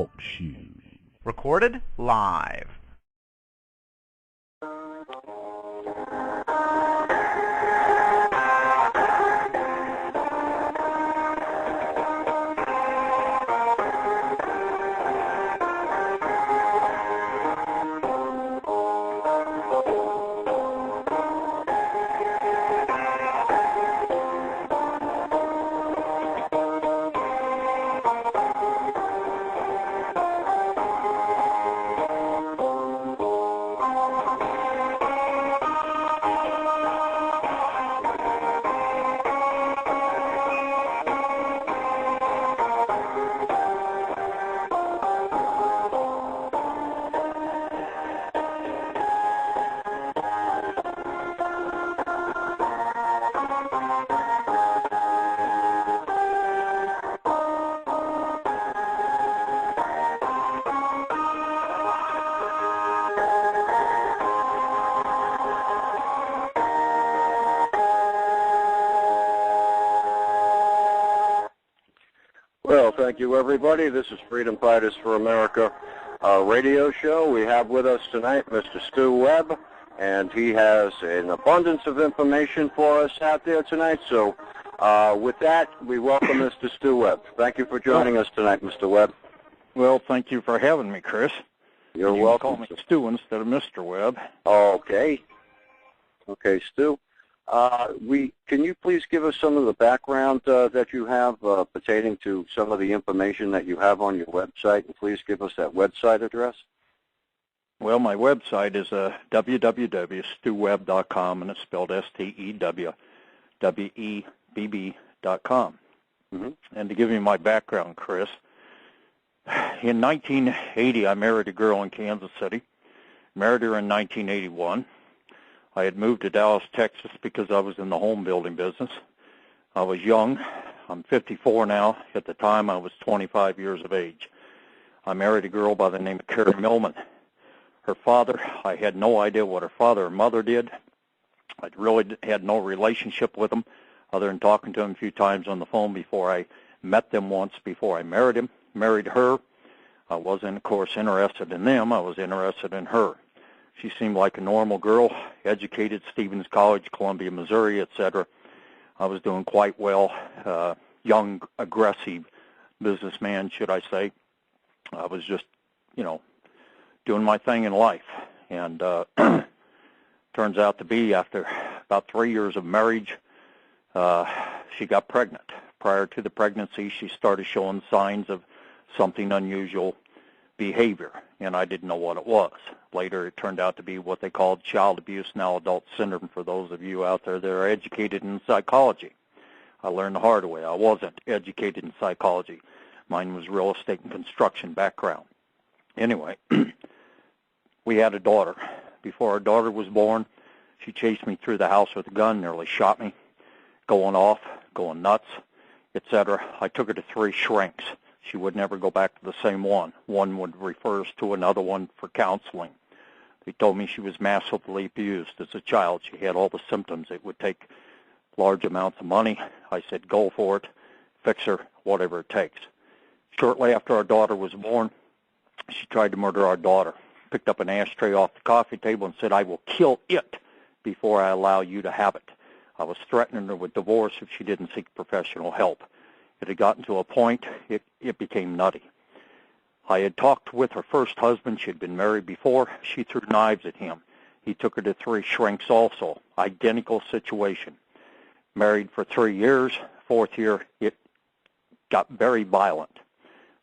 Talk Show. Recorded live. Well, thank you, everybody. This is Freedom Fighters for America radio show. We have with us tonight Mr. Stew Webb, and he has an abundance of information for us out there tonight. So with that, we welcome Mr. Stew Webb. Thank you for joining us tonight, Mr. Webb. Well, thank you for having me, Chris. You're you welcome. Call me Stu instead of Mr. Webb. Okay. Okay, Stu. Can you please give us some of the background that you have pertaining to some of the information that you have on your website, and please give us that website address? Well, my website is www.stewwebb.com, and it's spelled STEWWEBB.com. Mm-hmm. And to give you my background, Chris, in 1980, I married a girl in Kansas City, married her in 1981. I had moved to Dallas, Texas because I was in the home building business. I was young. I'm 54 now. At the time, I was 25 years of age. I married a girl by the name of Carrie Millman. Her father, I had no idea what her father or mother did. I really had no relationship with them other than talking to them a few times on the phone before I met them once before I married her. I wasn't, of course, interested in them. I was interested in her. She seemed like a normal girl, educated, Stevens College, Columbia, Missouri, etc. I was doing quite well, young, aggressive businessman, should I say. I was just, doing my thing in life. And turns out to be, after about 3 years of marriage, she got pregnant. Prior to the pregnancy, she started showing signs of something unusual behavior, and I didn't know what it was. Later, it turned out to be what they called child abuse, now adult syndrome, for those of you out there that are educated in psychology. I learned the hard way. I wasn't educated in psychology. Mine was real estate and construction background. Anyway, we had a daughter. Before our daughter was born, she chased me through the house with a gun, nearly shot me, going off, going nuts, etc. I took her to 3 shrinks. She would never go back to the same one. One would refer us to another one for counseling. They told me she was massively abused as a child. She had all the symptoms. It would take large amounts of money. I said, go for it, fix her, whatever it takes. Shortly after our daughter was born, she tried to murder our daughter, picked up an ashtray off the coffee table and said, I will kill it before I allow you to have it. I was threatening her with divorce if she didn't seek professional help. It had gotten to a point, it became nutty. I had talked with her first husband. She had been married before. She threw knives at him. He took her to 3 shrinks also. Identical situation. Married for 3 years. 4th year, it got very violent.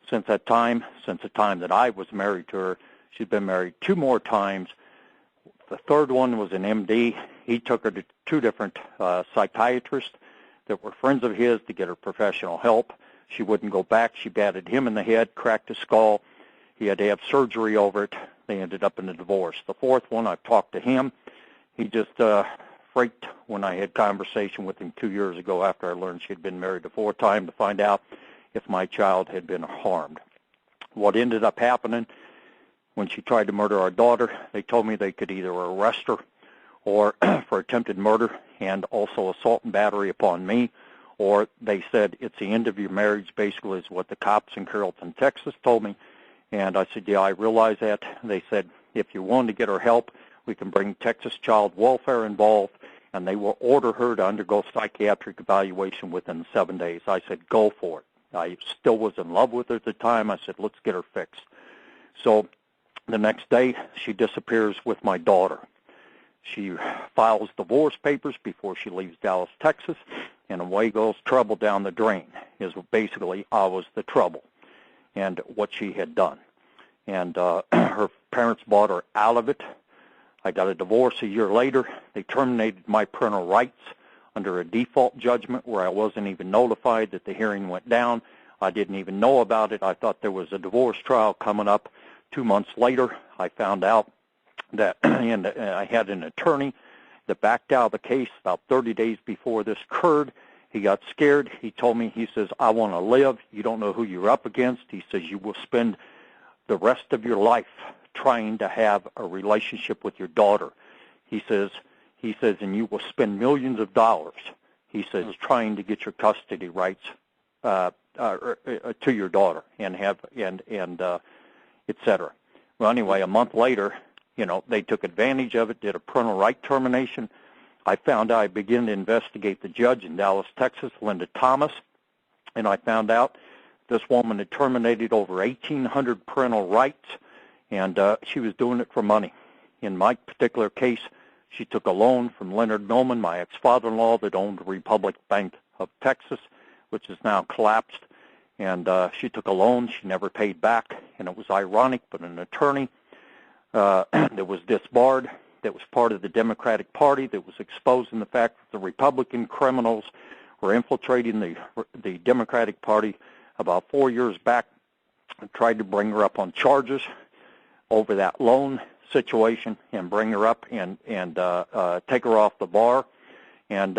Since the time that I was married to her, she'd been married 2 more times. The 3rd one was an MD. He took her to 2 different psychiatrists that were friends of his to get her professional help. She wouldn't go back. She batted him in the head, cracked his skull. He had to have surgery over it. They ended up in a divorce. The 4th one, I've talked to him. He just freaked when I had conversation with him 2 years ago after I learned she had been married a 4th time to find out if my child had been harmed. What ended up happening when she tried to murder our daughter, they told me they could either arrest her or for attempted murder and also assault and battery upon me, or they said it's the end of your marriage, basically is what the cops in Carrollton, Texas told me, And I said, yeah, I realize that. They said, if you're willing to get her help, we can bring Texas Child Welfare involved, and they will order her to undergo psychiatric evaluation within 7 days. I said, go for it. I still was in love with her at the time. I said, let's get her fixed. So the next day, she disappears with my daughter. She files divorce papers before she leaves Dallas, Texas, and away goes trouble down the drain, is basically I was the trouble and what she had done. And her parents bought her out of it. I got a divorce a year later. They terminated my parental rights under a default judgment where I wasn't even notified that the hearing went down. I didn't even know about it. I thought there was a divorce trial coming up. 2 months later, I found out that and I had an attorney that backed out of the case about 30 days before this occurred. He got scared. He told me, he says, I want to live. You don't know who you're up against. He says, you will spend the rest of your life trying to have a relationship with your daughter. He says, and you will spend millions of dollars, he says, trying to get your custody rights to your daughter and et cetera. Well, anyway, a month later, they took advantage of it, did a parental right termination. I found out, I began to investigate the judge in Dallas, Texas, Linda Thomas, and I found out this woman had terminated over 1,800 parental rights, and she was doing it for money. In my particular case, she took a loan from Leonard Millman, my ex-father-in-law that owned the Republic Bank of Texas, which is now collapsed, and she took a loan she never paid back, and it was ironic, but an attorney that was disbarred, that was part of the Democratic Party, that was exposing the fact that the Republican criminals were infiltrating the Democratic Party about 4 years back, and tried to bring her up on charges over that loan situation and bring her up and take her off the bar. And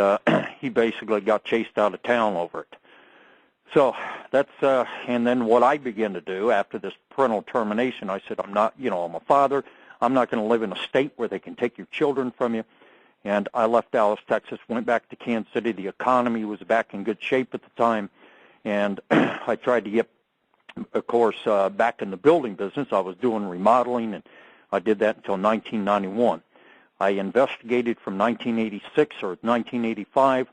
he basically got chased out of town over it. So that's, and then what I began to do after this parental termination, I said, I'm a father. I'm not going to live in a state where they can take your children from you. And I left Dallas, Texas, went back to Kansas City. The economy was back in good shape at the time. And I tried to get, of course, back in the building business. I was doing remodeling, and I did that until 1991. I investigated from 1986 or 1985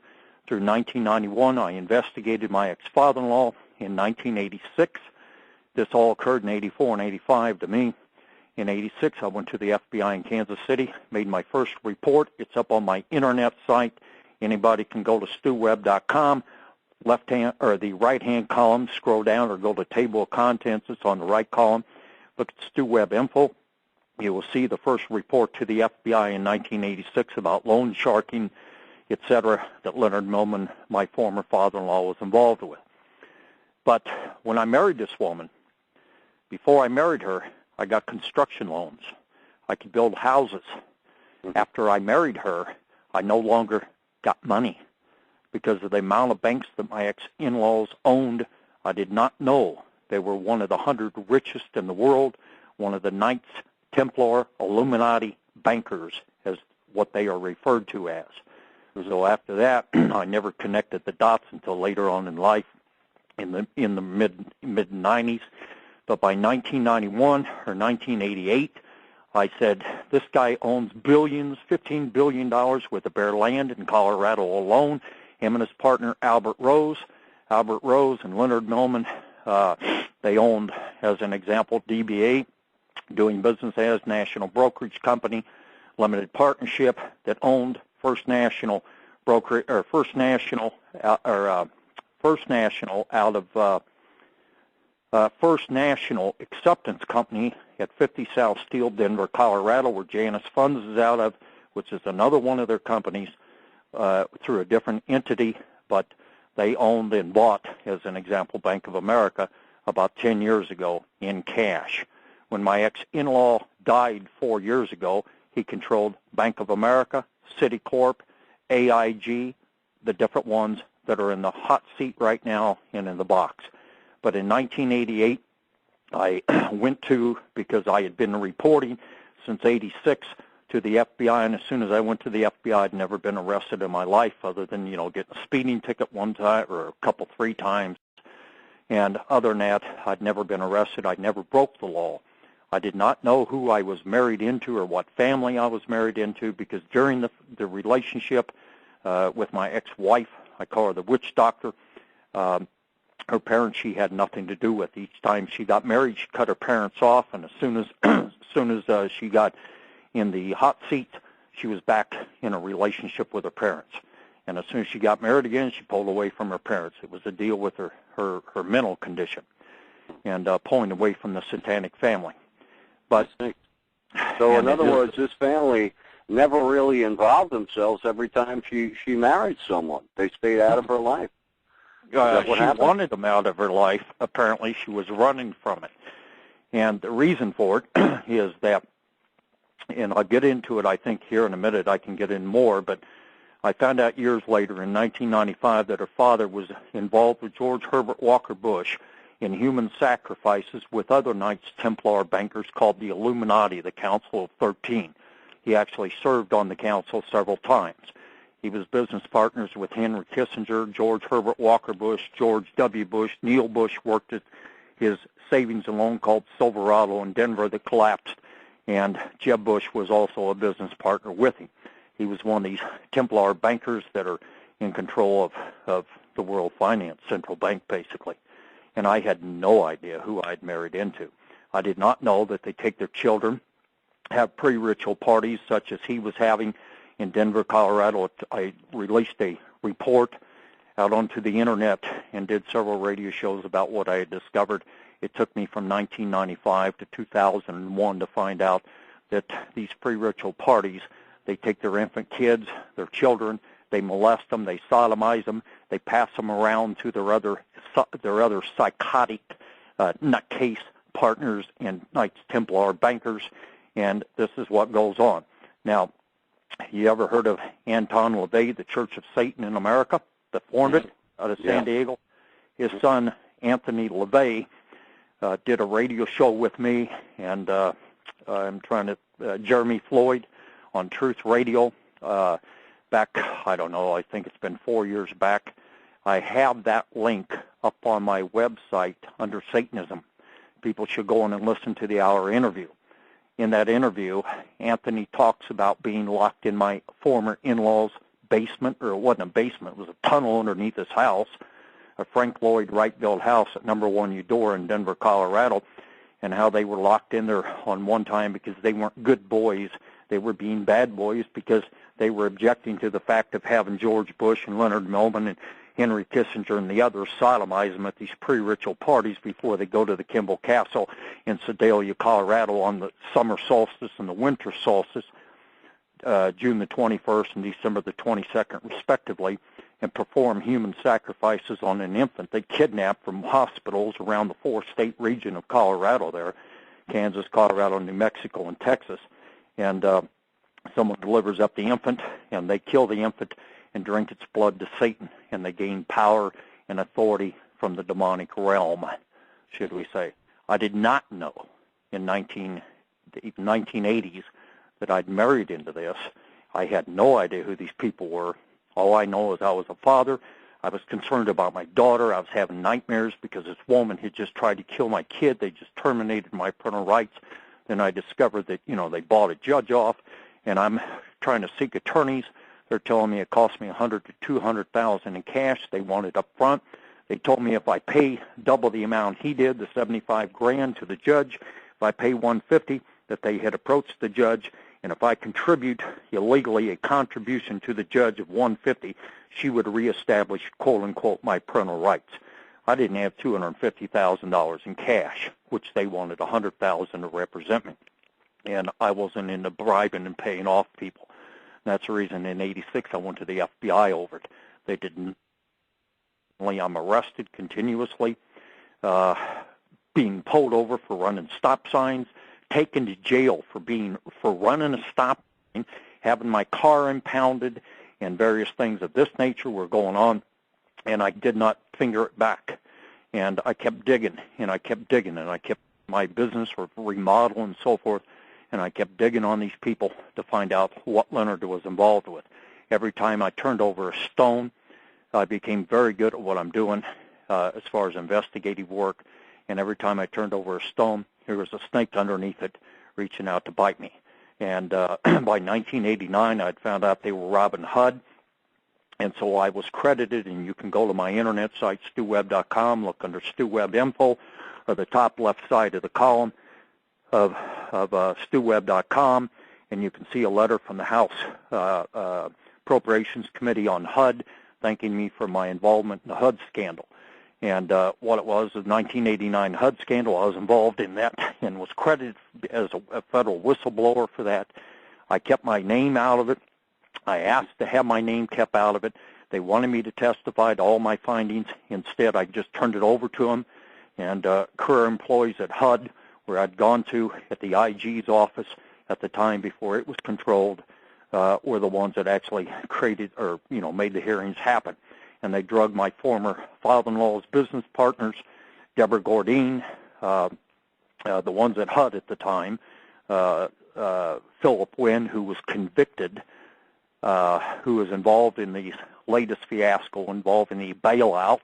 through 1991. I investigated my ex-father-in-law in 1986. This all occurred in 84 and 85 to me. In 86, I went to the FBI in Kansas City, made my first report. It's up on my internet site. Anybody can go to stewwebb.com, left-hand or the right-hand column, scroll down or go to table of contents. It's on the right column. Look at Stew Webb info. You will see the first report to the FBI in 1986 about loan sharking, et cetera, that Leonard Millman, my former father-in-law, was involved with. But when I married this woman, before I married her, I got construction loans. I could build houses. After I married her, I no longer got money because of the amount of banks that my ex-in-laws owned. I did not know they were one of the 100 richest in the world, one of the Knights Templar Illuminati bankers, as what they are referred to as. So after that, I never connected the dots until later on in life, in the mid-90s. But by 1991 or 1988, I said, this guy owns billions, $15 billion worth of bare land in Colorado alone. Him and his partner, Albert Rose and Leonard Millman, they owned, as an example, DBA, doing business as National Brokerage Company, limited partnership that owned First National Acceptance Company at 50 South Steel, Denver, Colorado, where Janus Funds is out of, which is another one of their companies through a different entity, but they owned and bought, as an example, Bank of America about 10 years ago in cash. When my ex-in-law died 4 years ago, he controlled Bank of America, Citicorp, AIG, the different ones that are in the hot seat right now and in the box. But in 1988, I went to, because I had been reporting since 86 to the FBI, and as soon as I went to the FBI, I'd never been arrested in my life other than, getting a speeding ticket one time or three times. And other than that, I'd never been arrested. I never broke the law. I did not know who I was married into or what family I was married into, because during the relationship with my ex-wife, I call her the witch doctor, her parents she had nothing to do with. Each time she got married, she cut her parents off, and as soon as she got in the hot seat, she was back in a relationship with her parents. And as soon as she got married again, she pulled away from her parents. It was a deal with her mental condition and pulling away from the satanic family. But so, in other words, this family never really involved themselves every time she married someone. They stayed out of her life. She wanted them out of her life. Apparently, she was running from it. And the reason for it is that, and I'll get into it, I think, here in a minute. I can get in more, but I found out years later in 1995 that her father was involved with George Herbert Walker Bush in human sacrifices with other Knights Templar bankers called the Illuminati, the Council of 13. He actually served on the council several times. He was business partners with Henry Kissinger, George Herbert Walker Bush, George W. Bush. Neil Bush worked at his savings and loan called Silverado in Denver that collapsed, and Jeb Bush was also a business partner with him. He was one of these Templar bankers that are in control of the World Finance Central Bank, basically. And I had no idea who I'd married into. I did not know that they take their children, have pre-ritual parties such as he was having in Denver, Colorado. I released a report out onto the internet and did several radio shows about what I had discovered. It took me from 1995 to 2001 to find out that these pre-ritual parties, they take their infant kids, their children, they molest them, they sodomize them, they pass them around to their other psychotic nutcase partners and Knights Templar bankers, and this is what goes on. Now, you ever heard of Anton LaVey, the Church of Satan in America, that formed it out of San Diego? His son, Anthony LaVey, did a radio show with me, and I'm trying to, Jeremy Floyd on Truth Radio, back, I don't know, I think it's been 4 years back. I have that link up on my website under Satanism. People should go in and listen to the hour interview. In that interview, Anthony talks about being locked in my former in-laws' basement, or it wasn't a basement, it was a tunnel underneath his house, a Frank Lloyd Wright-built house at number 1 Eudora in Denver, Colorado, and how they were locked in there on one time because they weren't good boys. They were being bad boys because they were objecting to the fact of having George Bush and Leonard Millman and Henry Kissinger and the others sodomize them at these pre-ritual parties before they go to the Kimball Castle in Sedalia, Colorado on the summer solstice and the winter solstice, June the 21st and December the 22nd, respectively, and perform human sacrifices on an infant they kidnapped from hospitals around the 4-state region of Colorado there, Kansas, Colorado, New Mexico, and Texas. And someone delivers up the infant, and they kill the infant and drink its blood to Satan, and they gain power and authority from the demonic realm, should we say. I did not know in the 1980s that I'd married into this. I had no idea who these people were. All I know is I was a father. I was concerned about my daughter. I was having nightmares because this woman had just tried to kill my kid. They just terminated my parental rights. Then I discovered that, they bought a judge off, and I'm trying to seek attorneys. They're telling me it cost me $100,000 to $200,000 in cash. They want it up front. They told me if I pay double the amount he did, the $75,000 to the judge, if I pay $150,000, that they had approached the judge, and if I contribute illegally a contribution to the judge of $150,000, she would reestablish, quote unquote, my parental rights. I didn't have $250,000 in cash, which they wanted $100,000 to represent me, and I wasn't into bribing and paying off people. That's the reason in '86 I went to the FBI over it. They didn't. I'm arrested continuously, being pulled over for running stop signs, taken to jail for running a stop sign, having my car impounded, and various things of this nature were going on, and I did not finger it back. And I kept digging, and I kept digging, and I kept my business for remodel and so forth, and I kept digging on these people to find out what Leonard was involved with. Every time I turned over a stone, I became very good at what I'm doing. as far as investigative work, and every time I turned over a stone, there was a snake underneath it reaching out to bite me. And by 1989, I'd found out they were robbing HUD, and so I was credited, and you can go to my internet site, stewwebb.com, look under Stew Webb info, or the top left side of the column of stewwebb.com, and you can see a letter from the House Appropriations Committee on HUD thanking me for my involvement in the HUD scandal. And what it was, the 1989 HUD scandal, I was involved in that and was credited as a federal whistleblower for that. I kept my name out of it. I asked to have my name kept out of it. They wanted me to testify to all my findings. Instead, I just turned it over to them. And career employees at HUD, where I'd gone to at the IG's office at the time before it was controlled, were the ones that actually created or, made the hearings happen. And they drugged my former father-in-law's business partners, Deborah Gordine, the ones at HUD at the time, Philip Wynn, who was convicted, who was involved in the latest fiasco involving the bailout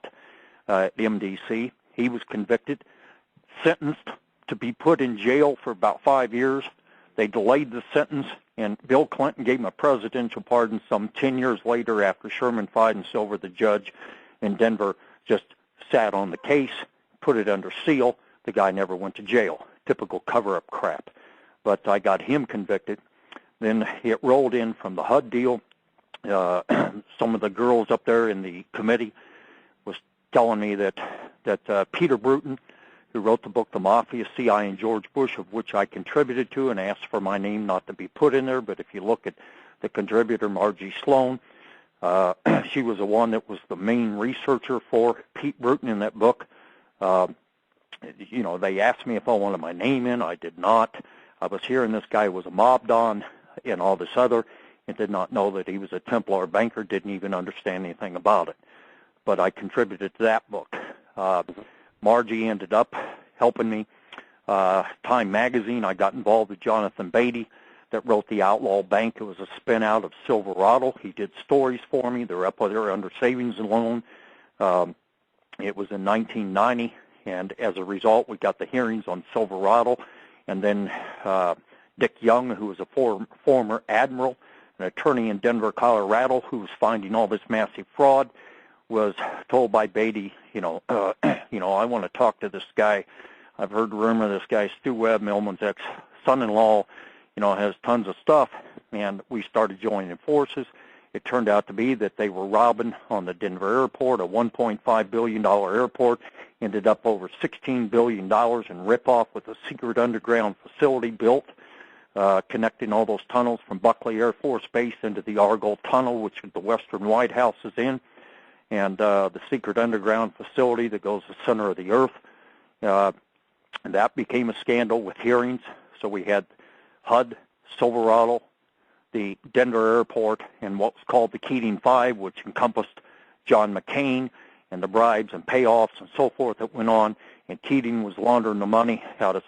at MDC. He was convicted, sentenced to be put in jail for about 5 years. They delayed the sentence, and Bill Clinton gave him a presidential pardon some 10 years later after Sherman Silver, the judge in Denver, just sat on the case, put it under seal. The guy never went to jail. Typical cover-up crap. But I got him convicted. Then it rolled in from the HUD deal. Some of the girls up there in the committee was telling me that Peter Bruton, who wrote the book The Mafia, C.I. and George Bush, of which I contributed to and asked for my name not to be put in there, but if you look at the contributor, Margie Sloan, she was the one that was the main researcher for Pete Bruton in that book. They asked me if I wanted my name in. I did not. I was hearing this guy was a mob don and all this other, and did not know that he was a Templar banker, didn't even understand anything about it. But I contributed to that book. Margie ended up helping me. Time Magazine, I got involved with Jonathan Beatty that wrote The Outlaw Bank. It was a spin-out of Silverado. He did stories for me. They're up there under Savings and Loan. It was in 1990, and as a result, we got the hearings on Silverado. And then Dick Young, who was a former admiral, an attorney in Denver, Colorado, who was finding all this massive fraud, was told by Beatty, I want to talk to this guy. I've heard the rumor this guy, Stew Webb, Millman's ex-son-in-law, has tons of stuff. And we started joining forces. It turned out to be that they were robbing on the Denver airport, a $1.5 billion airport, ended up over $16 billion in ripoff with a secret underground facility built, connecting all those tunnels from Buckley Air Force Base into the Argyle Tunnel, which the Western White House is in, and the secret underground facility that goes to the center of the earth. And that became a scandal with hearings. So we had HUD, Silverado, the Denver airport, and what was called the Keating Five, which encompassed John McCain and the bribes and payoffs and so forth that went on. And Keating was laundering the money out of,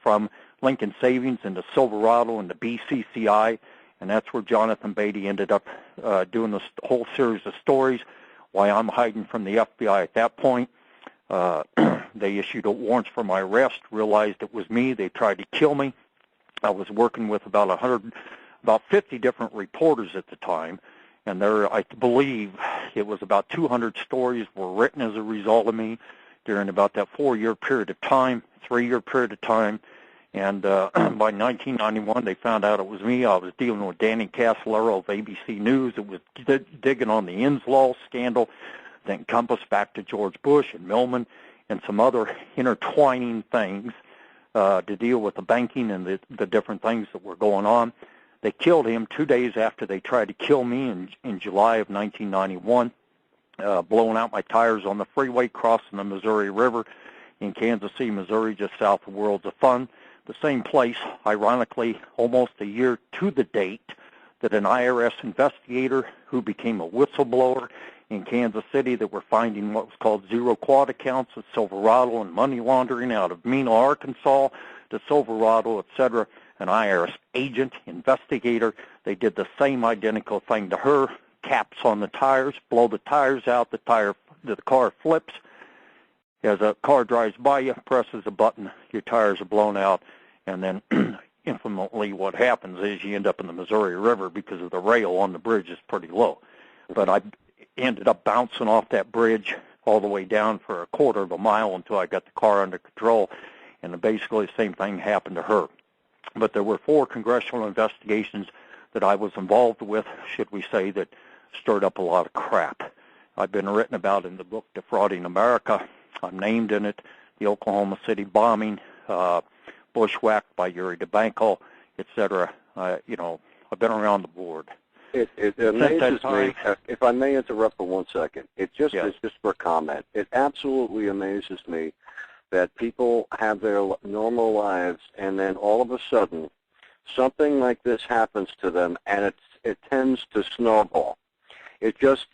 from Lincoln Savings into Silverado and the BCCI, and that's where Jonathan Beatty ended up doing this whole series of stories. Why I'm hiding from the FBI at that point. They issued warrants for my arrest, realized it was me. They tried to kill me. I was working with about 50 different reporters at the time, and there, I believe it was about 200 stories were written as a result of me during about that 4-year period of time, 3-year period of time. And by 1991, they found out it was me. I was dealing with Danny Casolaro of ABC News. It was digging on the Inslaw scandal that encompassed back to George Bush and Millman and some other intertwining things to deal with the banking and the different things that were going on. They killed him 2 days after they tried to kill me in July of 1991, blowing out my tires on the freeway crossing the Missouri River in Kansas City, Missouri, just south of Worlds of Fun. The same place, ironically, almost a year to the date that an IRS investigator who became a whistleblower in Kansas City that were finding what was called zero quad accounts of Silverado and money laundering out of Mena, Arkansas to Silverado, etc. An IRS agent, investigator, they did the same identical thing to her, caps on the tires, blow the tires out, the car flips, As a car drives by you, presses a button, your tires are blown out, and then infamously what happens is you end up in the Missouri River because of the rail on the bridge is pretty low. But I ended up bouncing off that bridge all the way down for a quarter of a mile until I got the car under control, and basically the same thing happened to her. But there were 4 congressional investigations that I was involved with, should we say, that stirred up a lot of crap. I've been written about in the book Defrauding America. I'm named in it, the Oklahoma City bombing, bushwhacked by Yuri DeBanco, etc. I've been around the board. It amazes me, if I may interrupt for 1 second, it's just for comment. It absolutely amazes me that people have their normal lives and then all of a sudden something like this happens to them and it tends to snowball. It just,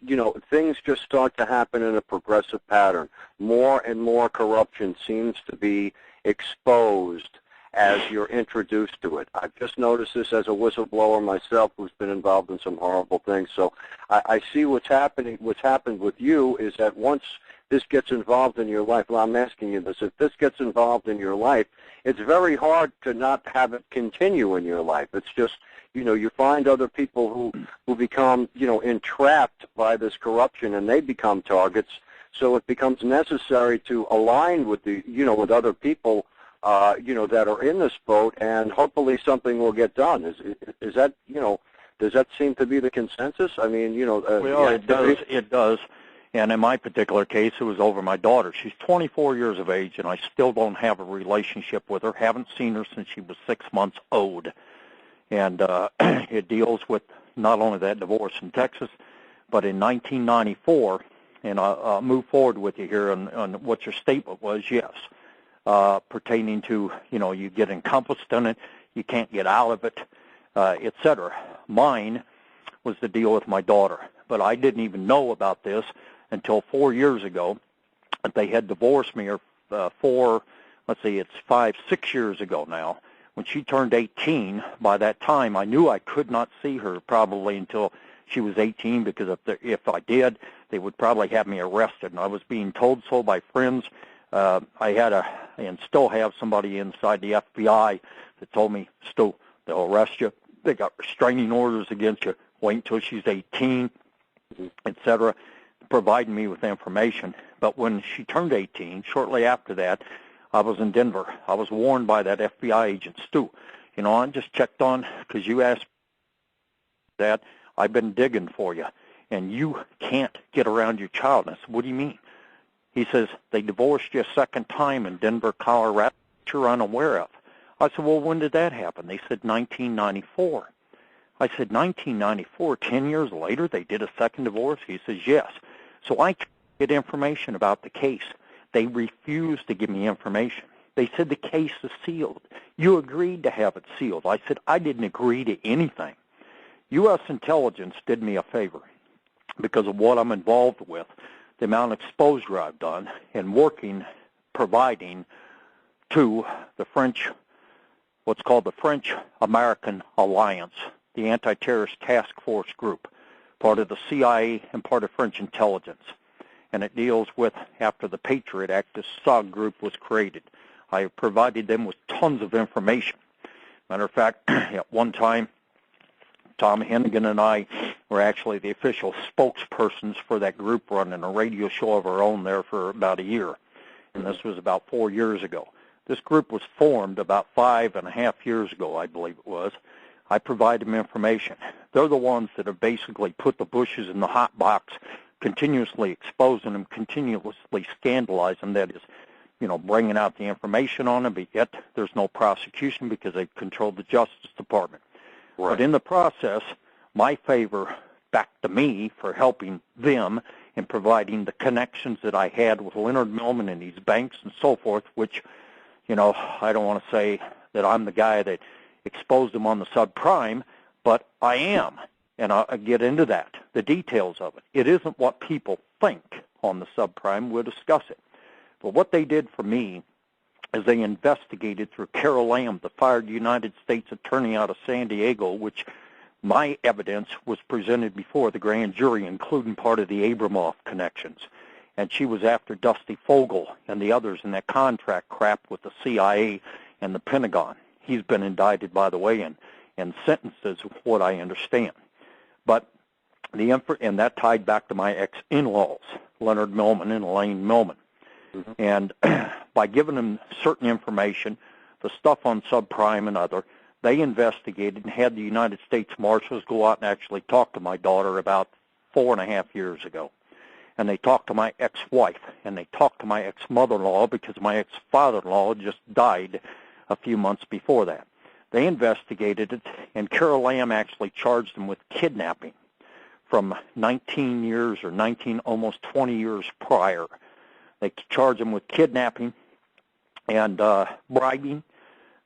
things just start to happen in a progressive pattern. More and more corruption seems to be exposed as you're introduced to it. I've just noticed this as a whistleblower myself who's been involved in some horrible things. So I see what's happened with you is that once this gets involved in your life, well, I'm asking you this, if this gets involved in your life, it's very hard to not have it continue in your life. It's just, you find other people who become, entrapped by this corruption and they become targets. So it becomes necessary to align with with other people, that are in this boat, and hopefully something will get done. Is that, does that seem to be the consensus? I mean, well, it does. And in my particular case, it was over my daughter. She's 24 years of age, and I still don't have a relationship with her. Haven't seen her since she was 6 months old. And it deals with not only that divorce in Texas, but in 1994, and I'll move forward with you here on what your statement was, yes, pertaining to, you get encompassed in it, you can't get out of it, et cetera. Mine was the deal with my daughter, but I didn't even know about this until 4 years ago. They had divorced me it's 5-6 years ago now. When she turned 18, by that time, I knew I could not see her probably until she was 18, because if I did, they would probably have me arrested. And I was being told so by friends. I had and still have somebody inside the FBI that told me, Stu, they'll arrest you. They got restraining orders against you. Wait until she's 18, et cetera, providing me with information. But when she turned 18, shortly after that, I was in Denver. I was warned by that FBI agent, Stu. I just checked on, because you asked that, I've been digging for you, and you can't get around your child. And I said, what do you mean? He says, they divorced you a second time in Denver, Colorado, that you're unaware of. I said, well, when did that happen? They said 1994. I said, 1994, 10 years later, they did a second divorce? He says, yes. So I get information about the case. They refused to give me information. They said the case is sealed. You agreed to have it sealed. I said, I didn't agree to anything. U.S. intelligence did me a favor because of what I'm involved with, the amount of exposure I've done, and providing to the French, what's called the French-American Alliance, the anti-terrorist task force group, part of the CIA and part of French intelligence. And it deals with, after the Patriot Act, this SOG group was created. I provided them with tons of information. Matter of fact, at one time, Tom Hennigan and I were actually the official spokespersons for that group, running a radio show of our own there for about a year. And this was about 4 years ago. This group was formed about 5.5 years ago, I believe it was. I provide them information. They're the ones that have basically put the Bushes in the hot box, continuously exposing them, continuously scandalizing them, that is, bringing out the information on them, but yet there's no prosecution because they control the Justice Department. Right. But in the process, my favor back to me for helping them and providing the connections that I had with Leonard Millman and these banks and so forth, which, I don't want to say that I'm the guy that exposed them on the subprime, but I am. And I'll get into that, the details of it. It isn't what people think on the subprime. We'll discuss it. But what they did for me is they investigated through Carol Lamb, the fired United States attorney out of San Diego, which my evidence was presented before the grand jury, including part of the Abramoff connections. and she was after Dusty Fogel and the others in that contract crap with the CIA and the Pentagon. He's been indicted, by the way, and sentenced, is what I understand. But and that tied back to my ex-in-laws, Leonard Millman and Elaine Millman. Mm-hmm. And by giving them certain information, the stuff on subprime and other, they investigated and had the United States Marshals go out and actually talk to my daughter about 4.5 years ago. And they talked to my ex-wife, and they talked to my ex-mother-in-law because my ex-father-in-law just died a few months before that. They investigated it, and Carol Lamb actually charged them with kidnapping from 19 years or almost 20 years prior. They charged them with kidnapping and bribing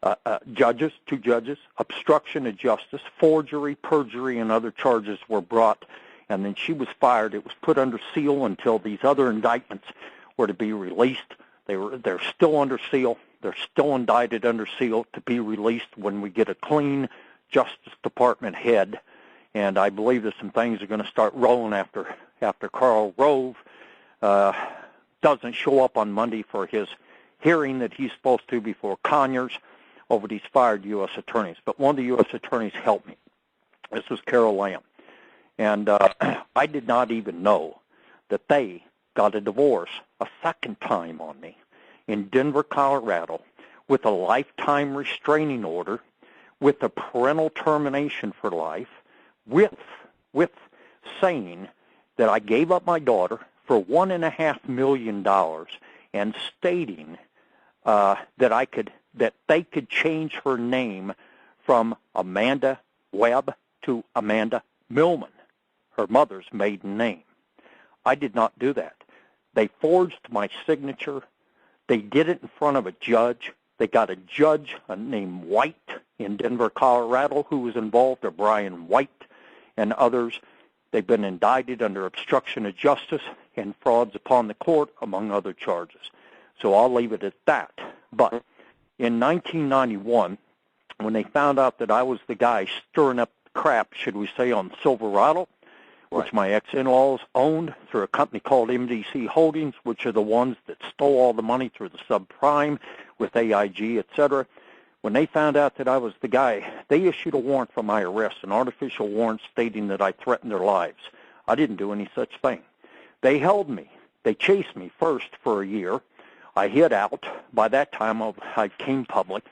two judges, obstruction of justice, forgery, perjury, and other charges were brought. And then she was fired. It was put under seal until these other indictments were to be released. They're still under seal. They're still indicted under seal to be released when we get a clean Justice Department head. And I believe that some things are going to start rolling after Karl Rove doesn't show up on Monday for his hearing that he's supposed to before Conyers over these fired U.S. attorneys. But one of the U.S. attorneys helped me. This was Carol Lamb. And I did not even know that they got a divorce a second time on me in Denver, Colorado, with a lifetime restraining order, with a parental termination for life, with saying that I gave up my daughter for $1.5 million, and stating that they could change her name from Amanda Webb to Amanda Millman, her mother's maiden name. I did not do that. They forged my signature. They did it in front of a judge. They got a judge named White in Denver, Colorado, who was involved, or Brian White and others. They've been indicted under obstruction of justice and frauds upon the court, among other charges. So I'll leave it at that. But in 1991, when they found out that I was the guy stirring up crap, should we say, on Silverado, which my ex-in-laws owned through a company called MDC Holdings, which are the ones that stole all the money through the subprime with AIG, etc. When they found out that I was the guy, they issued a warrant for my arrest, an artificial warrant stating that I threatened their lives. I didn't do any such thing. They held me. They chased me first for a year. I hid out. By that time, I came public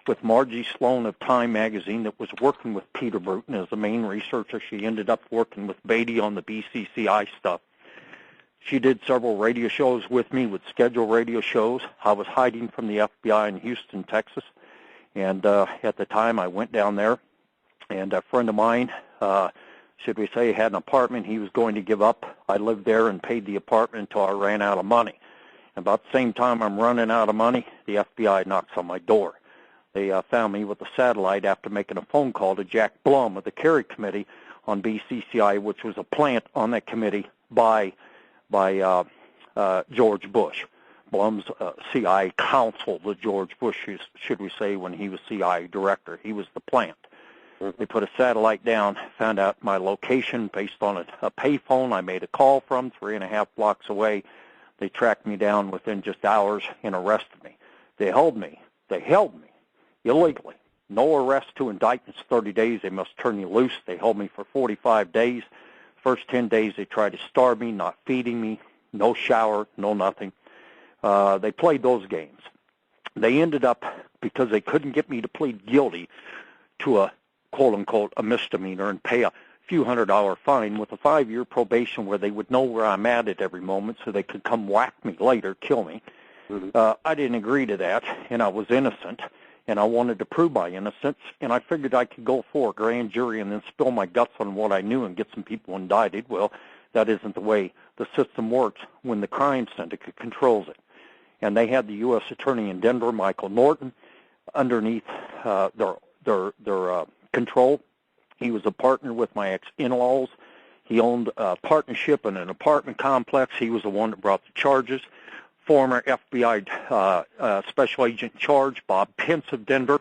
with Margie Sloan of Time magazine that was working with Peter Bruton as the main researcher. She ended up working with Beatty on the BCCI stuff. She did several radio shows with me, with scheduled radio shows. I was hiding from the FBI in Houston, Texas. And at the time, I went down there, and a friend of mine, should we say, had an apartment he was going to give up. I lived there and paid the apartment until I ran out of money. About the same time I'm running out of money, the FBI knocks on my door. They found me with a satellite after making a phone call to Jack Blum of the Kerry Committee on BCCI, which was a plant on that committee by George Bush. Blum's CIA counsel to George Bush, should we say, when he was CIA director. He was the plant. They put a satellite down, found out my location based on a payphone I made a call from 3.5 blocks away. They tracked me down within just hours and arrested me. They held me. They held me illegally. No arrest to indictments, 30 days. They must turn you loose. They held me for 45 days. First 10 days they tried to starve me, not feeding me, no shower, no nothing. They played those games. They ended up, because they couldn't get me to plead guilty to a quote-unquote a misdemeanor and pay a few $100 fine with a 5-year probation where they would know where I'm at every moment so they could come whack me later, kill me. I didn't agree to that, and I was innocent, and I wanted to prove my innocence, and I figured I could go for a grand jury and then spill my guts on what I knew and get some people indicted. Well, that isn't the way the system works when the crime syndicate controls it. And they had the U.S. Attorney in Denver, Michael Norton, underneath their control. He was a partner with my ex-in-laws. He owned a partnership in an apartment complex. He was the one that brought the charges. Former FBI Special Agent in Charge, Bob Pence of Denver,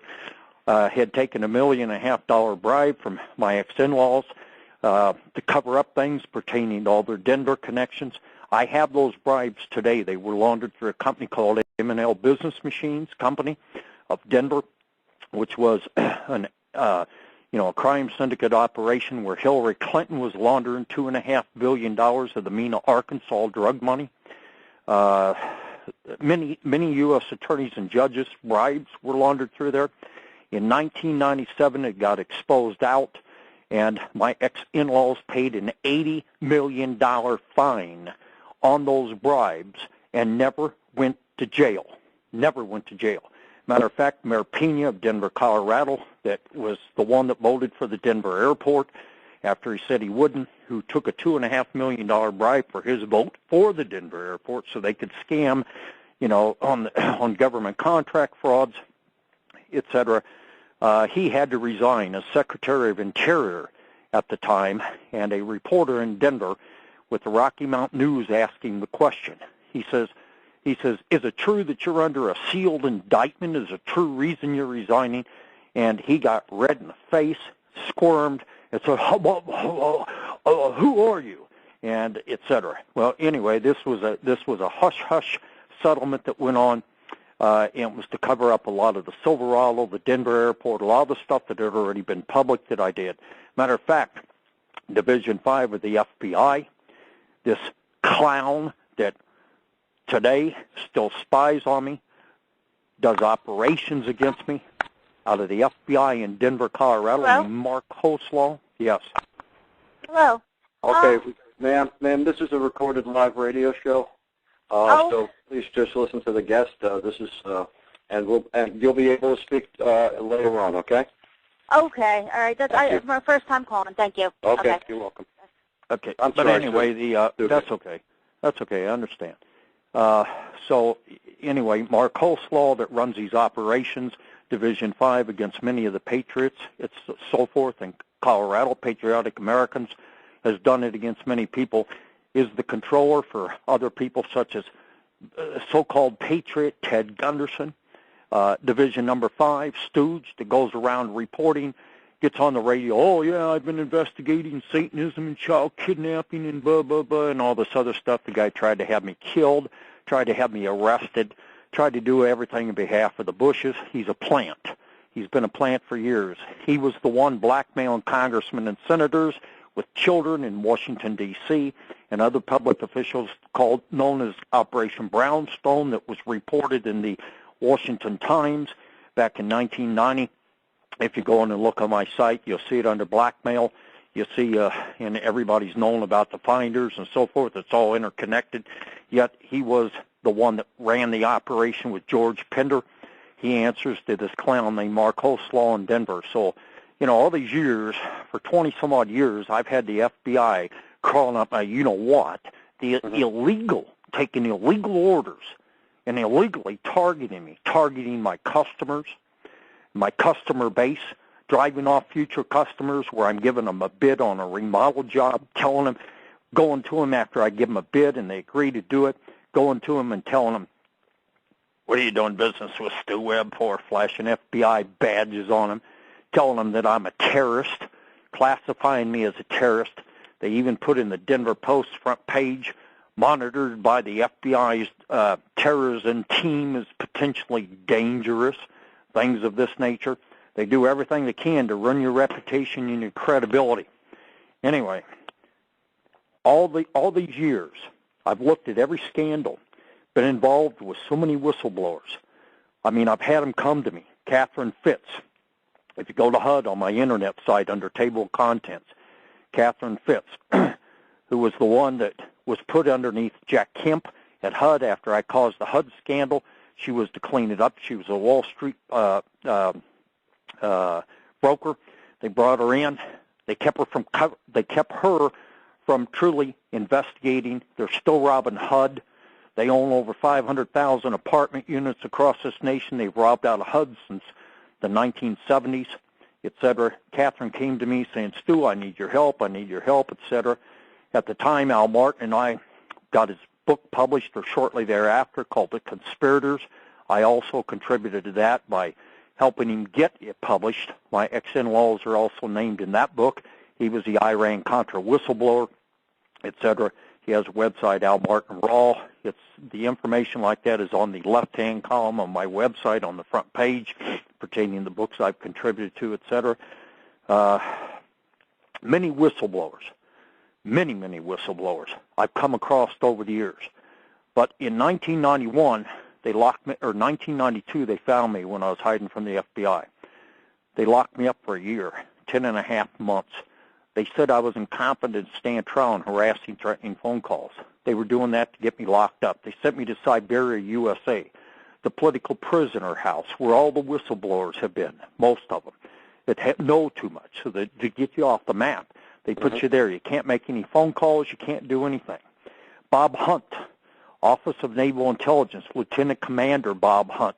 had taken $1.5 million bribe from my ex-in-laws to cover up things pertaining to all their Denver connections. I have those bribes today. They were laundered through a company called M&L Business Machines Company of Denver, which was a crime syndicate operation where Hillary Clinton was laundering $2.5 billion of the Mena, Arkansas drug money. Many U.S. attorneys and judges' bribes were laundered through there. In 1997, it got exposed out, and my ex-in-laws paid an $80 million fine on those bribes and never went to jail. Never went to jail. Matter of fact, Mayor Pena of Denver, Colorado, that was the one that voted for the Denver airport after he said he wouldn't, who took a $2.5 million bribe for his vote for the Denver airport so they could scam, on government contract frauds, etc. He had to resign as Secretary of Interior at the time, and a reporter in Denver with the Rocky Mountain News asking the question. He says, is it true that you're under a sealed indictment? Is it true reason you're resigning? And he got red in the face, squirmed, and said, who are you? And et cetera. Well, anyway, this was a hush-hush settlement that went on. And it was to cover up a lot of the Silverado, the Denver airport, a lot of the stuff that had already been public that I did. Matter of fact, Division 5 of the FBI, this clown that today still spies on me, does operations against me out of the FBI in Denver, Colorado. Hello? Mark Hoslaw. Yes. Hello. Okay, ma'am, this is a recorded live radio show. So please just listen to the guest. This is, and you'll be able to speak later on. Okay. Okay. All right. That's my first time calling. Thank you. Okay. You're welcome. Okay. I'm but sorry, anyway, sir. that's okay. That's okay. I understand. So anyway, Mark Hoslaw that runs these operations, Division 5 against many of the patriots, it's so forth in Colorado, patriotic Americans, has done it against many people, is the controller for other people such as so-called patriot Ted Gunderson, Division number 5, stooge that goes around reporting, gets on the radio, oh yeah, I've been investigating Satanism and child kidnapping and blah, blah, blah, and all this other stuff. The guy tried to have me killed, tried to have me arrested, tried to do everything on behalf of the Bushes. He's a plant. He's been a plant for years. He was the one blackmailing congressmen and senators with children in Washington, D.C., and other public officials known as Operation Brownstone that was reported in the Washington Times back in 1990. If you go in and look on my site, you'll see it under blackmail. You'll see, and everybody's known about the finders and so forth. It's all interconnected. Yet he was the one that ran the operation with George Pender. He answers to this clown named Mark Hoslaw in Denver. So, all these years, for 20-some-odd years, I've had the FBI crawling up my you-know-what, taking illegal orders and illegally targeting me, targeting my customers, my customer base, driving off future customers where I'm giving them a bid on a remodel job, telling them, going to them after I give them a bid and they agree to do it, going to them and telling them, what are you doing business with Stew Webb for, flashing FBI badges on them, telling them that I'm a terrorist, classifying me as a terrorist. They even put in the Denver Post front page, monitored by the FBI's terrorism team as potentially dangerous, things of this nature. They do everything they can to ruin your reputation and your credibility. Anyway, all these years, I've looked at every scandal, been involved with so many whistleblowers. I mean, I've had them come to me. Catherine Fitz. If you go to HUD on my internet site under table of contents, Catherine Fitz, who was the one that was put underneath Jack Kemp at HUD after I caused the HUD scandal. She was to clean it up. She was a Wall Street broker. They brought her in. They kept her from truly investigating. They're still robbing HUD. They own over 500,000 apartment units across this nation. They've robbed out of HUD since the 1970s, et cetera. Catherine came to me saying, Stu, I need your help, et cetera. At the time, Al Martin and I got his book published or shortly thereafter called The Conspirators. I also contributed to that by helping him get it published. My ex-in-laws are also named in that book. He was the Iran-Contra whistleblower, et cetera. He has a website, Al Martin Raw. It's the information like that is on the left-hand column of my website on the front page, pertaining to the books I've contributed to, etc. Many whistleblowers, many whistleblowers I've come across over the years. But in 1991, they locked me, or 1992, they found me when I was hiding from the FBI. They locked me up for a year, 10.5 months. They said I was incompetent to stand trial and harassing, threatening phone calls. They were doing that to get me locked up. They sent me to Siberia, USA, the political prisoner house where all the whistleblowers have been, most of them, that know too much, so that to get you off the map, they put you there. You can't make any phone calls. You can't do anything. Bob Hunt, Office of Naval Intelligence, Lieutenant Commander Bob Hunt,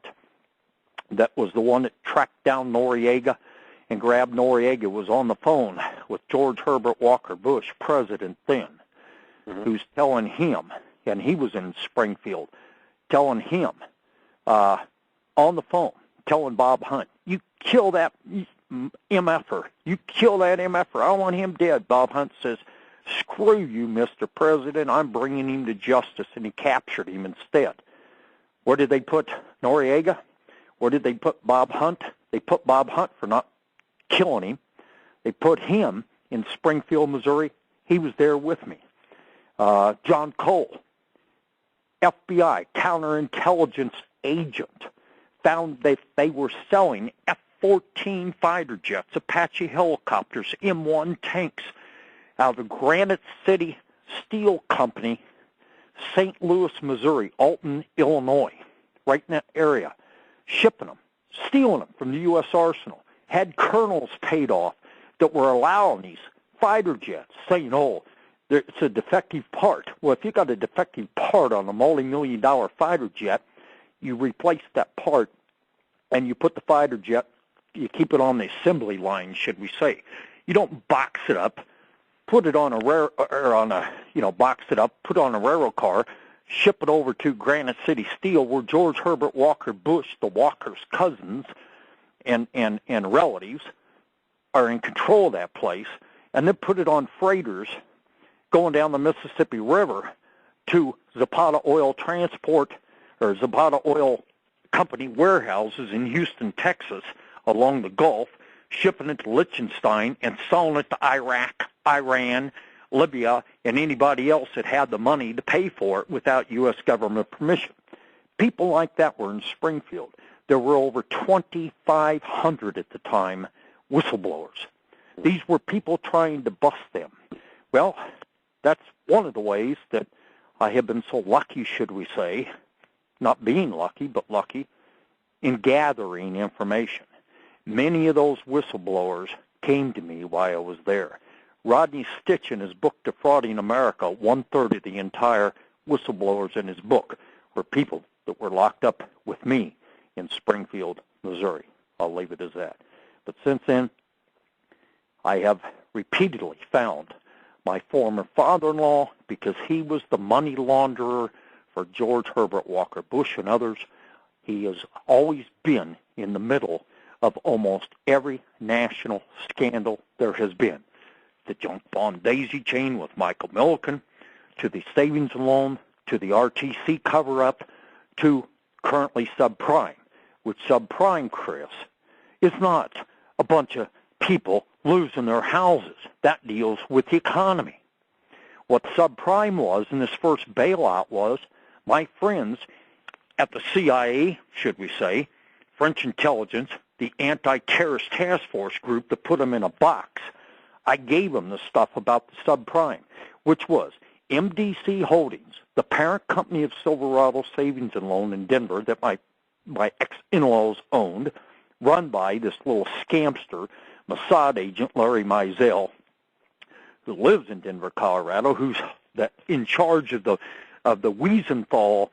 that was the one that tracked down Noriega and grabbed Noriega, was on the phone with George Herbert Walker Bush, president then, who's telling him, and he was in Springfield, telling him on the phone, telling Bob Hunt, you kill that MFer. You kill that MFer. I want him dead. Bob Hunt says, screw you, Mr. President. I'm bringing him to justice, and he captured him instead. Where did they put Noriega? Where did they put Bob Hunt? They put Bob Hunt for not killing him. They put him in Springfield, Missouri. He was there with me. John Cole, FBI counterintelligence agent, found they were selling F-14 fighter jets, Apache helicopters, M1 tanks out of Granite City Steel Company, St. Louis, Missouri, Alton, Illinois, right in that area, shipping them, stealing them from the U.S. arsenal. Had colonels paid off that were allowing these fighter jets, saying, oh, it's a defective part. Well, if you got a defective part on a multi-million-dollar fighter jet, you replace that part and you put the fighter jet, you keep it on the assembly line, should we say. You don't box it up, put it on box it up, put it on a railroad car, ship it over to Granite City Steel, where George Herbert Walker Bush, the Walker's cousins and relatives, are in control of that place, and then put it on freighters going down the Mississippi River to Zapata Oil Transport or Zapata Oil Company warehouses in Houston, Texas, along the Gulf, shipping it to Liechtenstein and selling it to Iraq, Iran, Libya, and anybody else that had the money to pay for it without U.S. government permission. People like that were in Springfield. There were over 2,500 at the time whistleblowers. These were people trying to bust them. Well, that's one of the ways that I have been so lucky, should we say, not being lucky, but lucky, in gathering information. Many of those whistleblowers came to me while I was there. Rodney Stitch, in his book, Defrauding America, 1/3 of the entire whistleblowers in his book were people that were locked up with me in Springfield, Missouri. I'll leave it as that. But since then, I have repeatedly found my former father-in-law, because he was the money launderer for George Herbert Walker Bush and others. He has always been in the middle of almost every national scandal there has been. The junk bond daisy chain with Michael Milliken, to the savings and loan, to the RTC cover-up, to currently subprime, which subprime, Chris, is not a bunch of people losing their houses. That deals with the economy. What subprime was in this first bailout was my friends at the CIA, should we say, French intelligence, the anti-terrorist task force group that put them in a box. I gave them the stuff about the subprime, which was MDC Holdings, the parent company of Silverado Savings and Loan in Denver that my ex-in-laws owned, run by this little scamster, Mossad agent Larry Mizell, who lives in Denver, Colorado, who's in charge of the Wiesenthal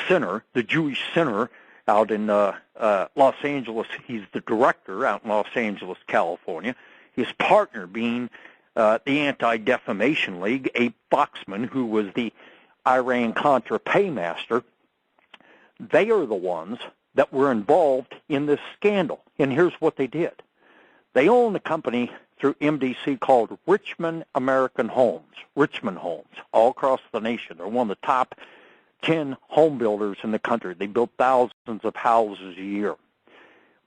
Center, the Jewish Center out in Los Angeles. He's the director out in Los Angeles, California. His partner being the Anti-Defamation League, Abe Foxman, who was the Iran-Contra paymaster. They are the ones that were involved in this scandal. And here's what they did. They own a company through MDC called Richmond Homes, all across the nation. They're one of the top 10 home builders in the country. They build thousands of houses a year.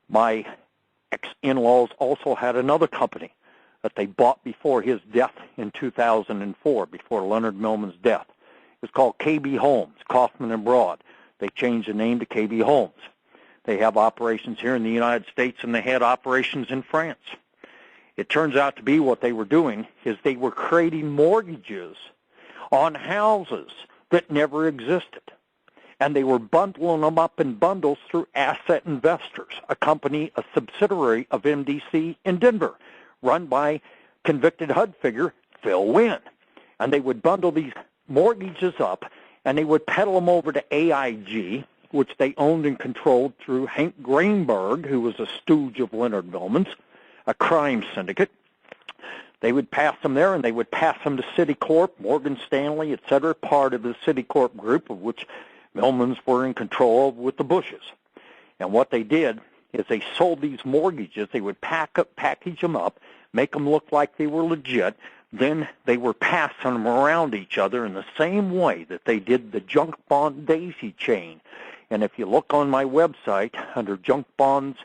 My ex-in-laws also had another company that they bought before his death in 2004, before Leonard Millman's death. It was called KB Homes, Kaufman and Broad. They changed the name to KB Homes. They have operations here in the United States, and they had operations in France. It turns out to be what they were doing is they were creating mortgages on houses that never existed. And they were bundling them up in bundles through Asset Investors, a company, a subsidiary of MDC in Denver, run by convicted HUD figure Phil Wynn. And they would bundle these mortgages up, and they would peddle them over to AIG, which they owned and controlled through Hank Greenberg, who was a stooge of Leonard Millman's, a crime syndicate. They would pass them there, and they would pass them to Citicorp, Morgan Stanley, et cetera, part of the Citicorp group, of which Millmans were in control of with the Bushes. And what they did is they sold these mortgages. They would package them up, make them look like they were legit. Then they were passing them around each other in the same way that they did the junk bond daisy chain. And if you look on my website under junk bonds,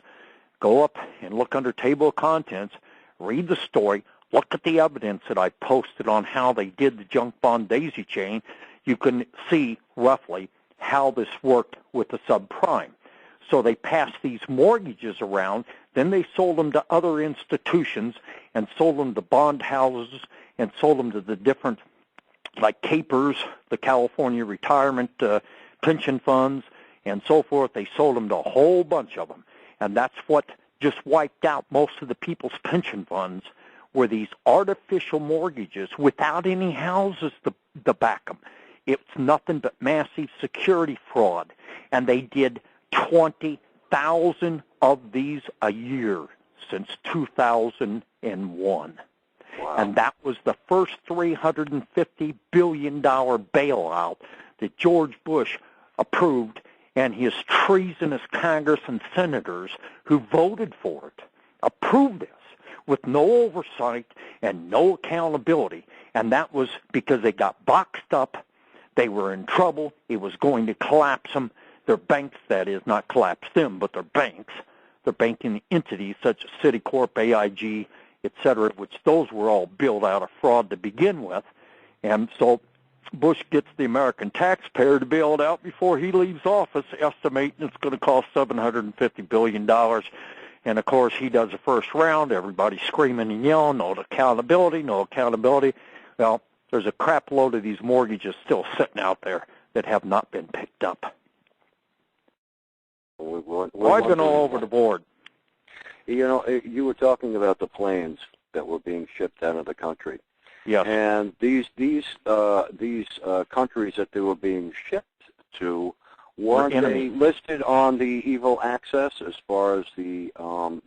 go up and look under table of contents, read the story, look at the evidence that I posted on how they did the junk bond daisy chain. You can see roughly how this worked with the subprime. So they passed these mortgages around, then they sold them to other institutions and sold them to bond houses and sold them to the different, like Capers, the California Retirement Pension Funds, and so forth. They sold them to a whole bunch of them. And that's what just wiped out most of the people's pension funds, were these artificial mortgages without any houses to back them. It's nothing but massive security fraud. And they did 20,000 of these a year since 2001. Wow. And that was the first $350 billion bailout that George Bush approved, and his treasonous Congress and senators who voted for it approved this with no oversight and no accountability. And that was because they got boxed up. They were in trouble. It was going to collapse them. Their banks, that is, not collapse them, but their banks, their banking entities such as Citicorp, AIG, et cetera, which those were all built out of fraud to begin with. And so Bush gets the American taxpayer to bail it out before he leaves office, estimating it's going to cost $750 billion. And, of course, he does the first round. Everybody's screaming and yelling, no accountability, no accountability. Well, there's a crap load of these mortgages still sitting out there that have not been picked up. I've been all over the board. You know, you were talking about the planes that were being shipped out of the country. Yes. And these countries that they were being shipped to, weren't they listed on the evil axis as far as the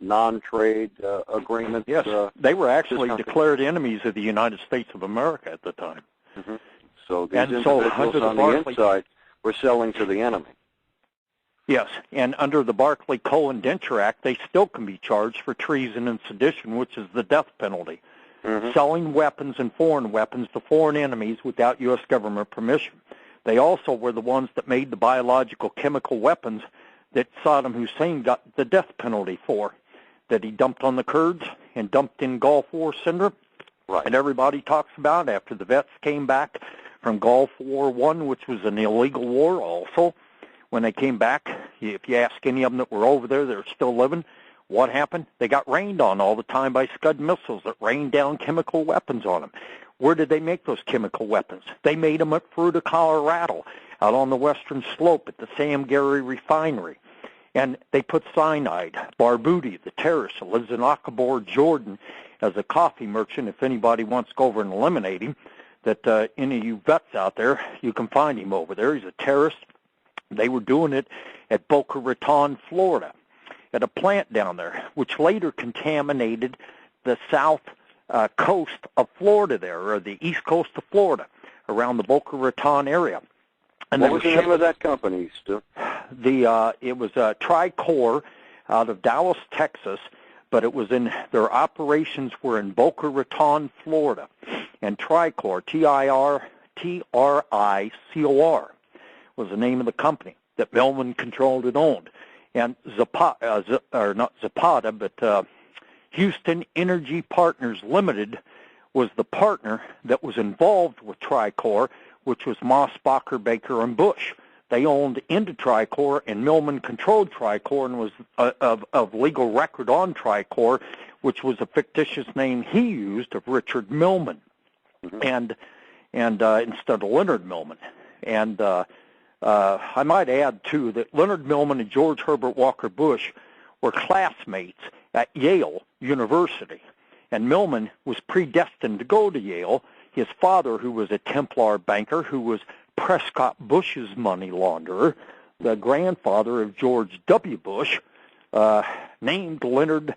non-trade agreement? Yes, they were actually declared enemies of the United States of America at the time. Mm-hmm. So these individuals on the inside were selling to the enemy. Yes, and under the Barclay-Cole-Indenture Act, they still can be charged for treason and sedition, which is the death penalty. Mm-hmm. Selling weapons and foreign weapons to foreign enemies without U.S. government permission. They also were the ones that made the biological chemical weapons that Saddam Hussein got the death penalty for, that he dumped on the Kurds and dumped in Gulf War syndrome. Right. And everybody talks about after the vets came back from Gulf War I, which was an illegal war also. When they came back, if you ask any of them that were over there that are still living, what happened? They got rained on all the time by Scud missiles that rained down chemical weapons on them. Where did they make those chemical weapons? They made them at Fruita, Colorado, out on the western slope at the Sam Gary refinery. And they put cyanide. Barbuti, the terrorist that lives in Akabor, Jordan, as a coffee merchant, if anybody wants to go over and eliminate him, that any of you vets out there, you can find him over there. He's a terrorist. They were doing it at Boca Raton, Florida, at a plant down there, which later contaminated the south coast of Florida there, or the east coast of Florida, around the Boca Raton area. And what was the name of that company, Stu? It was Tricor out of Dallas, Texas, but it was their operations were in Boca Raton, Florida, and Tricor, Tricor, was the name of the company that Millman controlled and owned. And Houston Energy Partners Limited was the partner that was involved with Tricor, which was Mossbacher, Baker, and Bush. They owned into Tricor, and Millman controlled Tricor and was of legal record on Tricor, which was a fictitious name he used of Richard Millman, and instead of Leonard Millman. And I might add, too, that Leonard Millman and George Herbert Walker Bush were classmates at Yale University. And Millman was predestined to go to Yale. His father, who was a Templar banker, who was Prescott Bush's money launderer, the grandfather of George W. Bush, named Leonard,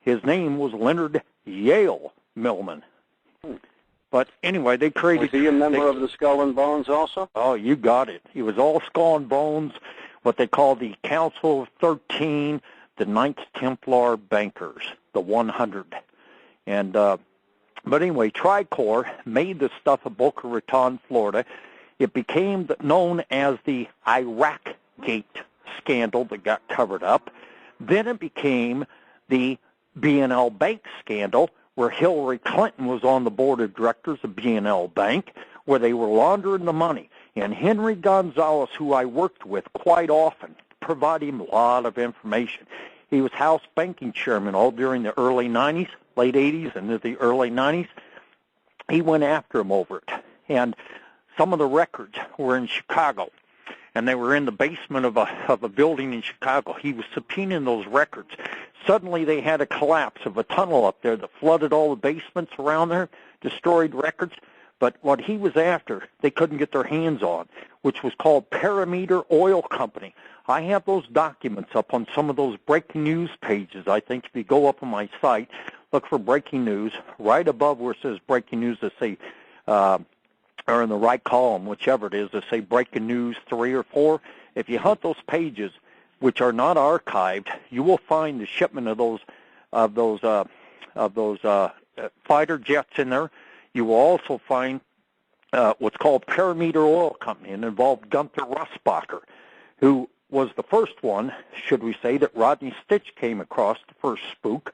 his name was Leonard Yale Millman. But anyway, they created... Was he a member of the Skull and Bones also? Oh, you got it. He was all Skull and Bones, what they call the Council of 13, the Knights Templar Bankers, the 100. And but anyway, Tricor made this stuff at Boca Raton, Florida. It became known as the Iraq Gate scandal that got covered up. Then it became the B&L Bank scandal, where Hillary Clinton was on the board of directors of B&L Bank, where they were laundering the money. And Henry Gonzalez, who I worked with quite often, provided him a lot of information. He was House Banking Chairman all during the early 90s, late 80s, and into the early 90s. He went after him over it. And some of the records were in Chicago, and they were in the basement of a building in Chicago. He was subpoenaing those records. Suddenly they had a collapse of a tunnel up there that flooded all the basements around there, destroyed records. But what he was after, they couldn't get their hands on, which was called Parameter Oil Company. I have those documents up on some of those breaking news pages. I think if you go up on my site, look for breaking news, right above where it says breaking news, they say, or in the right column, whichever it is, they say breaking news 3 or 4. If you hunt those pages, which are not archived, you will find the shipment of those fighter jets in there. You will also find what's called Parameter Oil Company, and involved Gunther Russbacher, who was the first one, should we say, that Rodney Stitch came across, the first spook.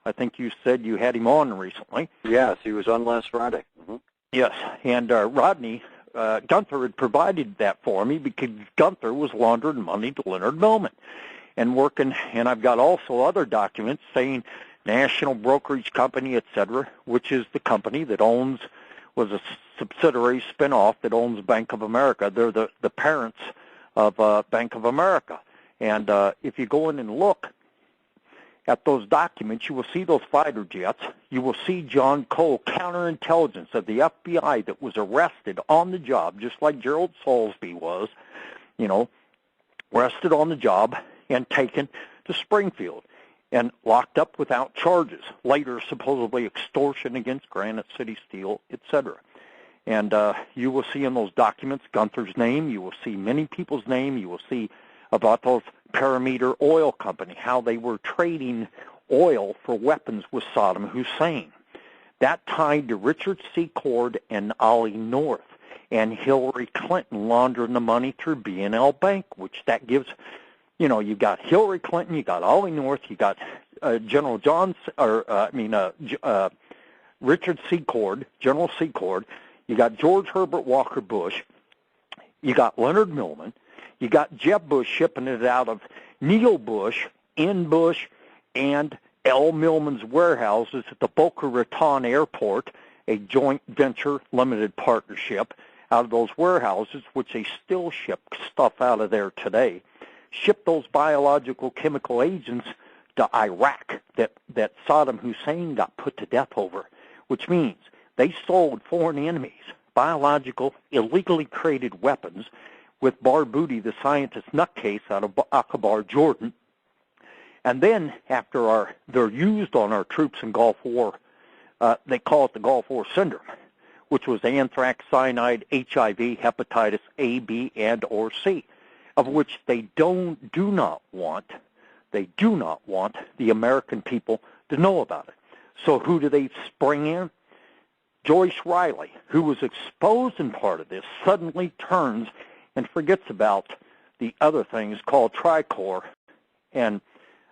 I think you said you had him on recently. Yes, he was on last Friday. Mm-hmm. Yes, and Rodney, Gunther had provided that for me because Gunther was laundering money to Leonard Millman and working, and I've got also other documents saying National Brokerage Company, etc., which is the company that was a subsidiary spinoff that owns Bank of America. They're the parents of Bank of America. And if you go in and look at those documents, you will see those fighter jets. You will see John Cole, counterintelligence of the FBI, that was arrested on the job, just like Gerald Soulsby was, arrested on the job and taken to Springfield and locked up without charges. Later, supposedly extortion against Granite City Steel, etc. And you will see in those documents Gunther's name. You will see many people's name. You will see about those Parameter Oil Company, how they were trading oil for weapons with Saddam Hussein. That tied to Richard Secord and Ollie North, and Hillary Clinton laundering the money through B&L Bank, which that gives, you got Hillary Clinton, you got Ollie North, you got General Richard Secord, General Secord, you got George Herbert Walker Bush, you got Leonard Millman, you got Jeb Bush shipping it out of Neil Bush, N. Bush, and L. Millman's warehouses at the Boca Raton Airport, a joint venture limited partnership out of those warehouses, which they still ship stuff out of there today, ship those biological chemical agents to Iraq that Saddam Hussein got put to death over, which means they sold foreign enemies biological, illegally created weapons with Barghouti, the scientist nutcase out of Aqaba, Jordan. And then after they're used on our troops in Gulf War, they call it the Gulf War syndrome, which was anthrax, cyanide, HIV, hepatitis A, B, and or C, of which they do not want They do not want the American people to know about it. So who do they spring in? Joyce Riley, who was exposed in part of this, suddenly turns and forgets about the other things called Tricor. And,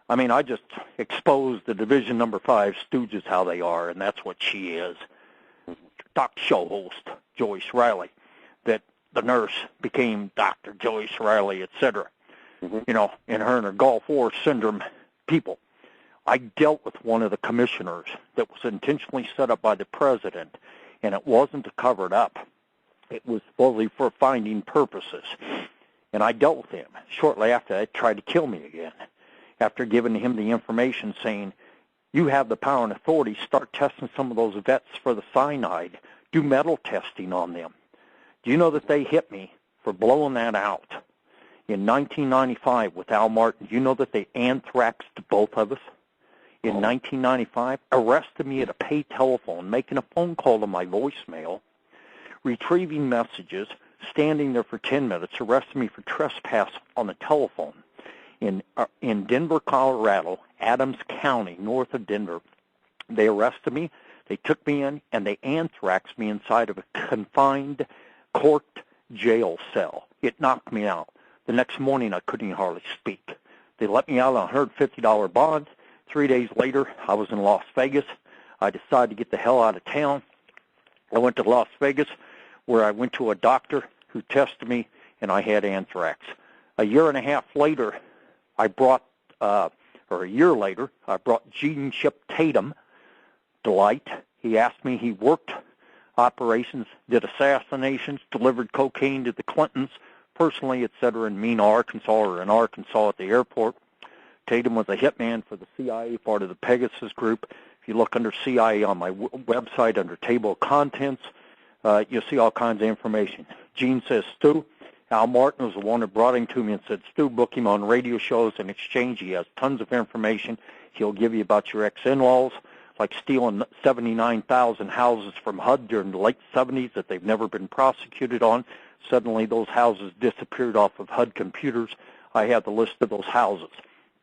I mean, I just exposed the Division Number 5 stooges how they are, and that's what she is. Talk show host, Joyce Riley, that the nurse became Dr. Joyce Riley, etc. You know, in her and her Gulf War syndrome people. I dealt with one of the commissioners that was intentionally set up by the president, and it wasn't to cover it up. It was supposedly for finding purposes. And I dealt with him. Shortly after that, tried to kill me again. After giving him the information saying, you have the power and authority, start testing some of those vets for the cyanide. Do metal testing on them. Do you know that they hit me for blowing that out? In 1995 with Al Martin, you know that they anthraxed both of us? In 1995, arrested me at a pay telephone, making a phone call to my voicemail, retrieving messages, standing there for 10 minutes, arrested me for trespass on the telephone. In Denver, Colorado, Adams County, north of Denver, they arrested me, they took me in, and they anthraxed me inside of a confined court jail cell. It knocked me out. The next morning, I couldn't hardly speak. They let me out on a $150 bond. 3 days later, I was in Las Vegas. I decided to get the hell out of town. I went to Las Vegas, where I went to a doctor who tested me, and I had anthrax. A year and a half later, I brought Gene Chip Tatum to light. He asked me, he worked operations, did assassinations, delivered cocaine to the Clintons, personally, etc., in Mena, Arkansas, or in Arkansas at the airport. Tatum was a hitman for the CIA, part of the Pegasus group. If you look under CIA on my website under table of contents, you'll see all kinds of information. Gene says, Stu, Al Martin was the one that brought him to me and said, Stu, book him on radio shows. In exchange, he has tons of information. He'll give you about your ex-in-laws, like stealing 79,000 houses from HUD during the late 70s that they've never been prosecuted on. Suddenly, those houses disappeared off of HUD computers. I have the list of those houses.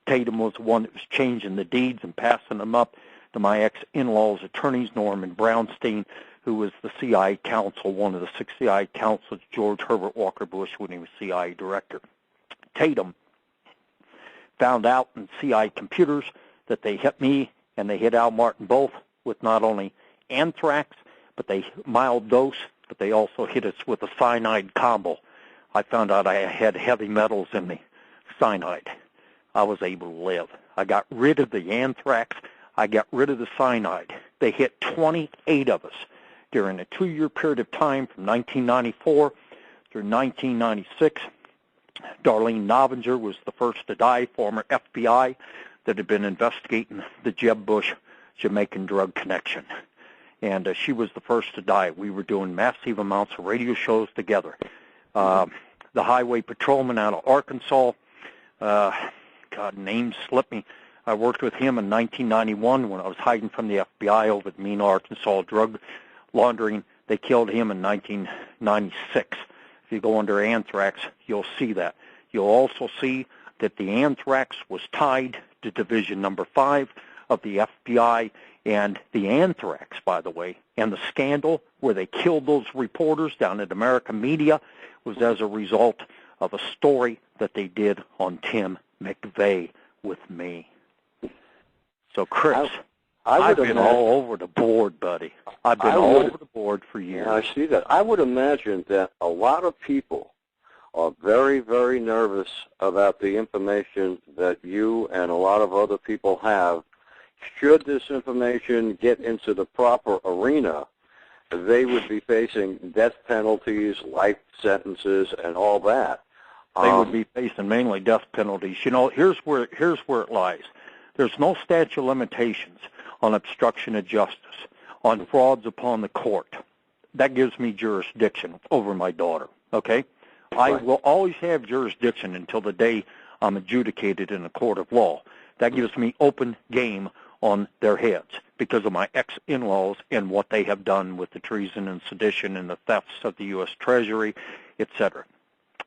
Tatum was the one that was changing the deeds and passing them up to my ex-in-laws' attorneys, Norman Brownstein, who was the CIA counsel, one of the 6 CIA counsels, George Herbert Walker Bush, when he was CIA director. Tatum found out in CIA computers that they hit me and they hit Al Martin both with not only anthrax, but they mild dose, but they also hit us with a cyanide combo. I found out I had heavy metals in the cyanide. I was able to live. I got rid of the anthrax. I got rid of the cyanide. They hit 28 of us during a 2-year period of time from 1994 through 1996. Darlene Novinger was the first to die, former FBI that had been investigating the Jeb Bush Jamaican drug connection. And she was the first to die. We were doing massive amounts of radio shows together. The highway patrolman out of Arkansas, God, names slip me. I worked with him in 1991 when I was hiding from the FBI over at Mena, Arkansas, drug laundering. They killed him in 1996. If you go under anthrax, you'll see that. You'll also see that the anthrax was tied to Division Number 5 of the FBI, and the anthrax, by the way, and the scandal where they killed those reporters down at American Media was as a result of a story that they did on Tim McVeigh with me. So, Chris, I've been all over the board, buddy. I've been all over the board for years. Yeah, I see that. I would imagine that a lot of people are very, very nervous about the information that you and a lot of other people have. Should this information get into the proper arena, they would be facing death penalties, life sentences, and all that. They would be facing mainly death penalties. You know, here's where it lies. There's no statute of limitations on obstruction of justice, on frauds upon the court. That gives me jurisdiction over my daughter, okay? Right. I will always have jurisdiction until the day I'm adjudicated in a court of law. That gives me open game on their heads because of my ex-in-laws and what they have done with the treason and sedition and the thefts of the U.S. Treasury, etc.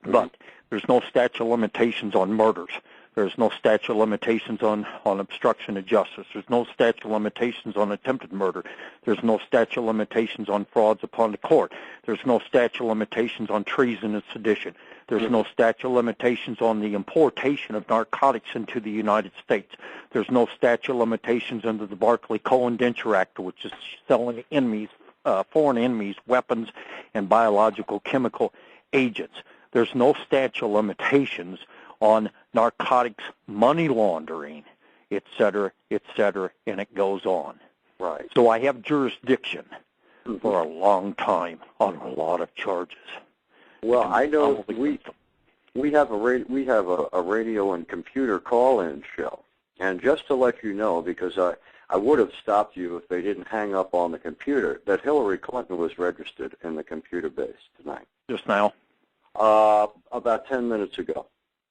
But there's no statute of limitations on murders. There's no statute of limitations on obstruction of justice. There's no statute of limitations on attempted murder. There's no statute of limitations on frauds upon the court. There's no statute of limitations on treason and sedition. There's no statute of limitations on the importation of narcotics into the United States. There's no statute of limitations under the Barclay-Cohen-Denture Act, which is selling enemies, foreign enemies, weapons, and biological chemical agents. There's no statute of limitations on narcotics money laundering, et cetera, and it goes on. Right. So I have jurisdiction for a long time on a lot of charges. Well, I know we have a radio and computer call-in show, and just to let you know, because I would have stopped you if they didn't hang up on the computer, that Hillary Clinton was registered in the computer base tonight. Just now? About 10 minutes ago.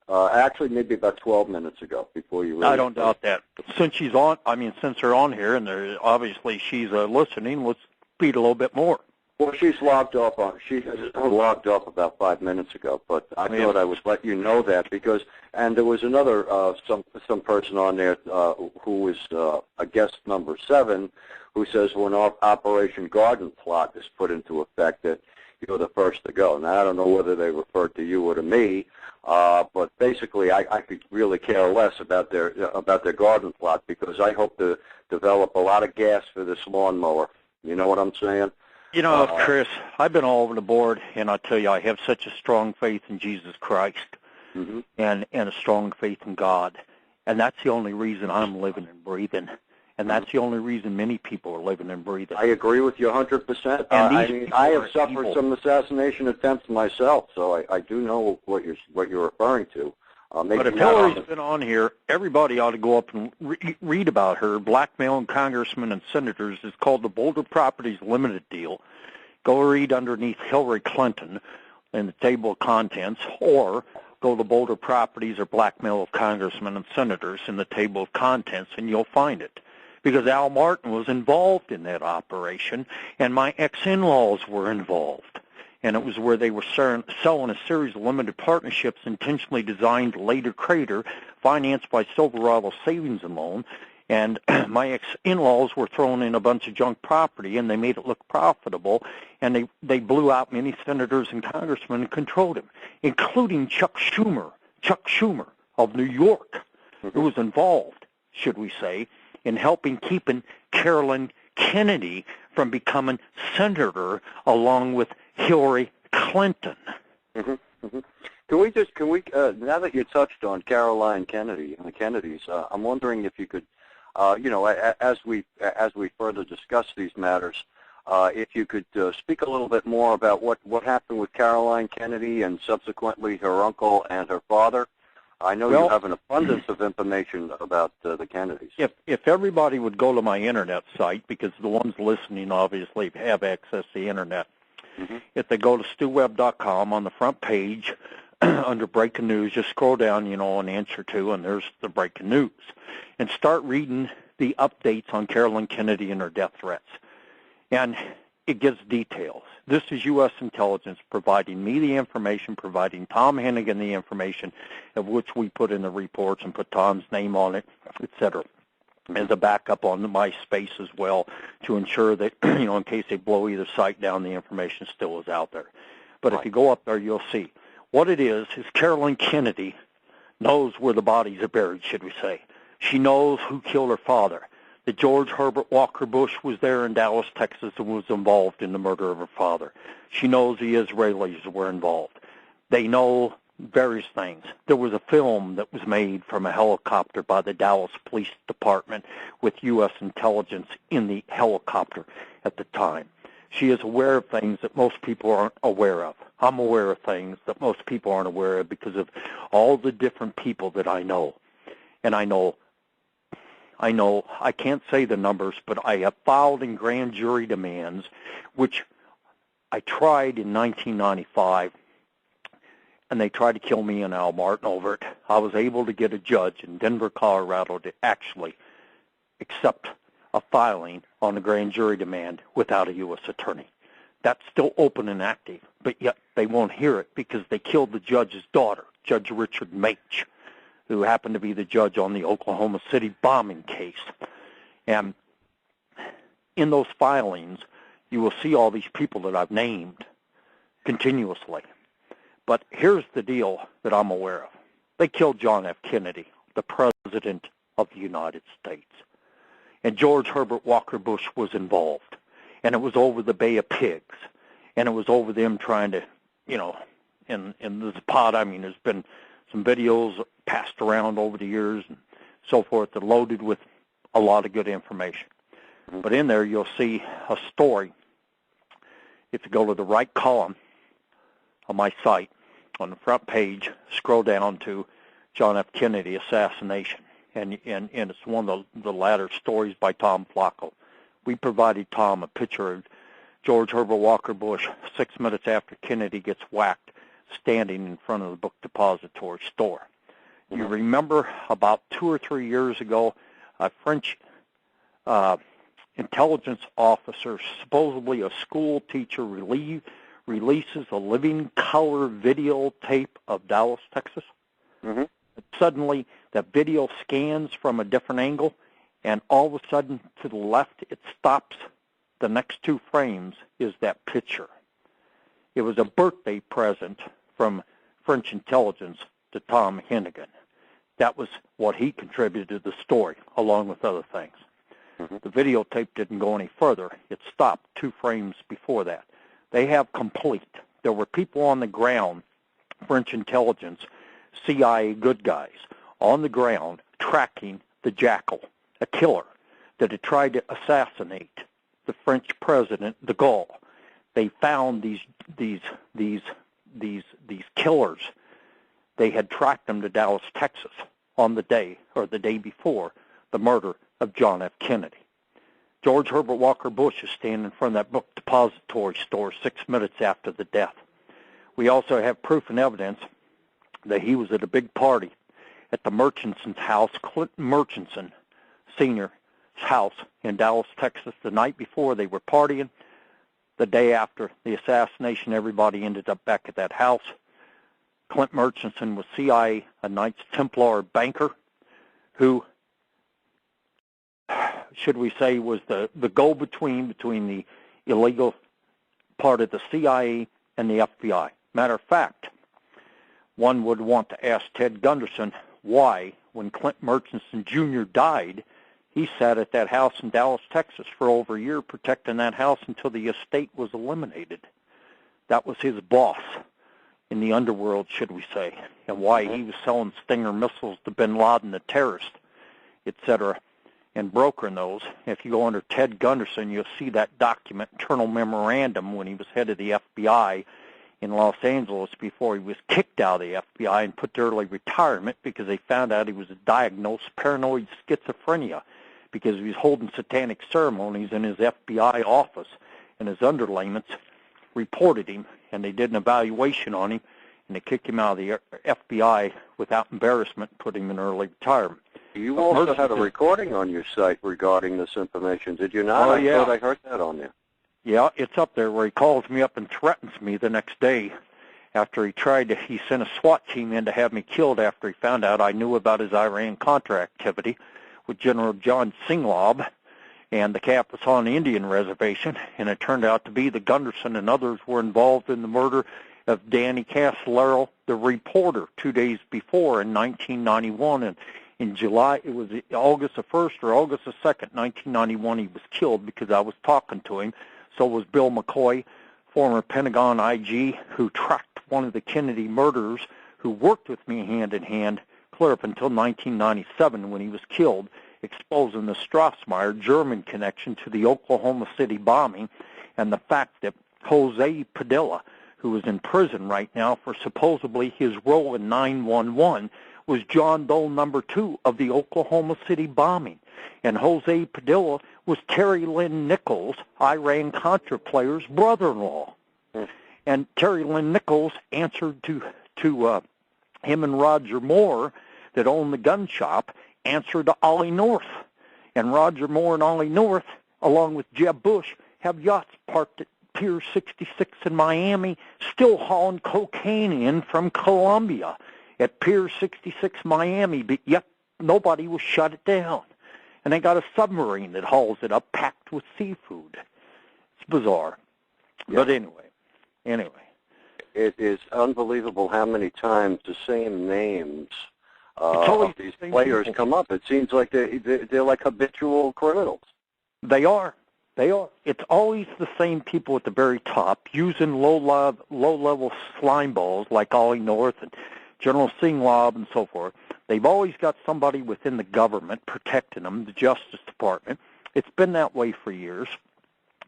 Actually, maybe about 12 minutes ago before you. I don't doubt that. Since she's on, since they're on here, and obviously she's listening, let's speed a little bit more. Well, she's logged off. She logged off about 5 minutes ago, but I thought I would let you know that because, and there was another some person on there who was a guest number 7, who says when Operation Garden Plot is put into effect that you're the first to go. Now I don't know whether they referred to you or to me, but basically I could really care less about their garden plot because I hope to develop a lot of gas for this lawnmower. You know what I'm saying? You know, Chris, I've been all over the board, and I tell you, I have such a strong faith in Jesus Christ and a strong faith in God, and that's the only reason I'm living and breathing, and that's the only reason many people are living and breathing. I agree with you 100%. I have suffered some assassination attempts myself, so I do know what you're referring to. But if Hillary's been on here, everybody ought to go up and read about her. Blackmailing congressmen and senators is called the Boulder Properties Limited Deal. Go read underneath Hillary Clinton in the table of contents, or go to Boulder Properties or Blackmail of Congressmen and Senators in the table of contents, and you'll find it. Because Al Martin was involved in that operation, and my ex-in-laws were involved. And it was where they were selling a series of limited partnerships intentionally designed to later crater, financed by Silverado Savings and Loan. And my ex-in-laws were throwing in a bunch of junk property, and they made it look profitable, and they blew out many senators and congressmen and controlled them, including Chuck Schumer of New York, who was involved, should we say, in helping keeping Carolyn Kennedy from becoming senator along with Hillary Clinton. Can we now that you touched on Caroline Kennedy and the Kennedys, I'm wondering if you could, as we further discuss these matters, if you could speak a little bit more about what happened with Caroline Kennedy and subsequently her uncle and her father. I know you have an abundance of information about the Kennedys. If everybody would go to my internet site, because the ones listening obviously have access to the internet, if they go to stewwebb.com on the front page, under breaking news, just scroll down, an inch or two, and there's the breaking news. And start reading the updates on Carolyn Kennedy and her death threats. And it gives details. This is U.S. intelligence providing me the information, providing Tom Hennigan the information, of which we put in the reports and put Tom's name on it, et cetera, as a backup on my space as well to ensure that, in case they blow either site down, the information still is out there. But if you go up there, you'll see. What it is Carolyn Kennedy knows where the bodies are buried, should we say. She knows who killed her father. That George Herbert Walker Bush was there in Dallas, Texas, and was involved in the murder of her father. She knows the Israelis were involved. They know various things. There was a film that was made from a helicopter by the Dallas Police Department with U.S. intelligence in the helicopter at the time. She is aware of things that most people aren't aware of. I'm aware of things that most people aren't aware of because of all the different people that I know. And I know, I can't say the numbers, but I have filed in grand jury demands, which I tried in 1995, and they tried to kill me and Al Martin over it. I was able to get a judge in Denver, Colorado to actually accept a filing on a grand jury demand without a U.S. attorney. That's still open and active, but yet they won't hear it because they killed the judge's daughter, Judge Richard Mach, who happened to be the judge on the Oklahoma City bombing case. And in those filings, you will see all these people that I've named continuously. But here's the deal that I'm aware of. They killed John F. Kennedy, the President of the United States. And George Herbert Walker Bush was involved. And it was over the Bay of Pigs. And it was over them trying to, in this pod, there's been some videos passed around over the years and so forth that are loaded with a lot of good information. But in there, you'll see a story. If you go to the right column of my site, on the front page, scroll down to John F. Kennedy assassination. And it's one of the latter stories by Tom Flacco. We provided Tom a picture of George Herbert Walker Bush 6 minutes after Kennedy gets whacked, standing in front of the book depository store. You remember about 2 or 3 years ago, a French intelligence officer, supposedly a school teacher, releases a living color videotape of Dallas, Texas. Mm-hmm. Suddenly, that video scans from a different angle, and all of a sudden, to the left, it stops. The next 2 frames is that picture. It was a birthday present from French intelligence to Tom Hennigan. That was what he contributed to the story, along with other things. Mm-hmm. The videotape didn't go any further. It stopped 2 frames before that. They have complete. There were people on the ground, French intelligence, CIA good guys, on the ground tracking the Jackal, a killer that had tried to assassinate the French president, de Gaulle. They found these killers. They had tracked them to Dallas, Texas, on the day or the day before the murder of John F. Kennedy. George Herbert Walker Bush is standing in front of that book depository store 6 minutes after the death. We also have proof and evidence that he was at a big party at the Murchison's house, Clinton Murchison Sr.'s house in Dallas, Texas. The night before, they were partying. The day after the assassination, everybody ended up back at that house. Clint Murchison was CIA, a Knights Templar banker who, should we say, was the go-between between the illegal part of the CIA and the FBI. Matter of fact, one would want to ask Ted Gunderson why, when Clint Murchison Jr. died, he sat at that house in Dallas, Texas for over a year protecting that house until the estate was eliminated. That was his boss in the underworld, should we say, and why he was selling Stinger missiles to bin Laden, the terrorist, etc., and brokering those. If you go under Ted Gunderson, you'll see that document, internal memorandum, when he was head of the FBI in Los Angeles before he was kicked out of the FBI and put to early retirement because they found out he was diagnosed paranoid schizophrenia because he was holding satanic ceremonies in his FBI office, and his underlings reported him, and they did an evaluation on him, and they kicked him out of the FBI without embarrassment, put him in early retirement. You also had a recording on your site regarding this information, did you not? Oh, yeah. I thought I heard that on there. Yeah, it's up there where he calls me up and threatens me the next day after he sent a SWAT team in to have me killed after he found out I knew about his Iran-Contra activity with General John Singlaub and the Capitan Indian Reservation, and it turned out to be that Gunderson and others were involved in the murder of Danny Castellero, the reporter, 2 days before in 1991, and in July, it was August the 1st or August the 2nd, 1991, he was killed because I was talking to him. So was Bill McCoy, former Pentagon IG, who tracked one of the Kennedy murderers, who worked with me hand in hand clear up until 1997 when he was killed, exposing the Strassmeyer German connection to the Oklahoma City bombing and the fact that Jose Padilla, who is in prison right now for supposedly his role in 9/11, was John Doe number 2 of the Oklahoma City bombing. And Jose Padilla was Terry Lynn Nichols, Iran-Contra player's brother-in-law. And Terry Lynn Nichols answered to him and Roger Moore, that owned the gun shop, answered to Ollie North. And Roger Moore and Ollie North, along with Jeb Bush, have yachts parked at Pier 66 in Miami, still hauling cocaine in from Colombia. at Pier 66, Miami, but yet nobody will shut it down. And they got a submarine that hauls it up packed with seafood. It's bizarre. Yeah. But anyway. It is unbelievable how many times the same names of these players come up. It seems like they're like habitual criminals. They are. It's always the same people at the very top using low-level slime balls like Ollie North and General Singlob and so forth. They've always got somebody within the government protecting them, the Justice Department. It's been that way for years,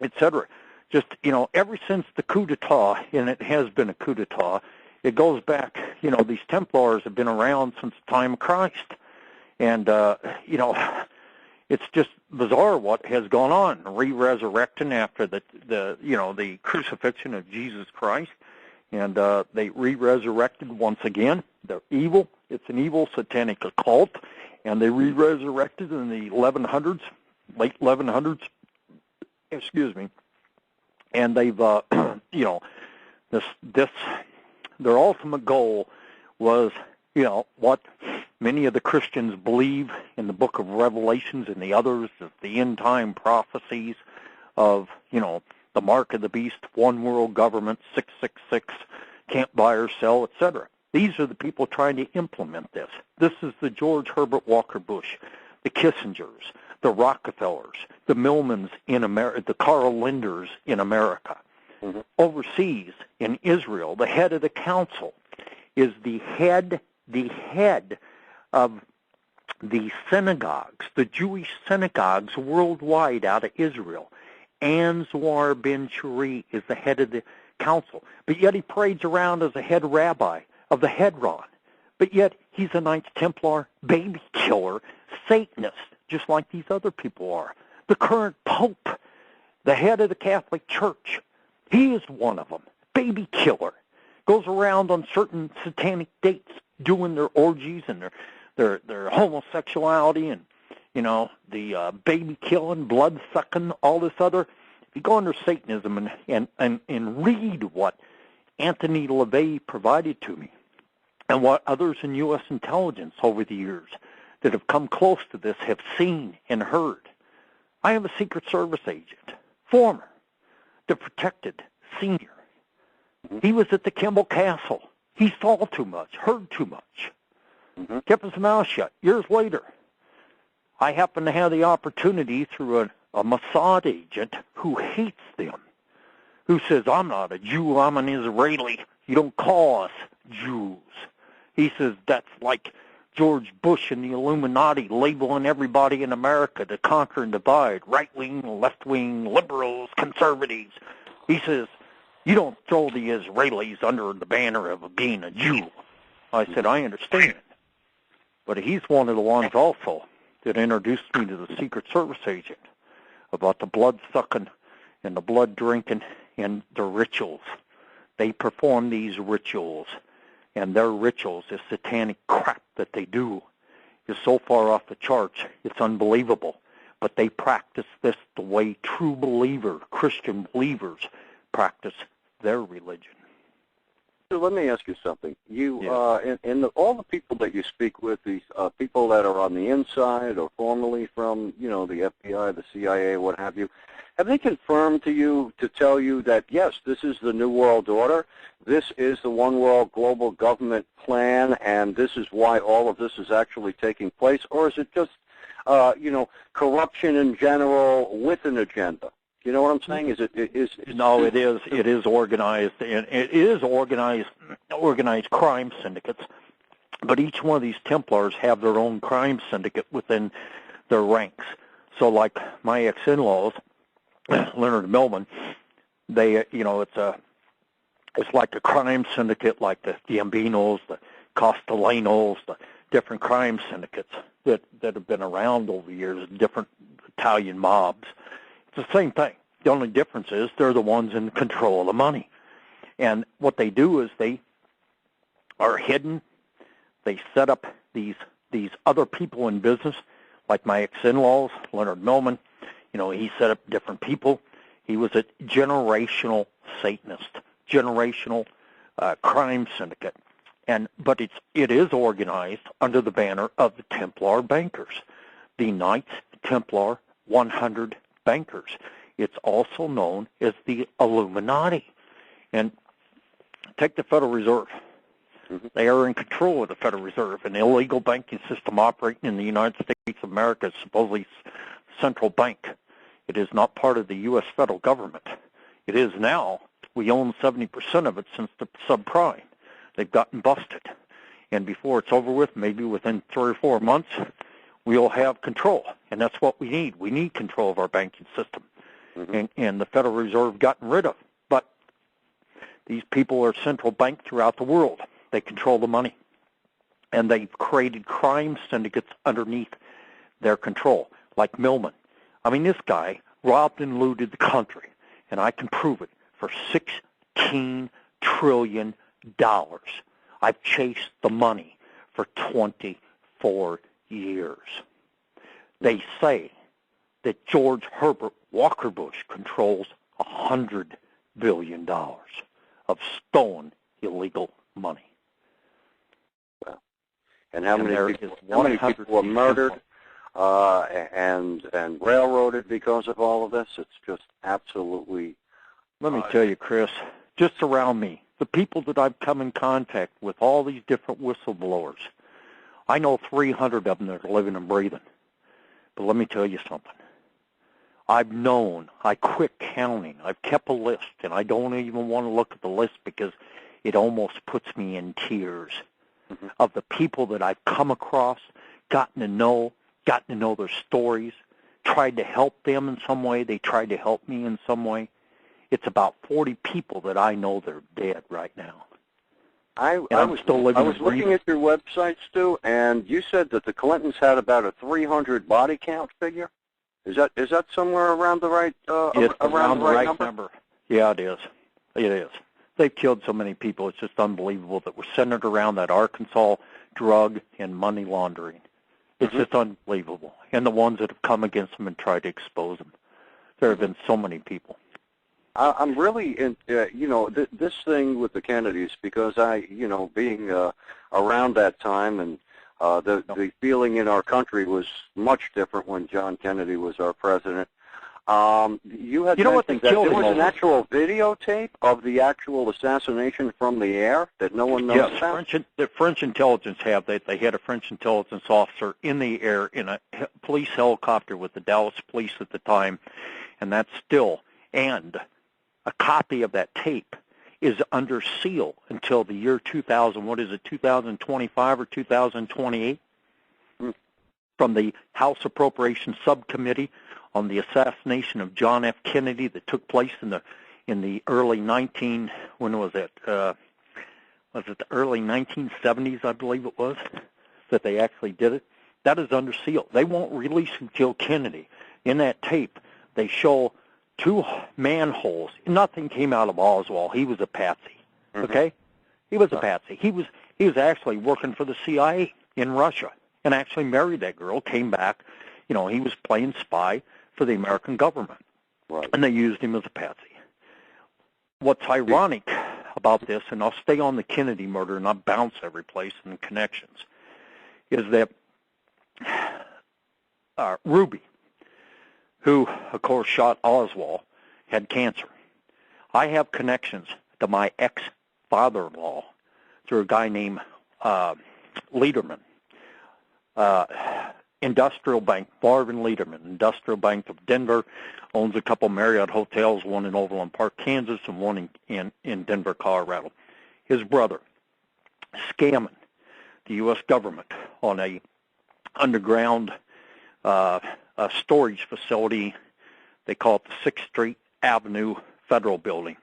et cetera. Just, ever since the coup d'etat, and it has been a coup d'etat, it goes back, these Templars have been around since the time of Christ. And, it's just bizarre what has gone on, re-resurrecting after the crucifixion of Jesus Christ. And they re-resurrected once again. They're evil. It's an evil satanic occult. And they re-resurrected in the 1100s, late 1100s, and they've, their ultimate goal was, what many of the Christians believe in the book of Revelations and the others, of the end-time prophecies of, the mark of the beast, one world government, 666, can't buy or sell, etc. These are the people trying to implement this. This is the George Herbert Walker Bush, the Kissingers, the Rockefellers, the Millmans in America, the Carl Linders in America. Mm-hmm. Overseas, in Israel, the head of the council is the head of the synagogues, the Jewish synagogues worldwide out of Israel. Anzar Ben Churi is the head of the council, but yet he parades around as a head rabbi of the Hedron. But yet he's a Knights Templar, baby killer, Satanist, just like these other people are. The current Pope, the head of the Catholic Church, he is one of them, baby killer. Goes around on certain satanic dates doing their orgies and their homosexuality and, the baby killing, blood sucking, all this other. If you go under Satanism and read what Anthony LaVey provided to me and what others in U.S. intelligence over the years that have come close to this have seen and heard. I am a Secret Service agent, former, the protected senior. He was at the Kimball Castle. He saw too much, heard too much, kept his mouth shut. Years later, I happen to have the opportunity through a Mossad agent who hates them, who says, I'm not a Jew, I'm an Israeli. You don't call us Jews. He says that's like George Bush and the Illuminati labeling everybody in America to conquer and divide, right-wing, left-wing, liberals, conservatives. He says, you don't throw the Israelis under the banner of being a Jew. I said, I understand. But he's one of the ones also that introduced me to the Secret Service agent about the blood-sucking and the blood-drinking and the rituals. They perform these rituals, and their rituals, this satanic crap that they do, is so far off the charts, it's unbelievable. But they practice this the way true Christian believers practice their religion. So let me ask you something. All the people that you speak with, these people that are on the inside or formerly from, the FBI, the CIA, what have you they confirmed to tell you that, yes, this is the New World Order, this is the One World Global Government Plan, and this is why all of this is actually taking place? Or is it just, corruption in general with an agenda? You know what I'm saying? No, it is. It is organized, and it is organized crime syndicates. But each one of these Templars have their own crime syndicate within their ranks. So, like my ex-in-laws, Leonard Millman, they, it's like a crime syndicate, like the Gambinos, the Castellanos, the different crime syndicates that have been around over the years, different Italian mobs. It's the same thing. The only difference is they're the ones in control of the money. And what they do is they are hidden. They set up these other people in business, like my ex-in-laws, Leonard Millman. He set up different people. He was a generational Satanist, generational crime syndicate. But it is organized under the banner of the Templar Bankers, the Knights Templar 100 Bankers. It's also known as the Illuminati. And take the Federal Reserve. They are in control of the Federal Reserve, an illegal banking system operating in the United States of America, supposedly central bank. It is not part of the U.S. federal government. It is now. We own 70% of it since the subprime. They've gotten busted. And before it's over with, maybe within 3 or 4 months, we'll have control. And that's what we need. We need control of our banking system. And the Federal Reserve gotten rid of. But these people are central bank throughout the world. They control the money. And they've created crime syndicates underneath their control, like Millman. I mean, this guy robbed and looted the country, and I can prove it, for $16 trillion. I've chased the money for 24 years. They say that George Herbert Walker Bush controls $100 billion of stolen illegal money. Well, and how many people were murdered and railroaded because of all of this? It's just absolutely... Let me tell you, Chris, just around me, the people that I've come in contact with, all these different whistleblowers, I know 300 of them that are living and breathing. But let me tell you something. I've known, I quit counting, I've kept a list, and I don't even want to look at the list because it almost puts me in tears of the people that I've come across, gotten to know their stories, tried to help them in some way, they tried to help me in some way. It's about 40 people that I know that are dead right now. I was looking at your website, Stu, and you said that the Clintons had about a 300 body count figure. Is that somewhere around the right it's around the right number? Yeah, it is. It is. They've killed so many people. It's just unbelievable that we're centered around that Arkansas drug and money laundering. It's just unbelievable. And the ones that have come against them and tried to expose them. There have been so many people. I'm really in, this thing with the Kennedys, because being around that time, and the feeling in our country was much different when John Kennedy was our president. You had mentioned that there was an actual videotape of the actual assassination from the air that no one knows about? Yes, the French intelligence have that. They had a French intelligence officer in the air in a police helicopter with the Dallas police at the time, and that's still, and a copy of that tape is under seal until the year 2000, 2025 or 2028? From the House Appropriations Subcommittee on the assassination of John F. Kennedy that took place in the early the early 1970s, I believe it was, that they actually did it. That is under seal. They won't release who killed Kennedy. In that tape, they show 2 manholes. Nothing came out of Oswald. He was a patsy. Okay? He was a patsy. He was actually working for the CIA in Russia and actually married that girl, came back. He was playing spy for the American government. Right. And they used him as a patsy. What's ironic about this, and I'll stay on the Kennedy murder and I'll bounce every place in the connections, is that Ruby, who, of course, shot Oswald, had cancer. I have connections to my ex-father-in-law through a guy named Lederman, Industrial Bank, Marvin Lederman, Industrial Bank of Denver, owns a couple Marriott hotels, one in Overland Park, Kansas, and one in Denver, Colorado. His brother, scamming the U.S. government on a underground a storage facility. They call it the 6th Street Avenue Federal Building.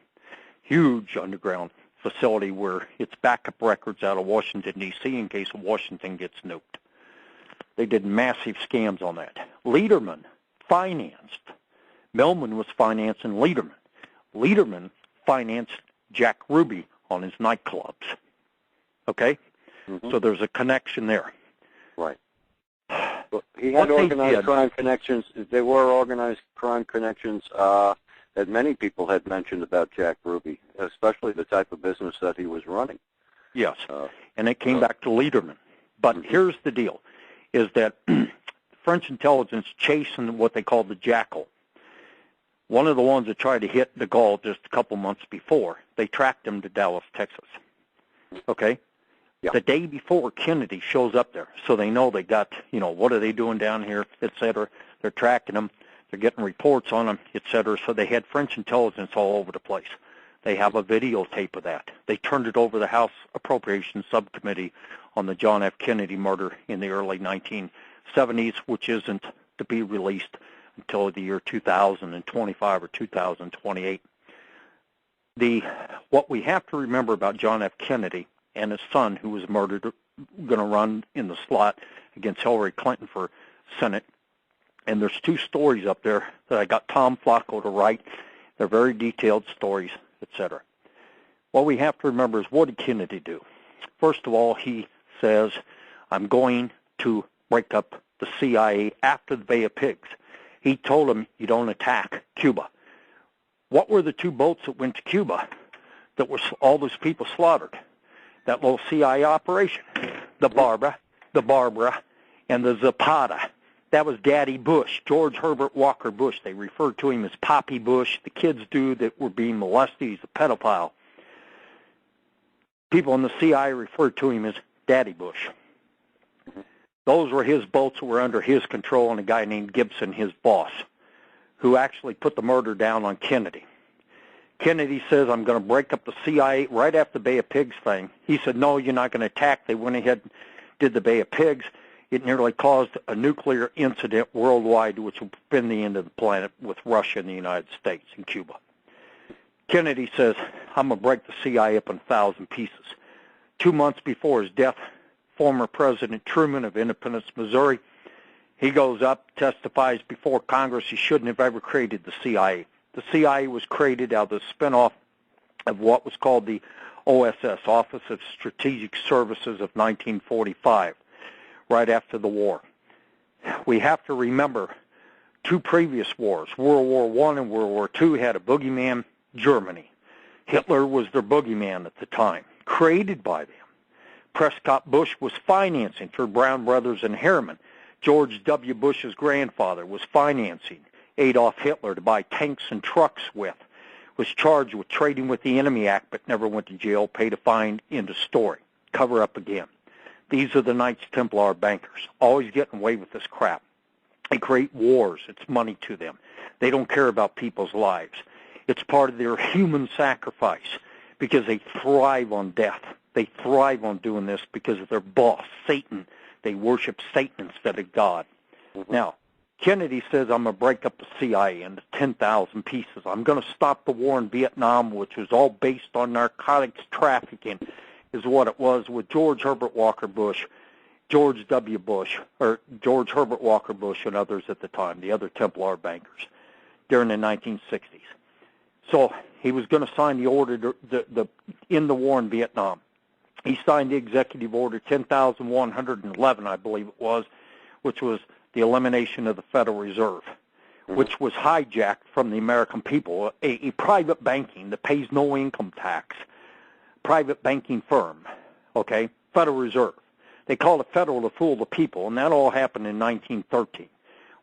Huge underground facility where it's backup records out of Washington, D.C. in case Washington gets nuked. They did massive scams on that. Lederman financed. Millman was financing Lederman. Lederman financed Jack Ruby on his nightclubs. Okay? So there's a connection there. Right. Well, he had organized crime connections. There were organized crime connections that many people had mentioned about Jack Ruby, especially the type of business that he was running. Yes. and it came back to Lederman. But here's the deal, is that French intelligence chasing what they called the Jackal. One of the ones that tried to hit de Gaulle just a couple months before, they tracked him to Dallas, Texas. Okay? Yeah. The day before, Kennedy shows up there, so they know they got, what are they doing down here, et cetera. They're tracking him. They're getting reports on him, et cetera. So they had French intelligence all over the place. They have a videotape of that. They turned it over to the House Appropriations Subcommittee on the John F. Kennedy murder in the early 1970s, which isn't to be released until the year 2025 or 2028. What we have to remember about John F. Kennedy and his son, who was murdered, going to run in the slot against Hillary Clinton for Senate. And there's two stories up there that I got Tom Flacco to write. They're very detailed stories, etc. What we have to remember is, what did Kennedy do? First of all, he says, I'm going to break up the CIA after the Bay of Pigs. He told them, you don't attack Cuba. What were the two boats that went to Cuba that were all those people slaughtered? That little CIA operation, the Barbara, and the Zapata. That was Daddy Bush, George Herbert Walker Bush. They referred to him as Poppy Bush. The kids do that were being molested. He's a pedophile. People in the CIA referred to him as Daddy Bush. Those were his boats that were under his control, and a guy named Gibson, his boss, who actually put the murder down on Kennedy. Kennedy says, I'm going to break up the CIA right after the Bay of Pigs thing. He said, no, you're not going to attack. They went ahead and did the Bay of Pigs. It nearly caused a nuclear incident worldwide, which will spin the end of the planet with Russia and the United States and Cuba. Kennedy says, I'm going to break the CIA up in 1,000 pieces. 2 months before his death, former President Truman of Independence, Missouri, he goes up, testifies before Congress he shouldn't have ever created the CIA. The CIA was created out of the spinoff of what was called the OSS, Office of Strategic Services of 1945, right after the war. We have to remember two previous wars, World War I and World War II, had a boogeyman, Germany. Hitler was their boogeyman at the time, created by them. Prescott Bush was financing for Brown Brothers and Harriman. George W. Bush's grandfather was financing Adolf Hitler to buy tanks and trucks with, was charged with trading with the Enemy Act but never went to jail, paid a fine, end of story. Cover up again. These are the Knights Templar bankers, always getting away with this crap. They create wars. It's money to them. They don't care about people's lives. It's part of their human sacrifice because they thrive on death. They thrive on doing this because of their boss, Satan. They worship Satan instead of God. Now, Kennedy says, I'm going to break up the CIA into 10,000 pieces. I'm going to stop the war in Vietnam, which was all based on narcotics trafficking, is what it was with George Herbert Walker Bush, George W. Bush, or George Herbert Walker Bush and others at the time, the other Templar bankers, during the 1960s. So he was going to sign the order to end the war in Vietnam. He signed the executive order 10,111, I believe it was, which was the elimination of the Federal Reserve, which was hijacked from the American people, a private banking that pays no income tax, private banking firm, okay, Federal Reserve. They called it federal to fool the people, and that all happened in 1913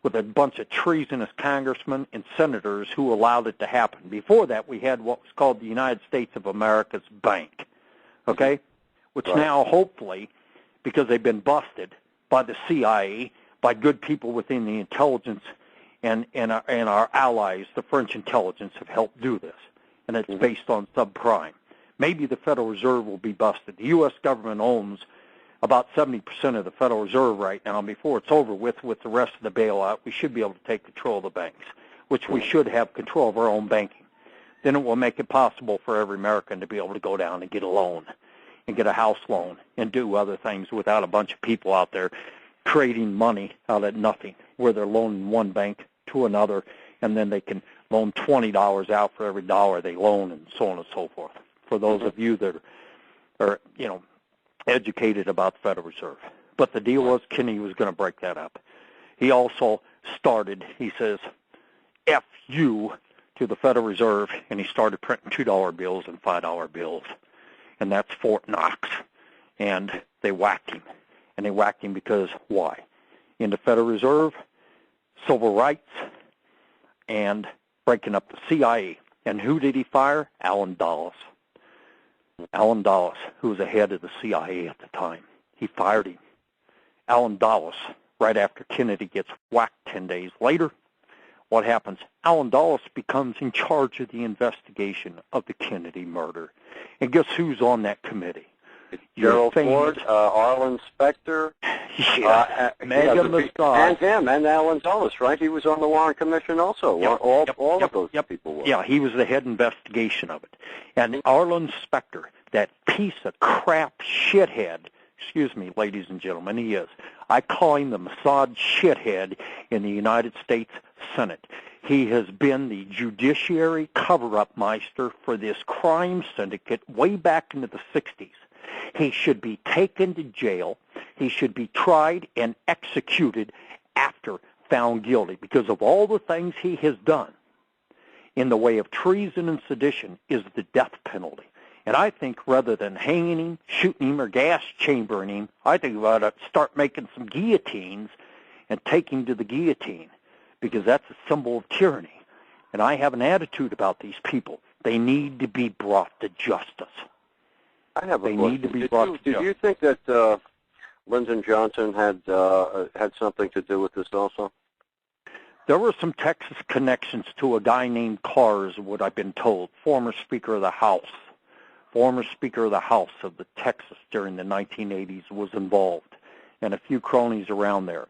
with a bunch of treasonous congressmen and senators who allowed it to happen. Before that, we had what was called the United States of America's Bank, okay, which now hopefully, because they've been busted by the CIA, by good people within the intelligence and our allies, the French intelligence, have helped do this, and it's based on subprime. Maybe the Federal Reserve will be busted. The U.S. government owns about 70% of the Federal Reserve right now, and before it's over with the rest of the bailout, we should be able to take control of the banks, which we should have control of our own banking. Then it will make it possible for every American to be able to go down and get a loan and get a house loan and do other things without a bunch of people out there creating money out of nothing, where they're loaning one bank to another, and then they can loan $20 out for every dollar they loan, and so on and so forth. For those of you that are educated about the Federal Reserve. But the deal was Kennedy was going to break that up. He also started, he says, F you to the Federal Reserve, and he started printing $2 bills and $5 bills. And that's Fort Knox. and they whacked him. And they whacked him because why? In the Federal Reserve, civil rights, and breaking up the CIA. And who did he fire? Allen Dulles. Allen Dulles, who was the head of the CIA at the time. He fired him. Allen Dulles, right after Kennedy gets whacked 10 days later, what happens? Allen Dulles becomes in charge of the investigation of the Kennedy murder. And guess who's on that committee? Gerald Ford, Arlen Specter, Mega Massage. And him, and Allen Dulles, right? He was on the Warren Commission also. All of those people were. Yeah, he was the head investigation of it. And Arlen Specter, that piece of crap shithead, excuse me, ladies and gentlemen, he is. I call him the Mossad shithead in the United States Senate. He has been the judiciary cover-up meister for this crime syndicate way back into the 60s. He should be taken to jail. He should be tried and executed after found guilty because of all the things he has done in the way of treason and sedition is the death penalty. And I think rather than hanging him, shooting him, or gas chambering him, I think we ought to start making some guillotines and take him to the guillotine because that's a symbol of tyranny. And I have an attitude about these people. They need to be brought to justice. I have a They question. need to be brought to Did you think that Lyndon Johnson had something to do with this also? There were some Texas connections to a guy named Cars, what I've been told, former Speaker of the House. Former Speaker of the House of the Texas during the 1980s was involved, and a few cronies around there.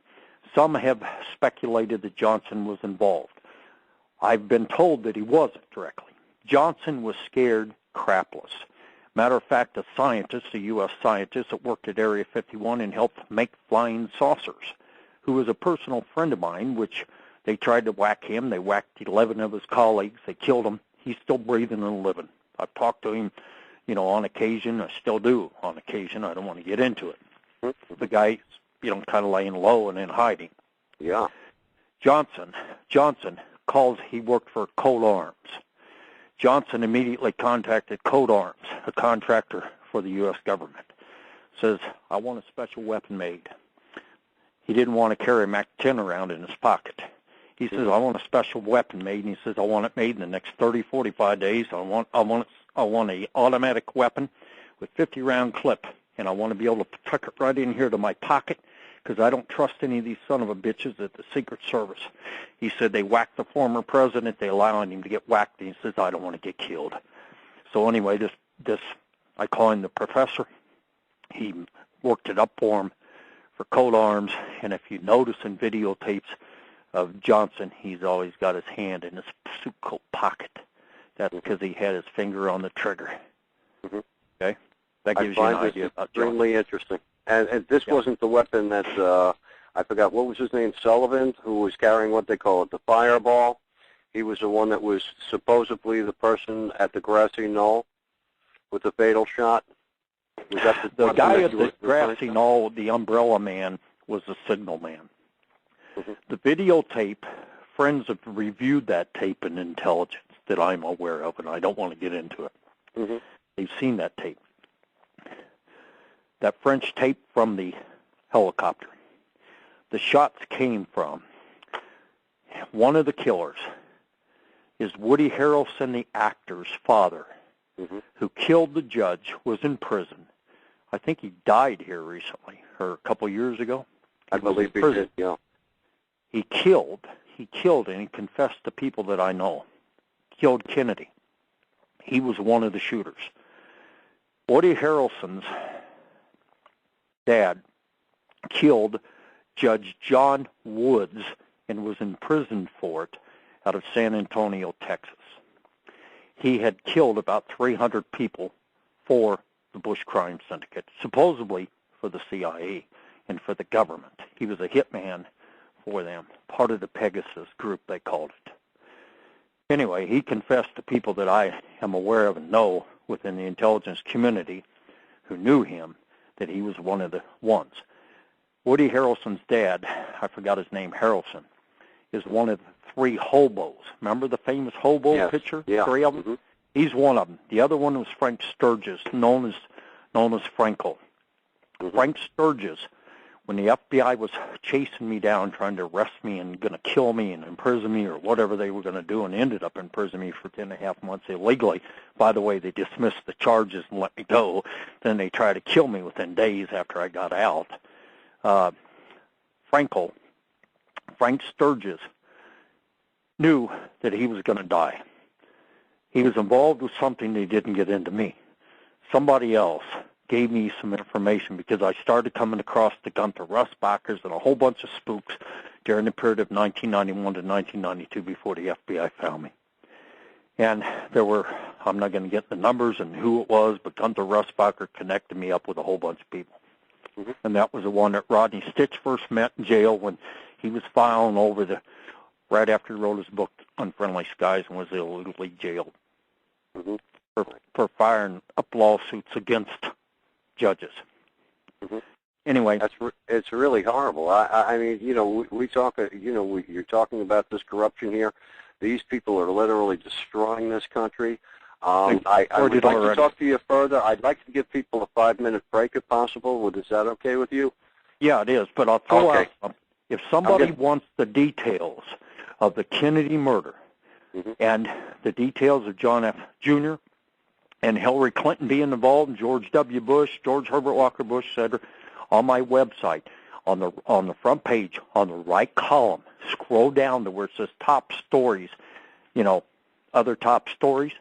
Some have speculated that Johnson was involved. I've been told that he wasn't directly. Johnson was scared crapless. Matter of fact, a scientist, a U.S. scientist that worked at Area 51 and helped make flying saucers, who was a personal friend of mine, which they tried to whack him. They whacked 11 of his colleagues. They killed him. He's still breathing and living. I've talked to him, on occasion. I still do on occasion. I don't want to get into it. The guy's, kind of laying low and in hiding. Yeah. Johnson calls, he worked for Cold Arms. Johnson immediately contacted Cold Arms, a contractor for the U.S. government. Says, I want a special weapon made. He didn't want to carry a MAC-10 around in his pocket. He says, I want a special weapon made, and he says, I want it made in the next 30, 45 days. I want a automatic weapon with 50-round clip, and I want to be able to tuck it right in here to my pocket because I don't trust any of these son of a bitches at the Secret Service. He said they whacked the former president. They allowed him to get whacked, and he says, I don't want to get killed. So anyway, this I call him the professor. He worked it up for him for Cold Arms, and if you notice in videotapes of Johnson, he's always got his hand in his suit coat pocket. That's because he had his finger on the trigger. Mm-hmm. Okay? That gives you an idea about Johnson. Extremely interesting. And this wasn't the weapon that, I forgot, what was his name, Sullivan, who was carrying what they call it, the fireball. He was the one that was supposedly the person at the grassy knoll with the fatal shot. Was that the guy at the grassy knoll, the umbrella man, was the signal man. Mm-hmm. The videotape, friends have reviewed that tape in intelligence that I'm aware of, and I don't want to get into it. Mm-hmm. They've seen that tape. That French tape from the helicopter. The shots came from one of the killers is Woody Harrelson, the actor's father, mm-hmm. who killed the judge, was in prison. I think he died here recently, or a couple years ago. I believe he did, yeah. He killed, and he confessed to people that I know. Killed Kennedy. He was one of the shooters. Woody Harrelson's dad killed Judge John Woods and was imprisoned for it out of San Antonio, Texas. He had killed about 300 people for the Bush crime syndicate, supposedly for the CIA and for the government. He was a hitman for them, part of the Pegasus group, they called it. Anyway, he confessed to people that I am aware of and know within the intelligence community who knew him that he was one of the ones. Woody Harrelson's dad, I forgot his name, Harrelson, is one of the 3 hobos. Remember the famous hobo picture? Yeah. 3 of them? Mm-hmm. He's one of them. The other one was Frank Sturgis, known as Franco. Frank Sturgis, when the FBI was chasing me down, trying to arrest me and going to kill me and imprison me or whatever they were going to do, and ended up imprisoning me for 10.5 months illegally. By the way, they dismissed the charges and let me go. Then they tried to kill me within days after I got out. Frank Sturgis knew that he was going to die. He was involved with something they didn't get into me. Somebody else gave me some information because I started coming across the Gunther Rustbachers and a whole bunch of spooks during the period of 1991 to 1992 before the FBI found me. And there were, I'm not going to get the numbers and who it was, but Gunther Rustbacher connected me up with a whole bunch of people. And that was the one that Rodney Stitch first met in jail when he was filing over right after he wrote his book, Unfriendly Skies, and was illegally jailed for firing up lawsuits against judges. Anyway, it's really horrible. I mean, you know, we talk. You know, you're talking about this corruption here. These people are literally destroying this country. I would like to talk to you further. I'd like to give people a 5-minute break if possible. Is that okay with you? Yeah, it is. But I'll throw out if somebody wants the details of the Kennedy murder and the details of John F. Jr. and Hillary Clinton being involved, and George W. Bush, George Herbert Walker Bush, etc., on my website, on the front page, on the right column, scroll down to where it says top stories, you know, other top stories.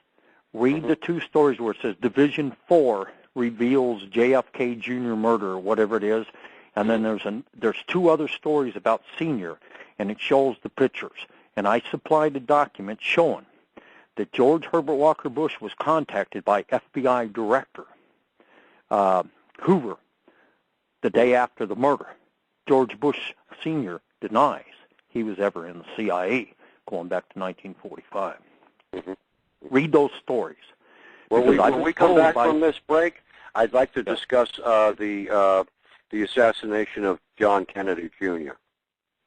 Read the 2 stories where it says Division 4 reveals JFK Jr. murder or whatever it is, and then there's 2 other stories about Senior, and it shows the pictures. And I supplied a document showing that George Herbert Walker Bush was contacted by FBI Director Hoover the day after the murder. George Bush Sr. denies he was ever in the CIA, going back to 1945. Read those stories. Well, when we come back from this break, I'd like to discuss the assassination of John Kennedy Jr.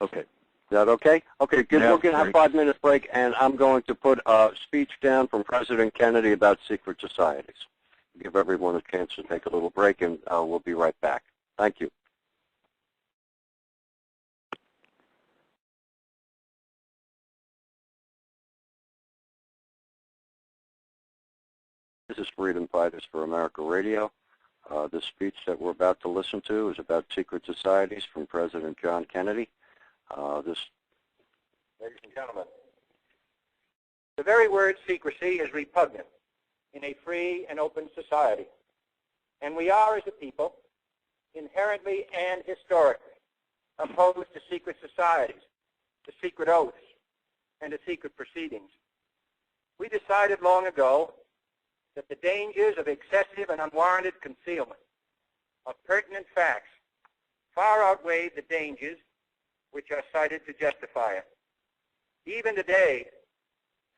Okay. Is that okay? Okay, good. Yeah, We're going to have a 5-minute break, and I'm going to put a speech down from President Kennedy about secret societies. Give everyone a chance to take a little break, and we'll be right back. Thank you. This is Freedom Fighters for America Radio. This speech that we're about to listen to is about secret societies from President John Kennedy. Ladies and gentlemen, the very word secrecy is repugnant in a free and open society. And we are, as a people, inherently and historically opposed to secret societies, to secret oaths, and to secret proceedings. We decided long ago that the dangers of excessive and unwarranted concealment of pertinent facts far outweighed the dangers which are cited to justify it. Even today,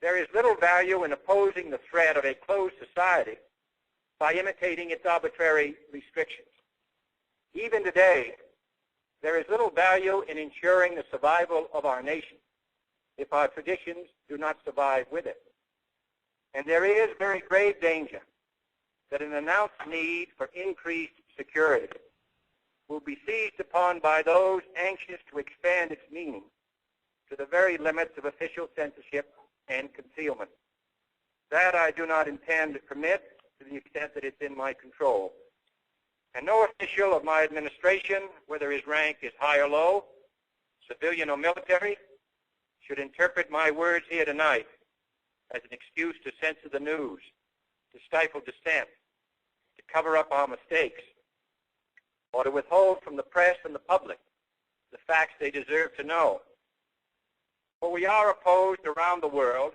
there is little value in opposing the threat of a closed society by imitating its arbitrary restrictions. Even today, there is little value in ensuring the survival of our nation if our traditions do not survive with it. And there is very grave danger that an announced need for increased security will be seized upon by those anxious to expand its meaning to the very limits of official censorship and concealment. That I do not intend to permit to the extent that it's in my control. And no official of my administration, whether his rank is high or low, civilian or military, should interpret my words here tonight as an excuse to censor the news, to stifle dissent, to cover up our mistakes, or to withhold from the press and the public the facts they deserve to know. For we are opposed around the world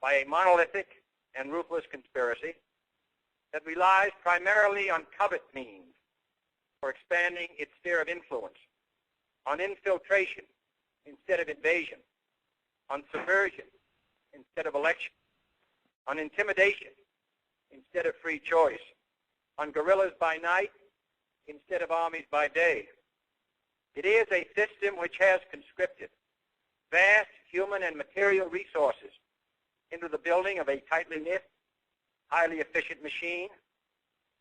by a monolithic and ruthless conspiracy that relies primarily on covert means for expanding its sphere of influence, on infiltration instead of invasion, on subversion instead of election, on intimidation instead of free choice, on guerrillas by night instead of armies by day. It is a system which has conscripted vast human and material resources into the building of a tightly knit, highly efficient machine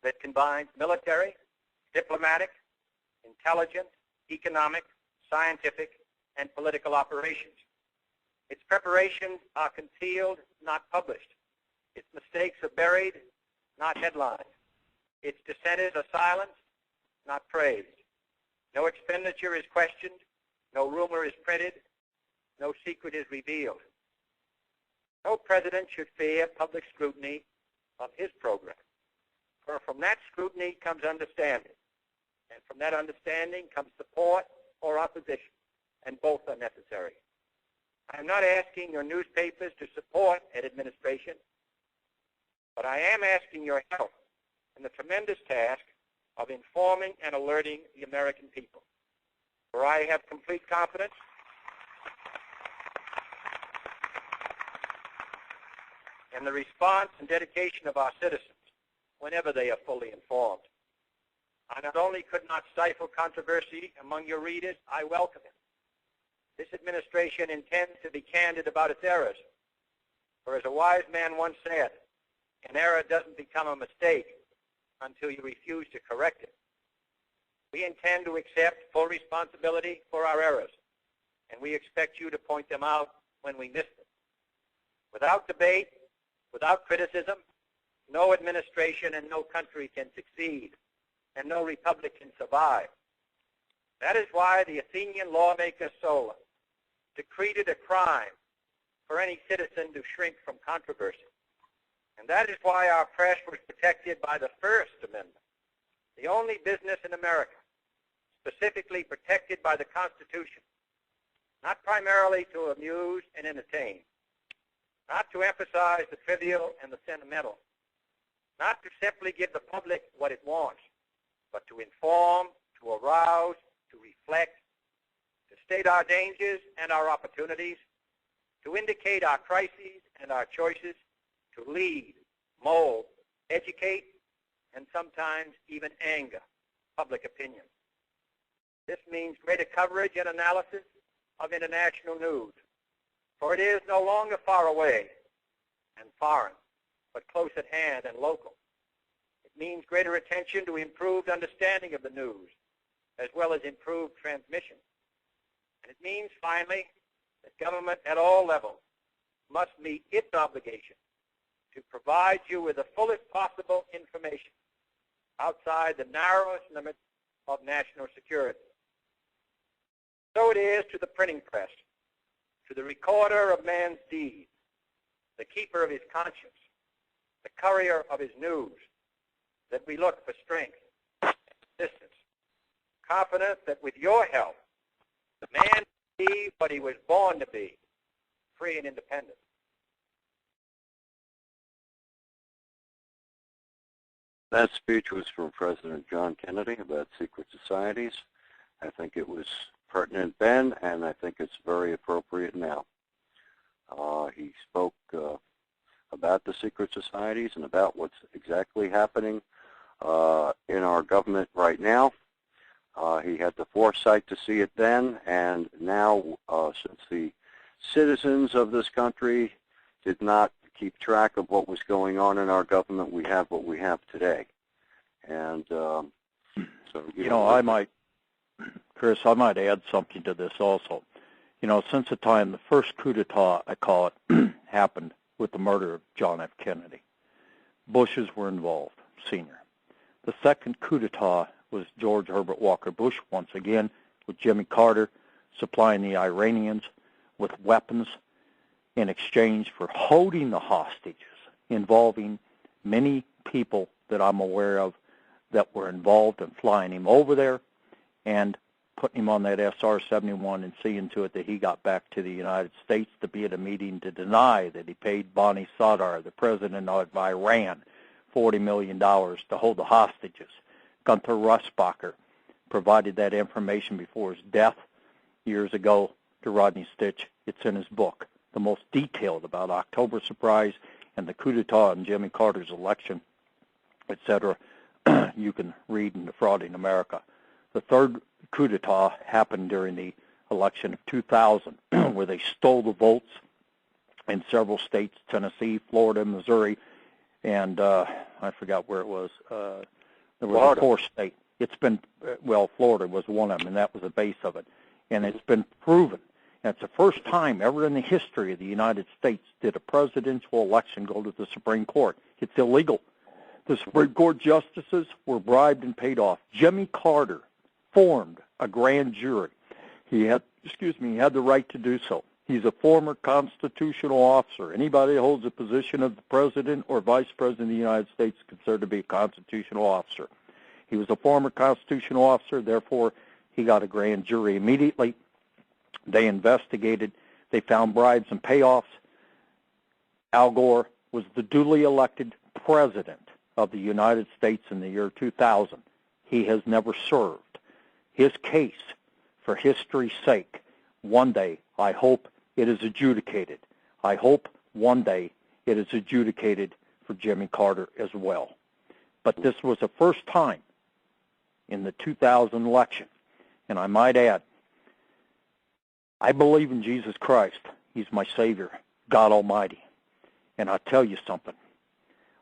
that combines military, diplomatic, intelligent, economic, scientific, and political operations. Its preparations are concealed, not published. Its mistakes are buried, not headlined. Its dissenters are silenced, not praised. No expenditure is questioned, no rumor is printed, no secret is revealed. No president should fear public scrutiny of his program, for from that scrutiny comes understanding, and from that understanding comes support or opposition, and both are necessary. I am not asking your newspapers to support an administration, but I am asking your help in the tremendous task of informing and alerting the American people. For I have complete confidence in the response and dedication of our citizens whenever they are fully informed. I not only could not stifle controversy among your readers, I welcome it. This administration intends to be candid about its errors. For as a wise man once said, an error doesn't become a mistake until you refuse to correct it. We intend to accept full responsibility for our errors, and we expect you to point them out when we miss them. Without debate, without criticism, no administration and no country can succeed, and no republic can survive. That is why the Athenian lawmaker Solon decreed it a crime for any citizen to shrink from controversy. And that is why our press was protected by the First Amendment, the only business in America specifically protected by the Constitution, not primarily to amuse and entertain, not to emphasize the trivial and the sentimental, not to simply give the public what it wants, but to inform, to arouse, to reflect, to state our dangers and our opportunities, to indicate our crises and our choices, to lead, mold, educate, and sometimes even anger public opinion. This means greater coverage and analysis of international news, for it is no longer far away and foreign, but close at hand and local. It means greater attention to improved understanding of the news, as well as improved transmission. And it means, finally, that government at all levels must meet its obligation to provide you with the fullest possible information outside the narrowest limits of national security. So it is to the printing press, to the recorder of man's deeds, the keeper of his conscience, the courier of his news, that we look for strength and persistence, confident that with your help, the man will be what he was born to be, free and independent. That speech was from President John Kennedy about secret societies. I think it was pertinent then, and I think it's very appropriate now. He spoke about the secret societies and about what's exactly happening in our government right now. He had the foresight to see it then, and now, since the citizens of this country did not keep track of what was going on in our government, we have what we have today. And so, I might, Chris, I might add something to this also. Since the time the first coup d'etat, I call it, happened with the murder of John F. Kennedy, Bushes were involved, senior. The second coup d'etat was George Herbert Walker Bush, once again, with Jimmy Carter supplying the Iranians with weapons in exchange for holding the hostages, involving many people that I'm aware of that were involved in flying him over there and putting him on that SR-71 and seeing to it that he got back to the United States to be at a meeting to deny that he paid Bani Sadr, the president of Iran, $40 million to hold the hostages. Gunther Russbacher provided that information before his death years ago to Rodney Stitch. It's in his book, the most detailed about October surprise and the coup d'etat and Jimmy Carter's election, etc. You can read in Defrauding America. The third coup d'etat happened during the election of 2000, where they stole the votes in several states, Tennessee, Florida, Missouri, and I forgot where it was. There was a fourth state. It's been, well, Florida was one of them, and that was the base of it. And it's been proven. And it's the first time ever in the history of the United States did a presidential election go to the Supreme Court. It's illegal. The Supreme Court justices were bribed and paid off. Jimmy Carter formed a grand jury. He had the right to do so. He's a former constitutional officer. Anybody that holds a position of the president or vice president of the United States is considered to be a constitutional officer. He was a former constitutional officer, therefore he got a grand jury immediately. They investigated. They found bribes and payoffs. Al Gore was the duly elected president of the United States in the year 2000. He has never served. His case, for history's sake, one day, I hope it is adjudicated. I hope one day it is adjudicated for Jimmy Carter as well. But this was the first time in the 2000 election. And I might add, I believe in Jesus Christ. He's my Savior, God Almighty. And I'll tell you something.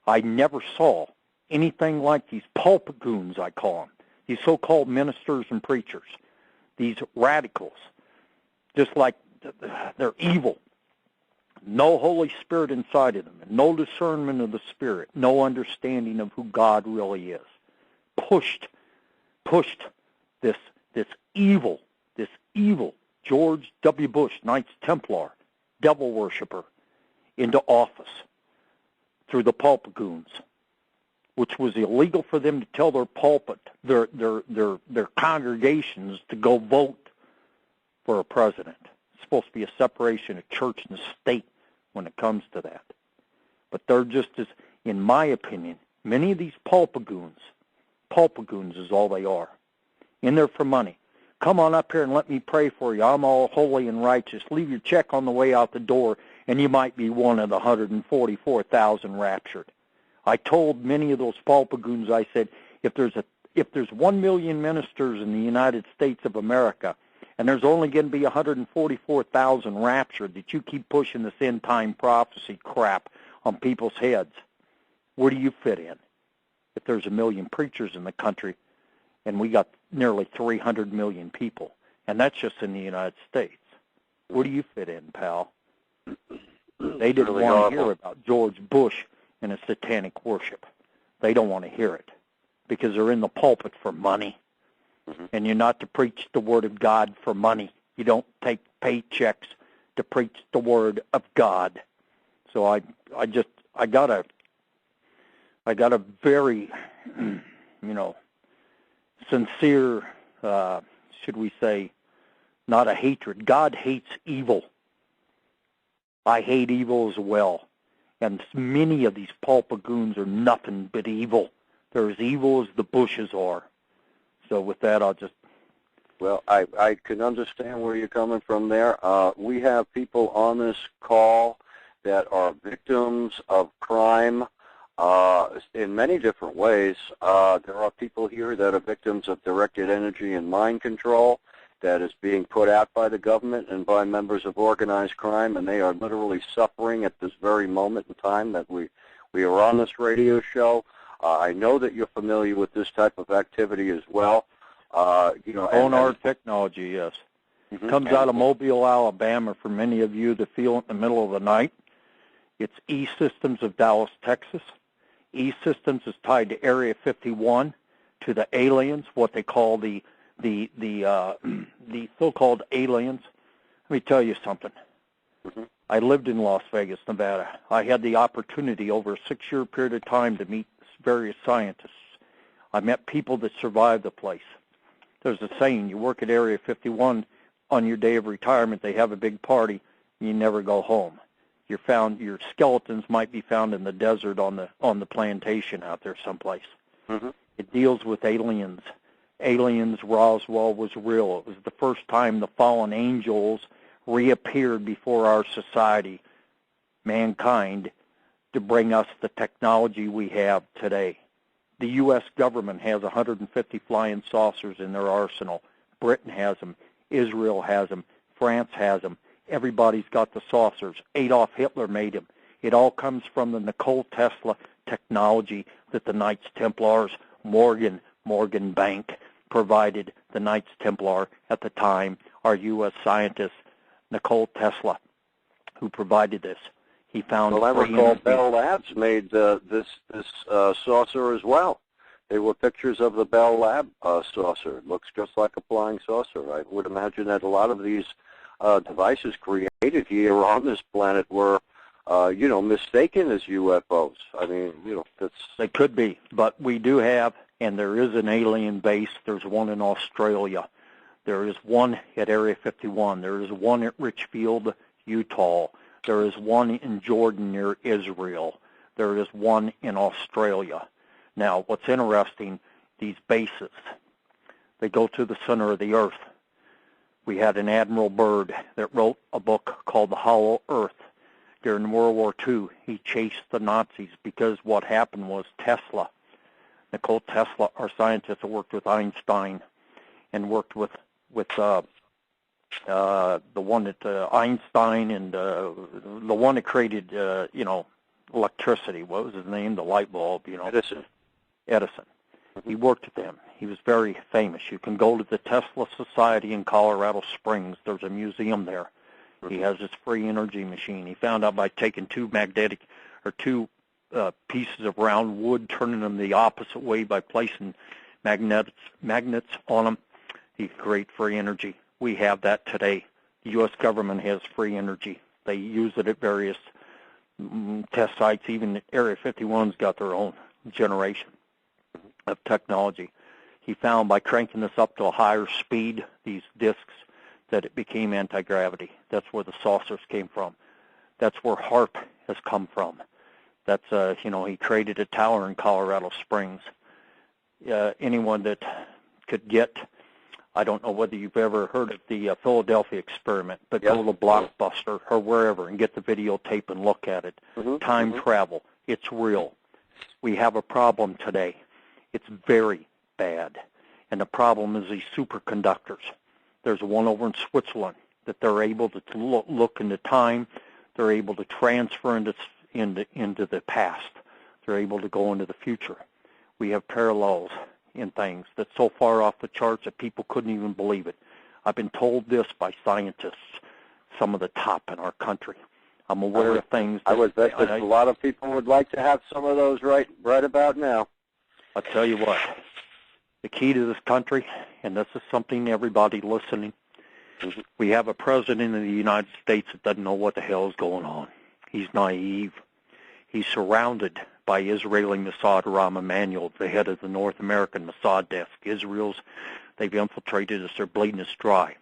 I never saw anything like these pulpit goons, I call them, these so-called ministers and preachers, these radicals, just like they're evil. No Holy Spirit inside of them, no discernment of the Spirit, no understanding of who God really is. Pushed this evil George W. Bush, Knights Templar, devil worshiper, into office through the pulpit goons, which was illegal for them to tell their pulpit, their congregations to go vote for a president. It's supposed to be a separation of church and state when it comes to that. But they're just as, in my opinion, many of these pulpit goons is all they are. In there for money. Come on up here and let me pray for you. I'm all holy and righteous. Leave your check on the way out the door, and you might be one of the 144,000 raptured. I told many of those pulpit goons, I said, if there's 1 million ministers in the United States of America, and there's only going to be 144,000 raptured, that you keep pushing this end-time prophecy crap on people's heads, where do you fit in? If there's 1 million preachers in the country, and we got nearly 300 million people, and that's just in the United States, where do you fit in, pal? They didn't want to hear about George Bush and his satanic worship. They don't want to hear it because they're in the pulpit for money. And you're not to preach the Word of God for money. You don't take paychecks to preach the Word of God. So I got a very, sincere, should we say, not a hatred. God hates evil. I hate evil as well. And many of these pulpit goons are nothing but evil. They're as evil as the Bushes are. So with that, I'll just... Well, I can understand where you're coming from there. We have people on this call that are victims of crime in many different ways. There are people here that are victims of directed energy and mind control that is being put out by the government and by members of organized crime, and they are literally suffering at this very moment in time that we are on this radio show. I know that you're familiar with this type of activity as well. Our technology, yes. Comes out of Mobile, Alabama, for many of you that feel it in the middle of the night. It's E-Systems of Dallas, Texas. E-Systems is tied to Area 51, to the aliens, what they call the so-called aliens. Let me tell you something. I lived in Las Vegas, Nevada. I had the opportunity over a 6-year period of time to meet various scientists. I met people that survived the place. There's a saying, you work at Area 51, on your day of retirement, they have a big party, and you never go home. Your skeletons might be found in the desert on the plantation out there someplace. It deals with aliens. Aliens, Roswell was real. It was the first time the fallen angels reappeared before our society, mankind, to bring us the technology we have today. The U.S. government has 150 flying saucers in their arsenal. Britain has them. Israel has them. France has them. Everybody's got the saucers. Adolf Hitler made them. It all comes from the Nikola Tesla technology that the Knights Templars, Morgan, Morgan Bank provided the Knights Templar at the time, our U.S. scientist, Nikola Tesla, who provided this. He found Well, I recall Bell Labs made this saucer as well. They were pictures of the Bell Lab saucer. It looks just like a flying saucer. I would imagine that a lot of these devices created here on this planet were, mistaken as UFOs. I mean, They could be, but we do have, and there is an alien base. There's one in Australia. There is one at Area 51. There is one at Richfield, Utah. There is one in Jordan near Israel. There is one in Australia. Now, what's interesting, these bases, they go to the center of the earth. We had an Admiral Byrd that wrote a book called The Hollow Earth. During World War II, he chased the Nazis because what happened was Tesla, Nikola Tesla, our scientist who worked with Einstein and worked with the one that Einstein and the one that created, electricity. What was his name? The light bulb, Edison. He worked with them. He was very famous. You can go to the Tesla Society in Colorado Springs. There's a museum there. He has his free energy machine. He found out by taking two pieces of round wood, turning them the opposite way by placing magnets on them, he could create free energy. We have that today. The U.S. government has free energy. They use it at various test sites. Even Area 51's got their own generation of technology. He found by cranking this up to a higher speed, these discs, that it became anti-gravity. That's where the saucers came from. That's where HAARP has come from. That's, he created a tower in Colorado Springs. Anyone that could get, I don't know whether you've ever heard of the Philadelphia experiment, but go to Blockbuster or wherever and get the videotape and look at it. Time travel, it's real. We have a problem today. It's very bad. And the problem is these superconductors. There's one over in Switzerland that they're able to look into time. They're able to transfer into the past. They're able to go into the future. We have parallels in things that's so far off the charts that people couldn't even believe it. I've been told this by scientists, some of the top in our country. I'm aware of things. I would bet that a lot of people would like to have some of those right about now. I'll tell you what. The key to this country, and this is something everybody listening, we have a president of the United States that doesn't know what the hell is going on. He's naive. He's surrounded by Israeli Mossad Rahm Emanuel, the head of the North American Mossad desk. They've infiltrated us. They're bleeding us dry.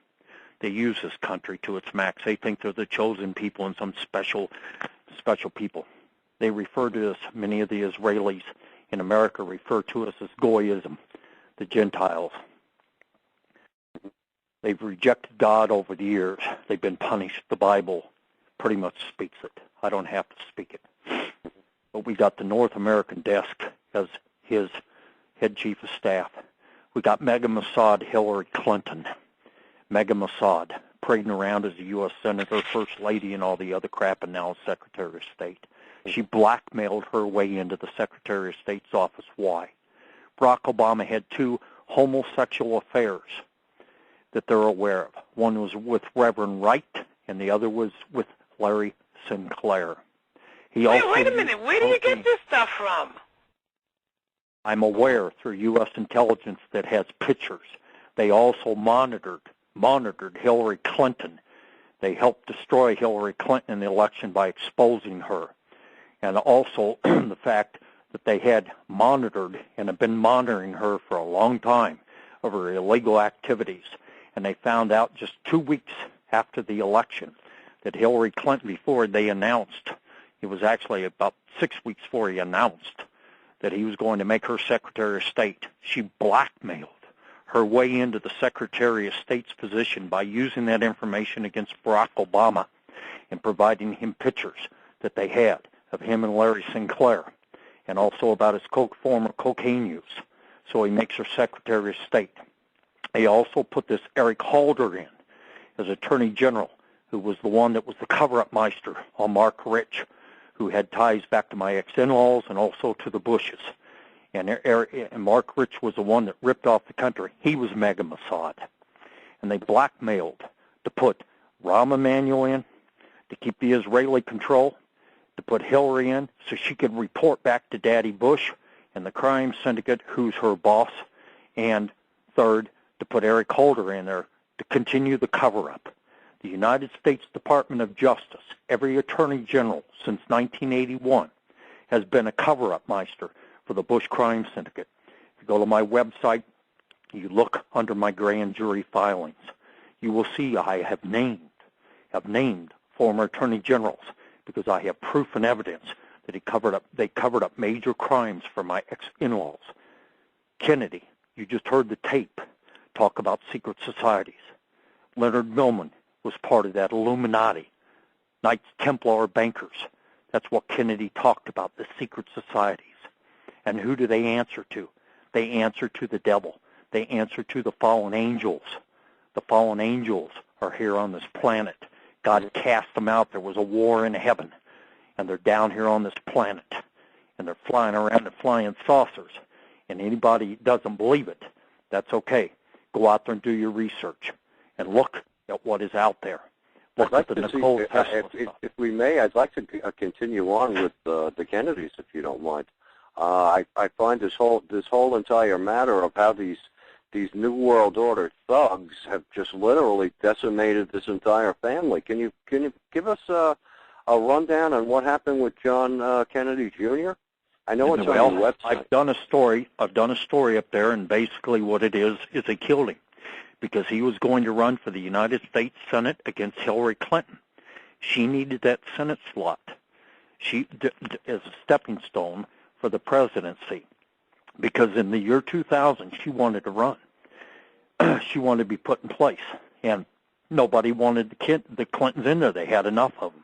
They use this country to its max. They think they're the chosen people and some special people. They refer to us, many of the Israelis in America refer to us as Goyism, the Gentiles. They've rejected God over the years. They've been punished. The Bible pretty much speaks it. I don't have to speak it. But we got the North American desk as his head chief of staff. We got Mega Mossad Hillary Clinton. Mega Mossad, parading around as a U.S. Senator, First Lady, and all the other crap, and now Secretary of State. She blackmailed her way into the Secretary of State's office. Why? Barack Obama had two homosexual affairs that they're aware of. One was with Reverend Wright, and the other was with Larry Sinclair. Wait a minute. Where do you get this stuff from? I'm aware through U.S. intelligence that has pictures. They also monitored Hillary Clinton. They helped destroy Hillary Clinton in the election by exposing her. And also the fact that they had monitored and have been monitoring her for a long time of her illegal activities. And they found out just 2 weeks after the election that Hillary Clinton, before they announced, it was actually about 6 weeks before he announced that he was going to make her Secretary of State, she blackmailed her way into the Secretary of State's position by using that information against Barack Obama and providing him pictures that they had of him and Larry Sinclair, and also about his former cocaine use. So he makes her Secretary of State. They also put this Eric Holder in as Attorney General, who was the one that was the cover-up meister on Mark Rich, who had ties back to my ex-in-laws and also to the Bushes. And Mark Rich was the one that ripped off the country. He was mega Mossad. And they blackmailed to put Rahm Emanuel in, to keep the Israeli control, to put Hillary in so she could report back to Daddy Bush and the crime syndicate, who's her boss, and third, to put Eric Holder in there to continue the cover-up. The United States Department of Justice, every attorney general since 1981, has been a cover-up meister for the Bush crime syndicate. If you go to my website, you look under my grand jury filings, you will see I have named former attorney generals because I have proof and evidence that they covered up major crimes for my ex-in-laws. Kennedy, you just heard the tape talk about secret societies. Leonard Millman was part of that Illuminati, Knights Templar bankers. That's what Kennedy talked about, the secret societies. And who do they answer to? They answer to the devil. They answer to the fallen angels. The fallen angels are here on this planet. God cast them out. There was a war in heaven, and they're down here on this planet, and they're flying around in flying saucers. And anybody doesn't believe it, that's okay. Go out there and do your research and look at what is out there. Look at the Nicole Tesla stuff. If we may, I'd like to continue on with the Kennedys, if you don't mind. I find this whole entire matter of how these New World Order thugs have just literally decimated this entire family. Can you give us a rundown on what happened with John Kennedy Jr.? I know it's on your website. I've done a story up there, and basically what it is they killed him because he was going to run for the United States Senate against Hillary Clinton. She needed that Senate slot. She as a stepping stone for the presidency, because in the year 2000 she wanted to run. She wanted to be put in place, and nobody wanted the Clintons in there. They had enough of them.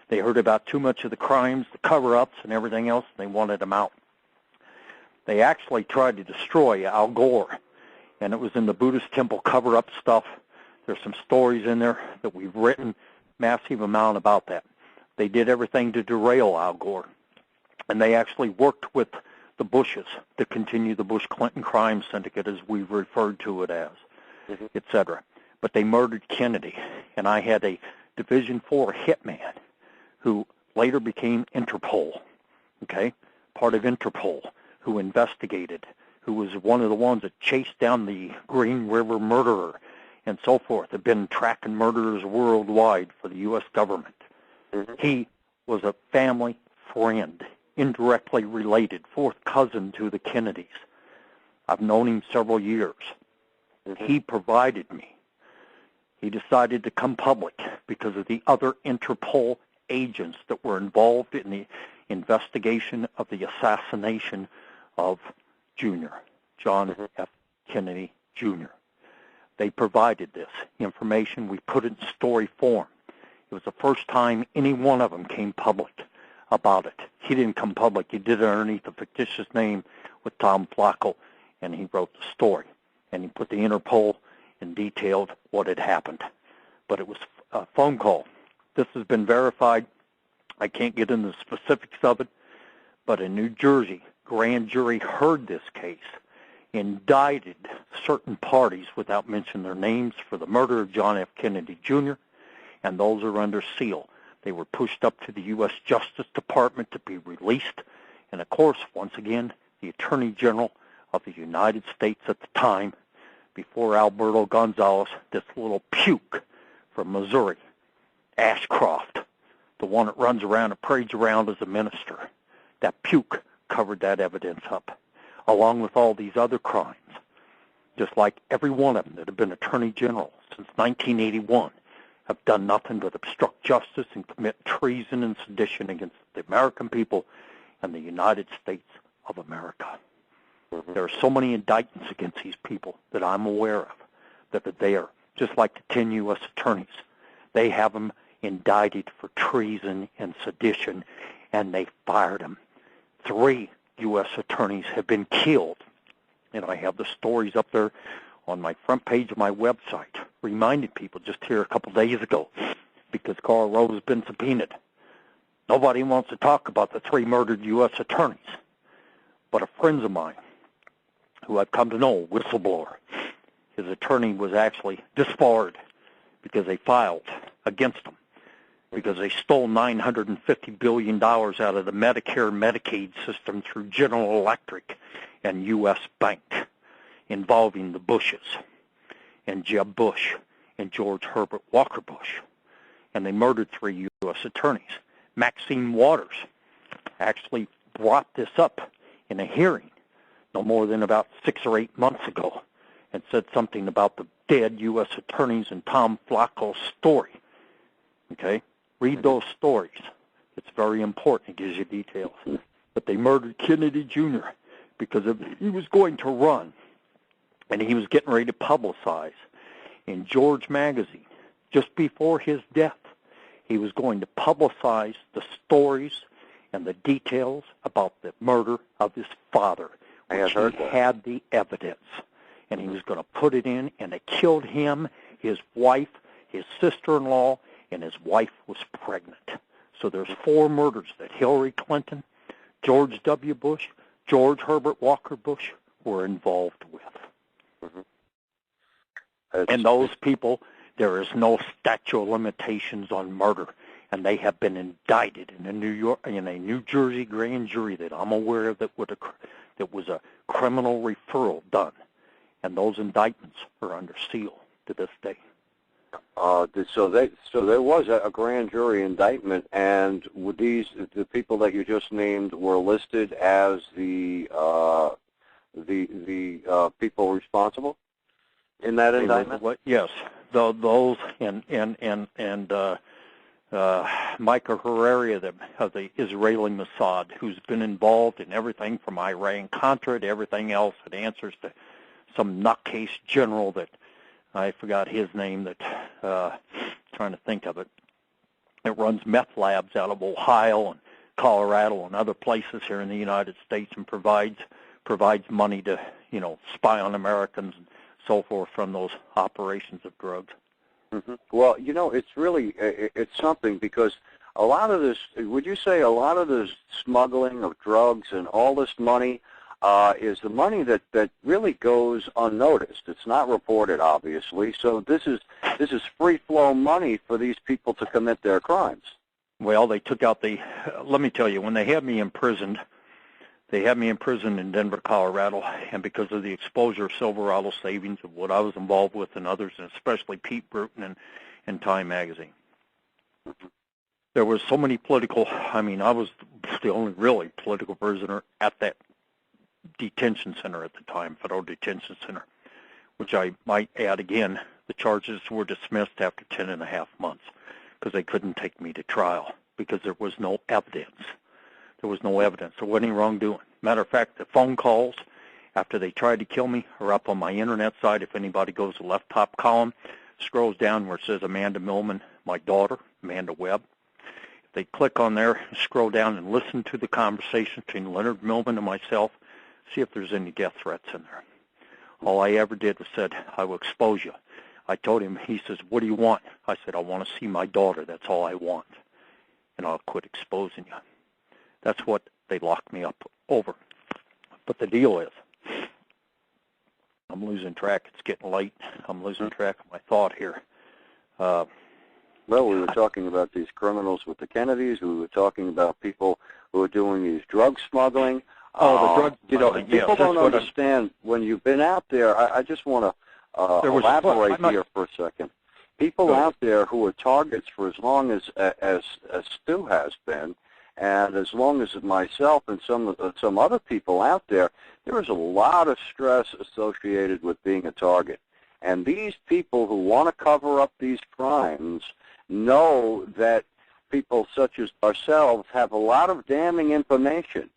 They heard about too much of the crimes, the cover-ups, and everything else, and they wanted them out. They actually tried to destroy Al Gore, and it was in the Buddhist temple cover-up stuff. There's some stories in there that we've written, massive amount about that. They did everything to derail Al Gore, and they actually worked with the Bushes to continue the Bush Clinton crime syndicate, as we've referred to it as, etc. But they murdered Kennedy, and I had a Division IV hitman who later became Interpol, okay, part of Interpol, who investigated, who was one of the ones that chased down the Green River murderer and so forth, had been tracking murderers worldwide for the U.S. government. He was a family friend, indirectly related, fourth cousin to the Kennedys. I've known him several years. He provided me. He decided to come public because of the other Interpol agents that were involved in the investigation of the assassination of Jr., John F. Kennedy, Jr. They provided this information. We put it in story form. It was the first time any one of them came public about it. He didn't come public. He did it underneath a fictitious name with Tom Flacco, and he wrote the story. And he put the Interpol and detailed what had happened. But it was a phone call. This has been verified. I can't get into the specifics of it, but a New Jersey grand jury heard this case, indicted certain parties without mentioning their names for the murder of John F. Kennedy Jr., and those are under seal. They were pushed up to the U.S. Justice Department to be released, and of course, once again, the Attorney General of the United States at the time, before Alberto Gonzales, this little puke from Missouri, Ashcroft, the one that runs around and parades around as a minister. That puke covered that evidence up, along with all these other crimes, just like every one of them that have been attorney general since 1981 have done nothing but obstruct justice and commit treason and sedition against the American people and the United States of America. There are so many indictments against these people that I'm aware of that are there, just like the 10 U.S. attorneys. They have them indicted for treason and sedition, and they fired them. 3 U.S. attorneys have been killed, and I have the stories up there on my front page of my website, reminded people just here a couple days ago, because Karl Rove has been subpoenaed. Nobody wants to talk about the 3 murdered U.S. attorneys. But a friend of mine, who I've come to know, whistleblower, his attorney was actually disbarred because they filed against him because they stole $950 billion out of the Medicare Medicaid system through General Electric and U.S. Bank, involving the Bushes and Jeb Bush and George Herbert Walker Bush. And they murdered 3 U.S. attorneys. Maxine Waters actually brought this up in a hearing no more than about 6 or 8 months ago and said something about the dead U.S. attorneys and Tom Flacco's story. Okay? Read those stories. It's very important. It gives you details. But they murdered Kennedy Jr. because he was going to run, and he was getting ready to publicize in George magazine just before his death. He was going to publicize the stories and the details about the murder of his father, which he had the evidence. And he was going to put it in, and it killed him, his wife, his sister-in-law, and his wife was pregnant. So there's 4 murders that Hillary Clinton, George W. Bush, George Herbert Walker Bush were involved with. And those people, there is no statute of limitations on murder, and they have been indicted in a New Jersey grand jury that I'm aware of that was a criminal referral done, and those indictments are under seal to this day. So there was a grand jury indictment, and would the people that you just named were listed as the people responsible in that indictment? Yes, those and Micah Hariri of the Israeli Mossad, who's been involved in everything from Iran-Contra to everything else, that answers to some nutcase general that I forgot his name, that trying to think of it. It runs meth labs out of Ohio and Colorado and other places here in the United States, and provides money to spy on Americans and so forth from those operations of drugs. Well, it's something, because a lot of this, would you say a lot of this smuggling of drugs and all this money is the money that really goes unnoticed? It's not reported, obviously. So this is free flow money for these people to commit their crimes. Well, they took out let me tell you, when they had me imprisoned, in Denver, Colorado, and because of the exposure of Silverado Savings, of what I was involved with and others, and especially Pete Bruton and Time Magazine, there was so many I was the only really political prisoner at that detention center at the time, Federal Detention Center, which I might add again, the charges were dismissed after 10.5 months because they couldn't take me to trial because there was no evidence. There was no evidence. There wasn't any wrongdoing. Matter of fact, the phone calls after they tried to kill me are up on my internet site. If anybody goes to the left top column, scrolls down where it says Amanda Millman, my daughter, Amanda Webb. If they click on there, scroll down and listen to the conversation between Leonard Millman and myself, see if there's any death threats in there. All I ever did was said, I will expose you. I told him, he says, what do you want? I said, I want to see my daughter. That's all I want. And I'll quit exposing you. That's what they locked me up over. But the deal is, I'm losing track. It's getting late. I'm losing track of my thought here. Well, we were talking about these criminals with the Kennedys. We were talking about people who are doing these drug smuggling. The drug smuggling. People don't understand when you've been out there. I just want to elaborate here for a second. People out there who are targets for as long as Stu has been, and as long as myself and some other people out there, there is a lot of stress associated with being a target. And these people who want to cover up these crimes know that people such as ourselves have a lot of damning information.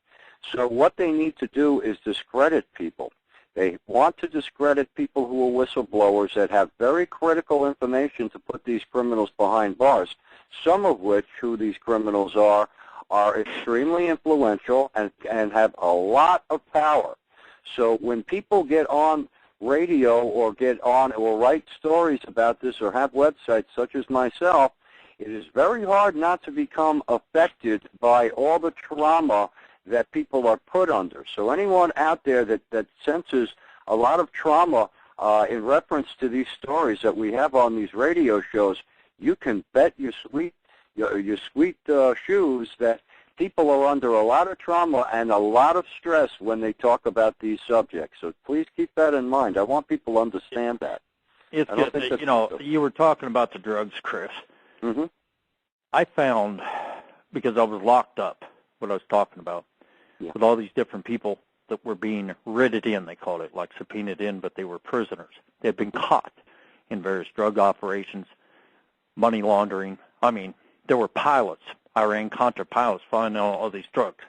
So what they need to do is discredit people. They want to discredit people who are whistleblowers that have very critical information to put these criminals behind bars, some of which, who these criminals are extremely influential and have a lot of power. So when people get on radio or get on or write stories about this or have websites such as myself, it is very hard not to become affected by all the trauma that people are put under. So anyone out there that senses a lot of trauma in reference to these stories that we have on these radio shows, you can bet your sweet shoes that people are under a lot of trauma and a lot of stress when they talk about these subjects. So please keep that in mind. I want people to understand that. It's just, you were talking about the drugs, Chris. Mm-hmm. I found, because I was locked up, what I was talking about, with all these different people that were being writted in, they called it, like subpoenaed in, but they were prisoners. They had been caught in various drug operations, money laundering. I mean, there were pilots, Iran-Contra pilots, finding all these drugs.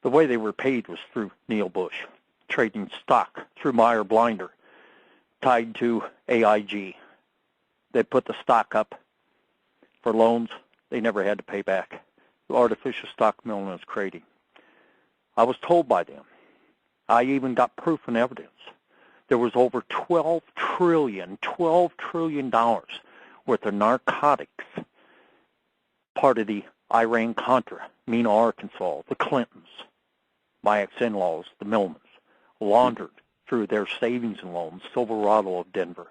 The way they were paid was through Neil Bush, trading stock through Meyer Blinder, tied to AIG. They put the stock up for loans they never had to pay back. The artificial stock Milne is creating. I was told by them. I even got proof and evidence. There was over $12 trillion worth of narcotics, part of the Iran-Contra, Mena, Arkansas, the Clintons, my ex-in-laws, the Millmans, laundered through their savings and loans, Silverado of Denver,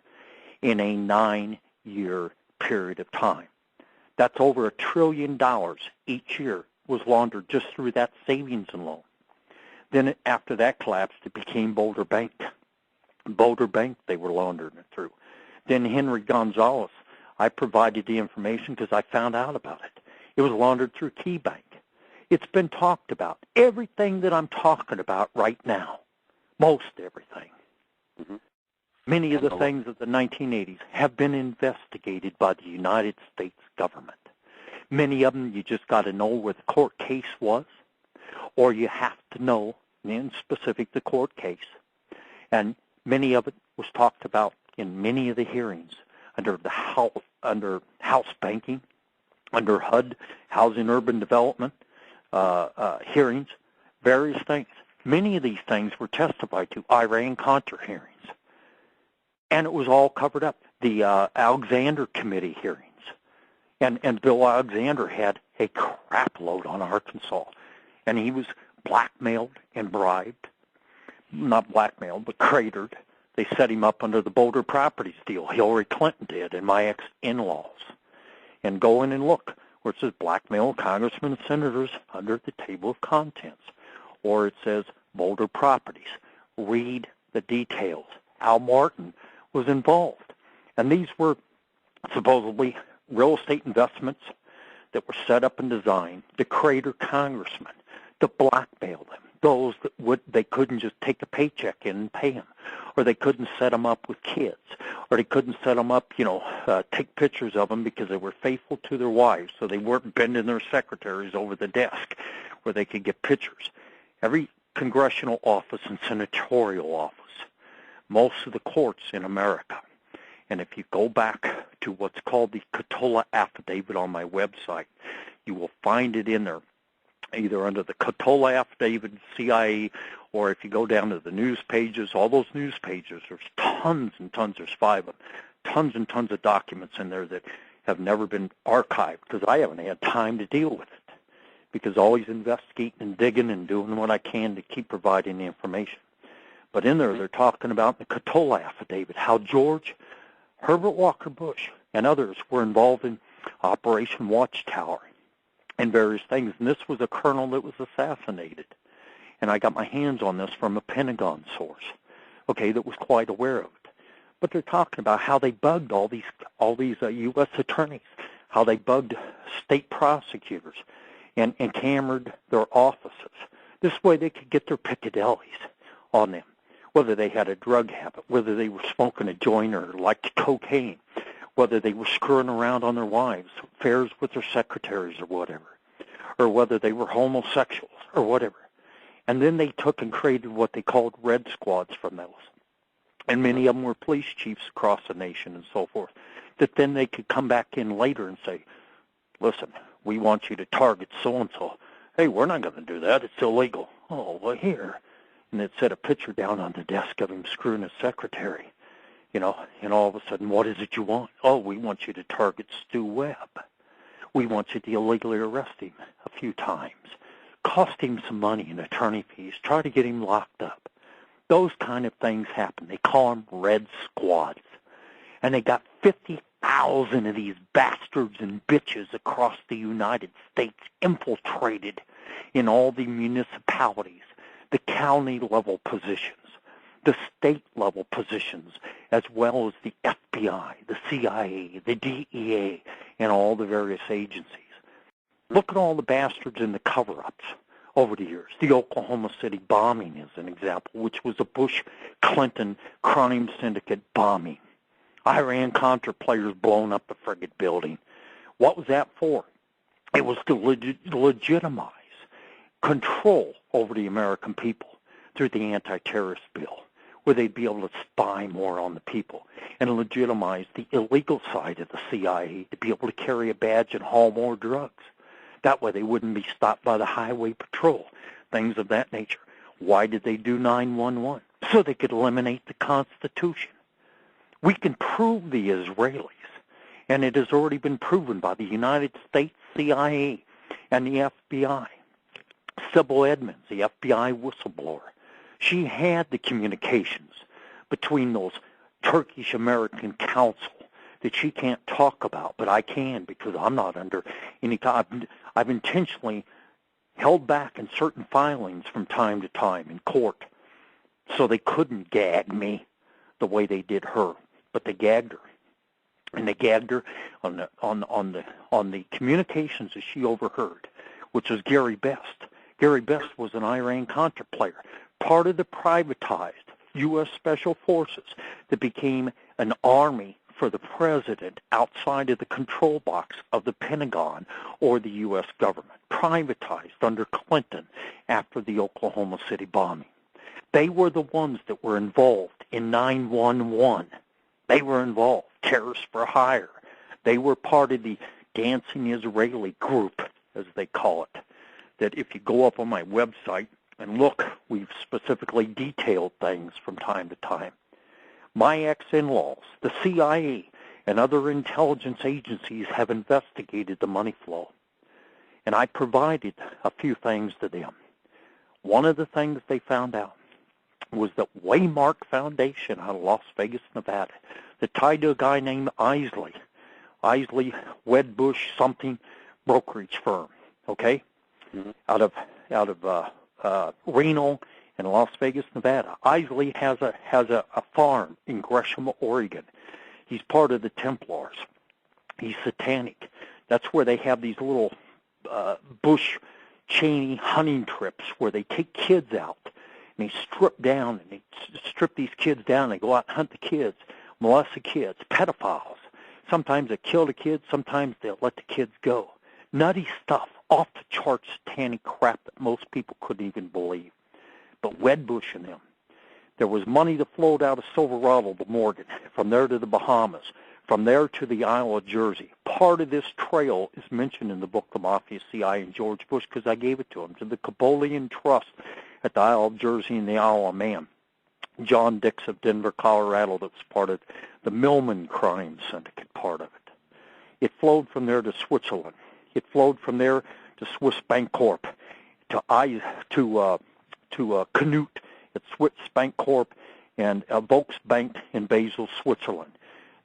in a 9-year period of time. That's over $1 trillion each year was laundered just through that savings and loan. Then after that collapsed, it became Boulder Bank. Boulder Bank, they were laundering it through. Then Henry Gonzalez, I provided the information because I found out about it. It was laundered through Key Bank. It's been talked about. Everything that I'm talking about right now, most everything, many of the things of the 1980s have been investigated by the United States government. Many of them, you just got to know where the court case was, or you have to know, in specific, the court case. And many of it was talked about in many of the hearings under House Banking, under HUD, Housing Urban Development hearings, various things. Many of these things were testified to, Iran-Contra hearings. And it was all covered up. The Alexander Committee hearings. And Bill Alexander had a crap load on Arkansas. And he was blackmailed and bribed. Not blackmailed, but cratered. They set him up under the Boulder Properties deal. Hillary Clinton did, and my ex-in-laws. And go in and look where it says blackmail congressmen and senators under the table of contents. Or it says Boulder Properties. Read the details. Al Martin was involved. And these were supposedly real estate investments that were set up and designed to crater congressmen, to blackmail them. Those that they couldn't just take a paycheck in and pay them, or they couldn't set them up with kids, or they couldn't set them up, take pictures of them because they were faithful to their wives, so they weren't bending their secretaries over the desk where they could get pictures. Every congressional office and senatorial office, most of the courts in America, and if you go back to what's called the Catola Affidavit on my website, you will find it in there, either under the Catola Affidavit, CIA, or if you go down to the news pages, all those news pages, there's tons and tons, there's 5 of them, tons and tons of documents in there that have never been archived because I haven't had time to deal with it, because always investigating and digging and doing what I can to keep providing the information. But in there, they're talking about the Catola Affidavit, how George Herbert Walker Bush and others were involved in Operation Watchtower and various things. And this was a colonel that was assassinated. And I got my hands on this from a Pentagon source, that was quite aware of it. But they're talking about how they bugged all these U.S. attorneys, how they bugged state prosecutors and cambered their offices. This way they could get their picadillies on them, whether they had a drug habit, whether they were smoking a joint or liked cocaine, whether they were screwing around on their wives, affairs with their secretaries or whatever, or whether they were homosexuals or whatever. And then they took and created what they called red squads from those. And many of them were police chiefs across the nation and so forth, that then they could come back in later and say, listen, we want you to target so-and-so. Hey, we're not going to do that. It's illegal. Oh, well, here. And they'd set a picture down on the desk of him screwing his secretary, and all of a sudden, what is it you want? Oh, we want you to target Stew Webb. We want you to illegally arrest him a few times, cost him some money in attorney fees, try to get him locked up. Those kind of things happen. They call them red squads. And they got 50,000 of these bastards and bitches across the United States infiltrated in all the municipalities, the county-level positions, the state-level positions, as well as the FBI, the CIA, the DEA, and all the various agencies. Look at all the bastards in the cover-ups over the years. The Oklahoma City bombing is an example, which was a Bush Clinton crime syndicate bombing. Iran Contra players blowing up the frigate building. What was that for? It was to legitimize control over the American people through the anti-terrorist bill, where they'd be able to spy more on the people and legitimize the illegal side of the CIA to be able to carry a badge and haul more drugs. That way they wouldn't be stopped by the highway patrol, things of that nature. Why did they do 911? So they could eliminate the Constitution. We can prove the Israelis, and it has already been proven by the United States CIA and the FBI. Sybil Edmonds, the FBI whistleblower, she had the communications between those Turkish-American council that she can't talk about, but I can because I'm not under any time. I've intentionally held back in certain filings from time to time in court so they couldn't gag me the way they did her. But they gagged her, and they gagged her on the communications that she overheard, which was Gary Best. Gary Best was an Iran Contra player, part of the privatized U.S. Special Forces that became an army for the president outside of the control box of the Pentagon or the U.S. government, privatized under Clinton after the Oklahoma City bombing. They were the ones that were involved in 911. They were involved, terrorists for hire. They were part of the Dancing Israeli group, as they call it, that if you go up on my website and look, we've specifically detailed things from time to time. My ex-in-laws, the CIA, and other intelligence agencies have investigated the money flow, and I provided a few things to them. One of the things they found out was the Waymark Foundation out of Las Vegas, Nevada, that tied to a guy named Isley Webb Bush something brokerage firm, okay, out of Reno and Las Vegas, Nevada. Isley has a farm in Gresham, Oregon. He's part of the Templars. He's satanic. That's where they have these little Bush Cheney hunting trips where they take kids out. And they strip these kids down. They go out and hunt the kids, molest the kids, pedophiles. Sometimes they kill the kids. Sometimes they'll let the kids go. Nutty stuff, off-the-charts satanic crap that most people couldn't even believe. But Webb Bush and them, there was money that flowed out of Silverado to Morgan, from there to the Bahamas, from there to the Isle of Jersey. Part of this trail is mentioned in the book, The Mafia, CIA, and George Bush, because I gave it to him, to the Cabolian Trust at the Isle of Jersey and the Isle of Man. John Dix of Denver, Colorado, that was part of the Millman crime syndicate, part of it. It flowed from there to Switzerland. It flowed from there to Swiss Bancorp, to Canute at Swiss Bancorp and Volksbank in Basel, Switzerland.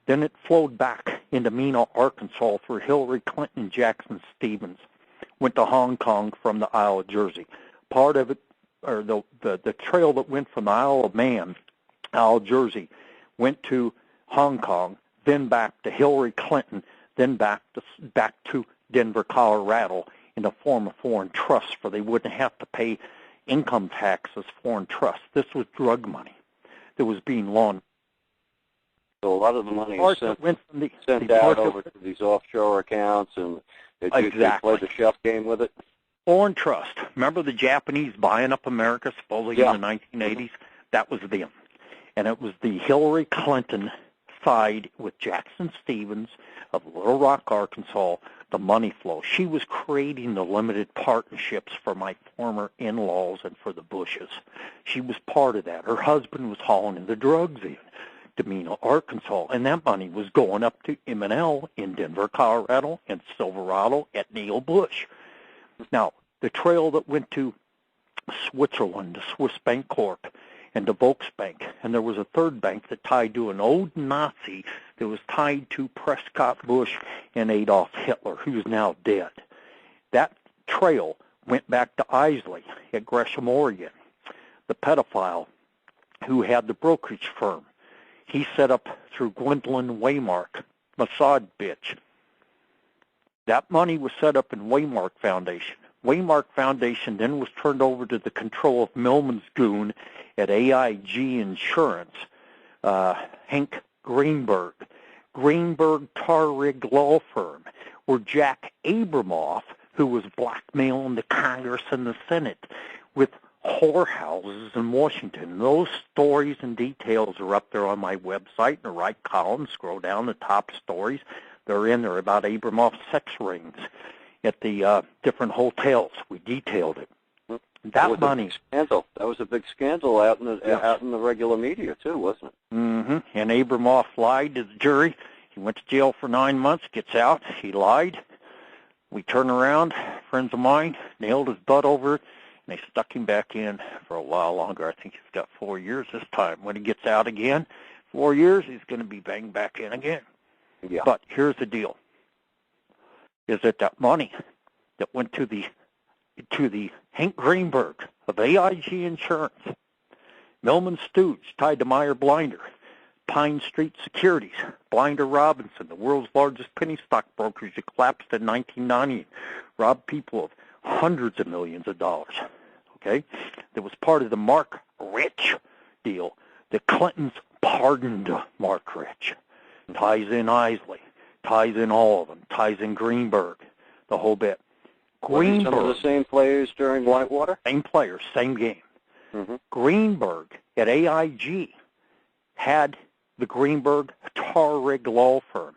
Then it flowed back into Mena, Arkansas through Hillary Clinton, Jackson Stevens, went to Hong Kong from the Isle of Jersey. Part of it, or the trail that went from the Isle of Man, Isle of Jersey, went to Hong Kong, then back to Hillary Clinton, then back to Denver, Colorado, in the form of foreign trusts, for they wouldn't have to pay income tax as foreign trusts. This was drug money that was being laundered. So a lot of the money is sent out over to these offshore accounts, and they play the shelf game with it? Foreign trust. Remember the Japanese buying up America supposedly in the 1980s? That was them. And it was the Hillary Clinton side with Jackson Stevens of Little Rock, Arkansas, the money flow. She was creating the limited partnerships for my former in-laws and for the Bushes. She was part of that. Her husband was hauling the drugs in to Mena, Arkansas, and that money was going up to M&L in Denver, Colorado, and Silverado at Neil Bush. Now, the trail that went to Switzerland, the Swiss Bank Corp, and the Volksbank. And there was a third bank that tied to an old Nazi that was tied to Prescott Bush and Adolf Hitler, who's now dead. That trail went back to Isley at Gresham, Oregon. The pedophile who had the brokerage firm, he set up through Gwendolyn Waymark, Mossad bitch. That money was set up in Waymark Foundation. Waymark Foundation then was turned over to the control of Millman's goon at AIG Insurance, Hank Greenberg. Greenberg Tar Rig Law Firm, where Jack Abramoff, who was blackmailing the Congress and the Senate with whorehouses in Washington. Those stories and details are up there on my website in the right column. Scroll down the top stories. They're in there about Abramoff's sex rings at the different hotels. We detailed it. That money. Scandal. That was a big scandal out in the regular media too, wasn't it? Mm-hmm. And Abramoff lied to the jury. He went to jail for 9 months. Gets out. He lied. We turn around. Friends of mine nailed his butt over it, and they stuck him back in for a while longer. I think he's got 4 years this time. When he gets out again, 4 years, he's going to be banged back in again. Yeah. But here's the deal: is that money that went to the Hank Greenberg of AIG Insurance, Millman Stooge tied to Meyer Blinder, Pine Street Securities, Blinder Robinson, the world's largest penny stock brokerage that collapsed in 1990, robbed people of hundreds of millions of dollars. Okay, that was part of the Mark Rich deal. The Clintons pardoned Mark Rich. Ties in Isley, ties in all of them, ties in Greenberg, the whole bit. Greenberg, some of the same players during Whitewater? Same players, same game. Mm-hmm. Greenberg at AIG had the Greenberg Tar Rig Law Firm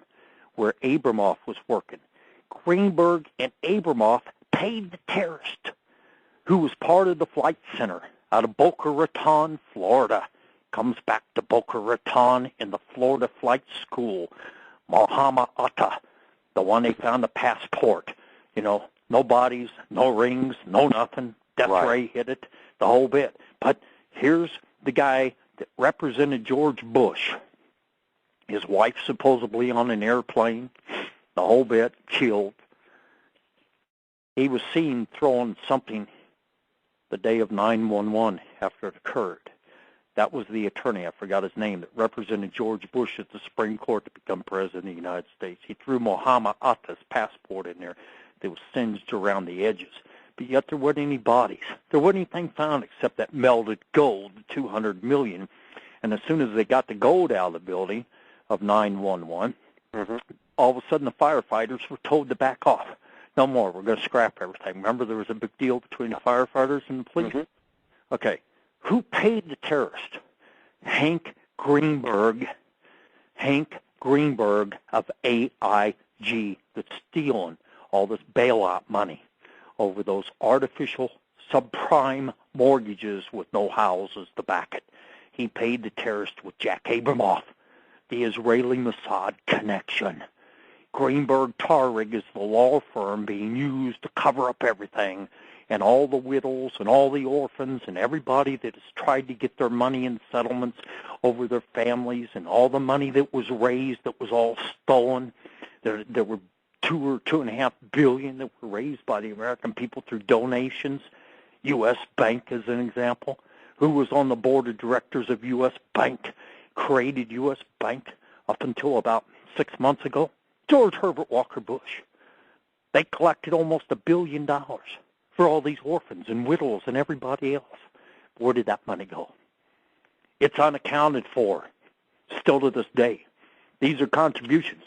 where Abramoff was working. Greenberg and Abramoff paid the terrorist who was part of the flight center out of Boca Raton, Florida. Comes back to Boca Raton in the Florida Flight School. Muhammad Atta, the one they found the passport. You know, no bodies, no rings, no nothing. Death Ray hit it, the whole bit. But here's the guy that represented George Bush. His wife supposedly on an airplane, the whole bit, killed. He was seen throwing something the day of 9/11 after it occurred. That was the attorney, I forgot his name, that represented George Bush at the Supreme Court to become president of the United States. He threw Muhammad Atta's passport in there that was singed around the edges. But yet there wasn't any bodies. There wasn't anything found except that melted gold, $200 million. And as soon as they got the gold out of the building of 911, all of a sudden the firefighters were told to back off. No more. We're going to scrap everything. Remember there was a big deal between the firefighters and the police? Okay. Who paid the terrorist? Hank Greenberg of AIG, that's stealing all this bailout money over those artificial subprime mortgages with no houses to back it. He paid the terrorist with Jack Abramoff, the Israeli Mossad connection. Greenberg Tar Rig is the law firm being used to cover up everything, and all the widows and all the orphans and everybody that has tried to get their money in settlements over their families, and all the money that was raised that was all stolen. There were $2 or $2.5 billion that were raised by the American people through donations. U.S. Bank is an example. Who was on the board of directors of U.S. Bank, created U.S. Bank up until about 6 months ago? George Herbert Walker Bush. They collected almost $1 billion for all these orphans and widows and everybody else. Where did that money go? It's unaccounted for, still to this day. These are contributions.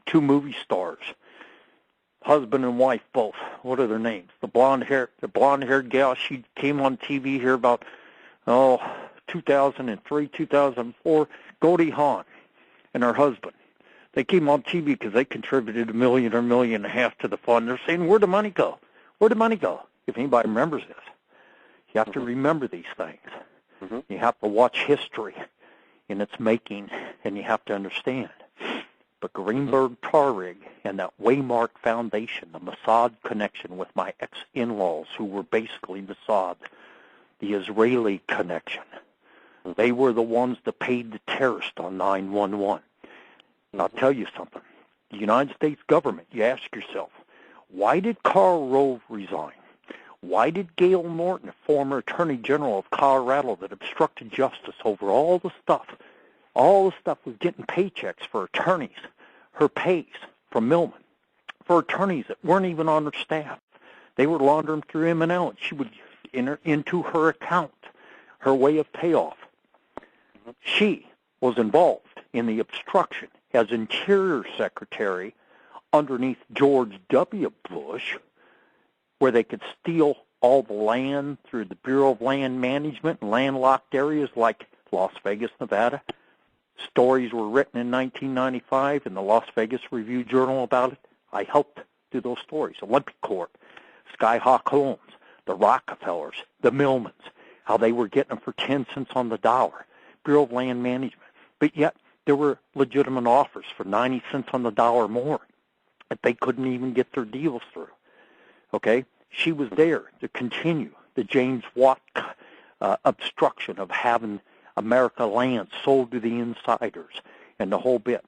2 movie stars, husband and wife both. What are their names? The blonde-haired gal. She came on TV here about 2003, 2004. Goldie Hawn and her husband. They came on TV because they contributed $1 million or $1.5 million to the fund. They're saying, where'd the money go? Where'd the money go? If anybody remembers this, you have to remember these things. You have to watch history in its making, and you have to understand. But Greenberg tar rig and that Waymark Foundation, the Mossad connection with my ex-in-laws who were basically Mossad, the Israeli connection, they were the ones that paid the terrorist on 9/11. And I'll tell you something. The United States government, you ask yourself, why did Karl Rove resign? Why did Gail Norton, former Attorney General of Colorado that obstructed justice over all the stuff was getting paychecks for attorneys, her pays from Millman, for attorneys that weren't even on her staff. They were laundering through M&L, and she would enter into her account, her way of payoff. She was involved in the obstruction as Interior Secretary underneath George W. Bush, where they could steal all the land through the Bureau of Land Management and landlocked areas like Las Vegas, Nevada. Stories were written in 1995 in the Las Vegas Review-Journal about it. I helped do those stories. Olympic Corp, Skyhawk Homes, the Rockefellers, the Millmans, how they were getting them for 10 cents on the dollar. Bureau of Land Management. But yet there were legitimate offers for 90 cents on the dollar more that they couldn't even get their deals through. Okay? She was there to continue the James Watt obstruction of having America land sold to the insiders and the whole bit.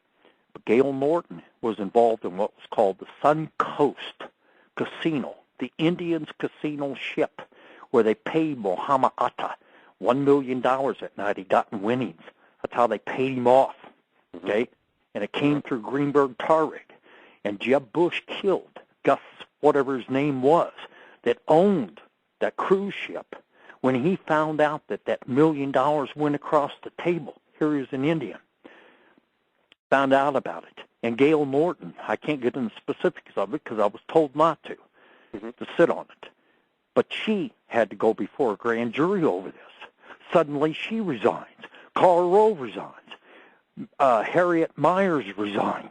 But Gail Norton was involved in what was called the Suncoast Casino, the Indians' casino ship, where they paid Muhammad Atta $1 million that night he got in winnings. That's how they paid him off, okay? And it came through Greenberg tar rig. And Jeb Bush killed Gus, whatever his name was, that owned that cruise ship. When he found out that that $1 million went across the table, here he is an Indian, found out about it. And Gail Norton, I can't get into the specifics of it because I was told not to sit on it. But she had to go before a grand jury over this. Suddenly she resigns. Karl Rove resigns. Harriet Myers resigns.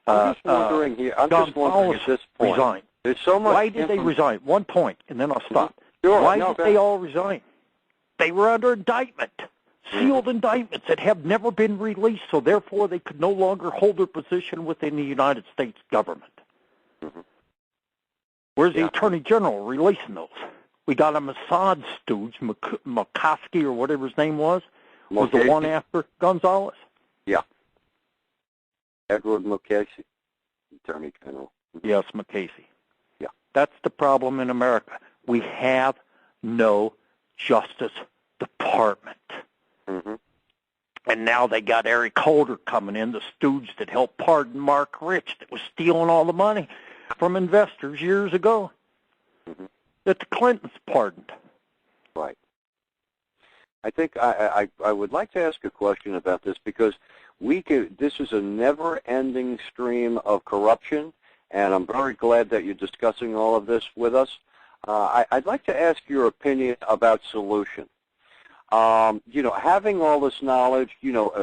I'm just wondering here. I'm just wondering at this point. Resigned. There's so much. Why did they resign? One point, and then I'll stop. Sure. Why did they all resign? They were under indictment, sealed indictments that have never been released, so therefore they could no longer hold their position within the United States government. Where's the Attorney General releasing those? We got a Mossad stooge, McCoskey or whatever his name was the one after Gonzalez. Yeah. Edward Mukasey, Attorney General. Yes, McCasey. Yeah. That's the problem in America. We have no Justice Department. And now they got Eric Holder coming in, the stooge that helped pardon Mark Rich that was stealing all the money from investors years ago that the Clintons pardoned. Right. I think I would like to ask a question about this because this is a never-ending stream of corruption, and I'm very glad that you're discussing all of this with us. I'd like to ask your opinion about solution. Having all this knowledge,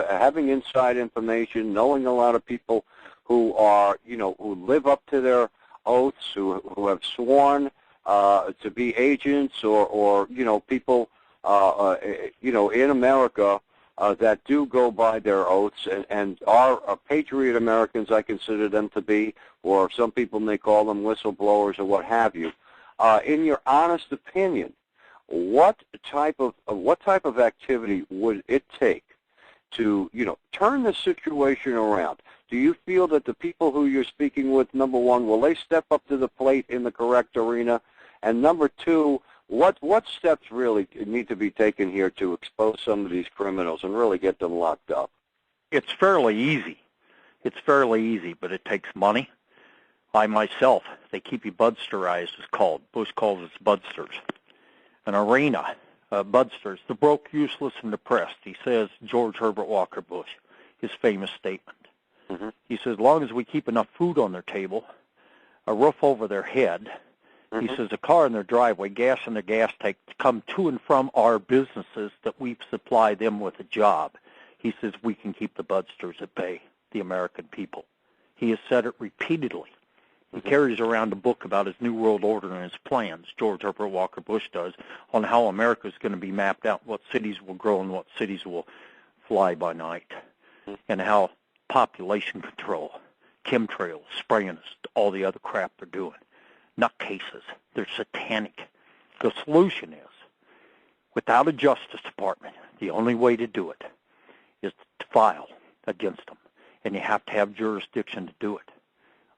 having inside information, knowing a lot of people who are, who live up to their oaths, who have sworn to be agents or people, in America that do go by their oaths and are patriot Americans, I consider them to be, or some people may call them whistleblowers or what have you. In your honest opinion, what type of activity would it take to, turn the situation around? Do you feel that the people who you're speaking with, number one, will they step up to the plate in the correct arena? And number two, what steps really need to be taken here to expose some of these criminals and really get them locked up? It's fairly easy. But it takes money. I myself, they keep you budsterized, it's called. Bush calls it budsters. An arena, budsters, the broke, useless, and depressed. He says, George Herbert Walker Bush, his famous statement. He says, as long as we keep enough food on their table, a roof over their head, he says, a car in their driveway, gas in their gas tank to come to and from our businesses that we've supplied them with a job. He says, we can keep the budsters at bay, the American people. He has said it repeatedly. He carries around a book about his New World Order and his plans, George Herbert Walker Bush does, on how America is going to be mapped out, what cities will grow and what cities will fly by night, and how population control, chemtrails, spraying us, all the other crap they're doing. Nutcases. They're satanic. The solution is, without a Justice Department, the only way to do it is to file against them. And you have to have jurisdiction to do it.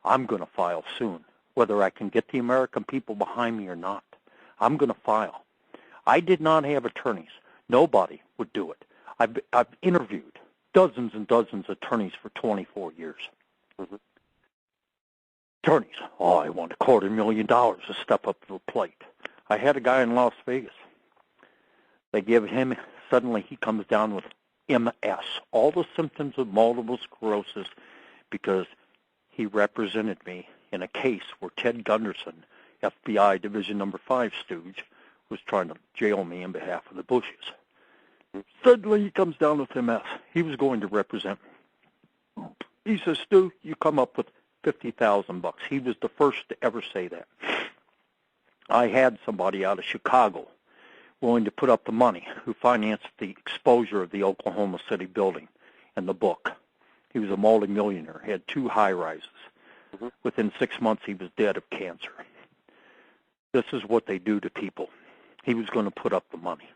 I'm going to file soon, whether I can get the American people behind me or not. I'm going to file. I did not have attorneys. Nobody would do it. I've interviewed dozens and dozens of attorneys for 24 years. Mm-hmm. Attorneys, I want $250,000 to step up to the plate. I had a guy in Las Vegas. They give him, suddenly he comes down with MS, all the symptoms of multiple sclerosis, because he represented me in a case where Ted Gunderson, FBI Division No. 5 stooge, was trying to jail me on behalf of the Bushes. Suddenly he comes down with MS. He was going to represent me. He says, Stu, you come up with $50,000. He was the first to ever say that. I had somebody out of Chicago willing to put up the money who financed the exposure of the Oklahoma City building and the book. He was a multimillionaire. He had 2 high-rises. Mm-hmm. Within 6 months, he was dead of cancer. This is what they do to people. He was going to put up the money.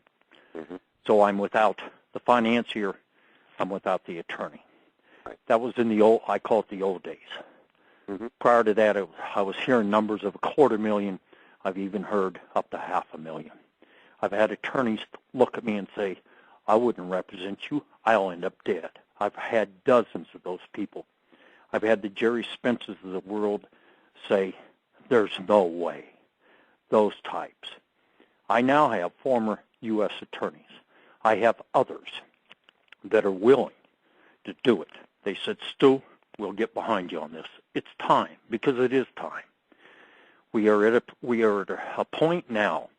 Mm-hmm. So I'm without the financier. I'm without the attorney. Right. That was in the old, I call it the old days. Mm-hmm. Prior to that, I was hearing numbers of $250,000. I've even heard up to $500,000. I've had attorneys look at me and say, I wouldn't represent you. I'll end up dead. I've had dozens of those people. I've had the Jerry Spencers of the world say, there's no way. Those types. I now have former U.S. attorneys. I have others that are willing to do it. They said, Stu, we'll get behind you on this. It's time, because it is time. We are at a point now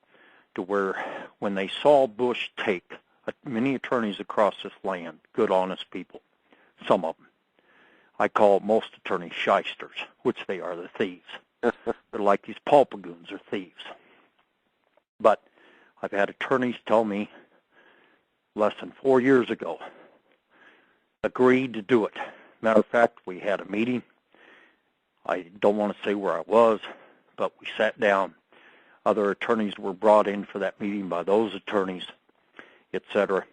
to where when they saw Bush take many attorneys across this land, good, honest people, some of them, I call most attorneys shysters, which they are, the thieves. They're like these pulpagoons are thieves. But I've had attorneys tell me less than 4 years ago, agreed to do it. Matter of fact, we had a meeting. I don't want to say where I was, but we sat down. Other attorneys were brought in for that meeting by those attorneys, etc.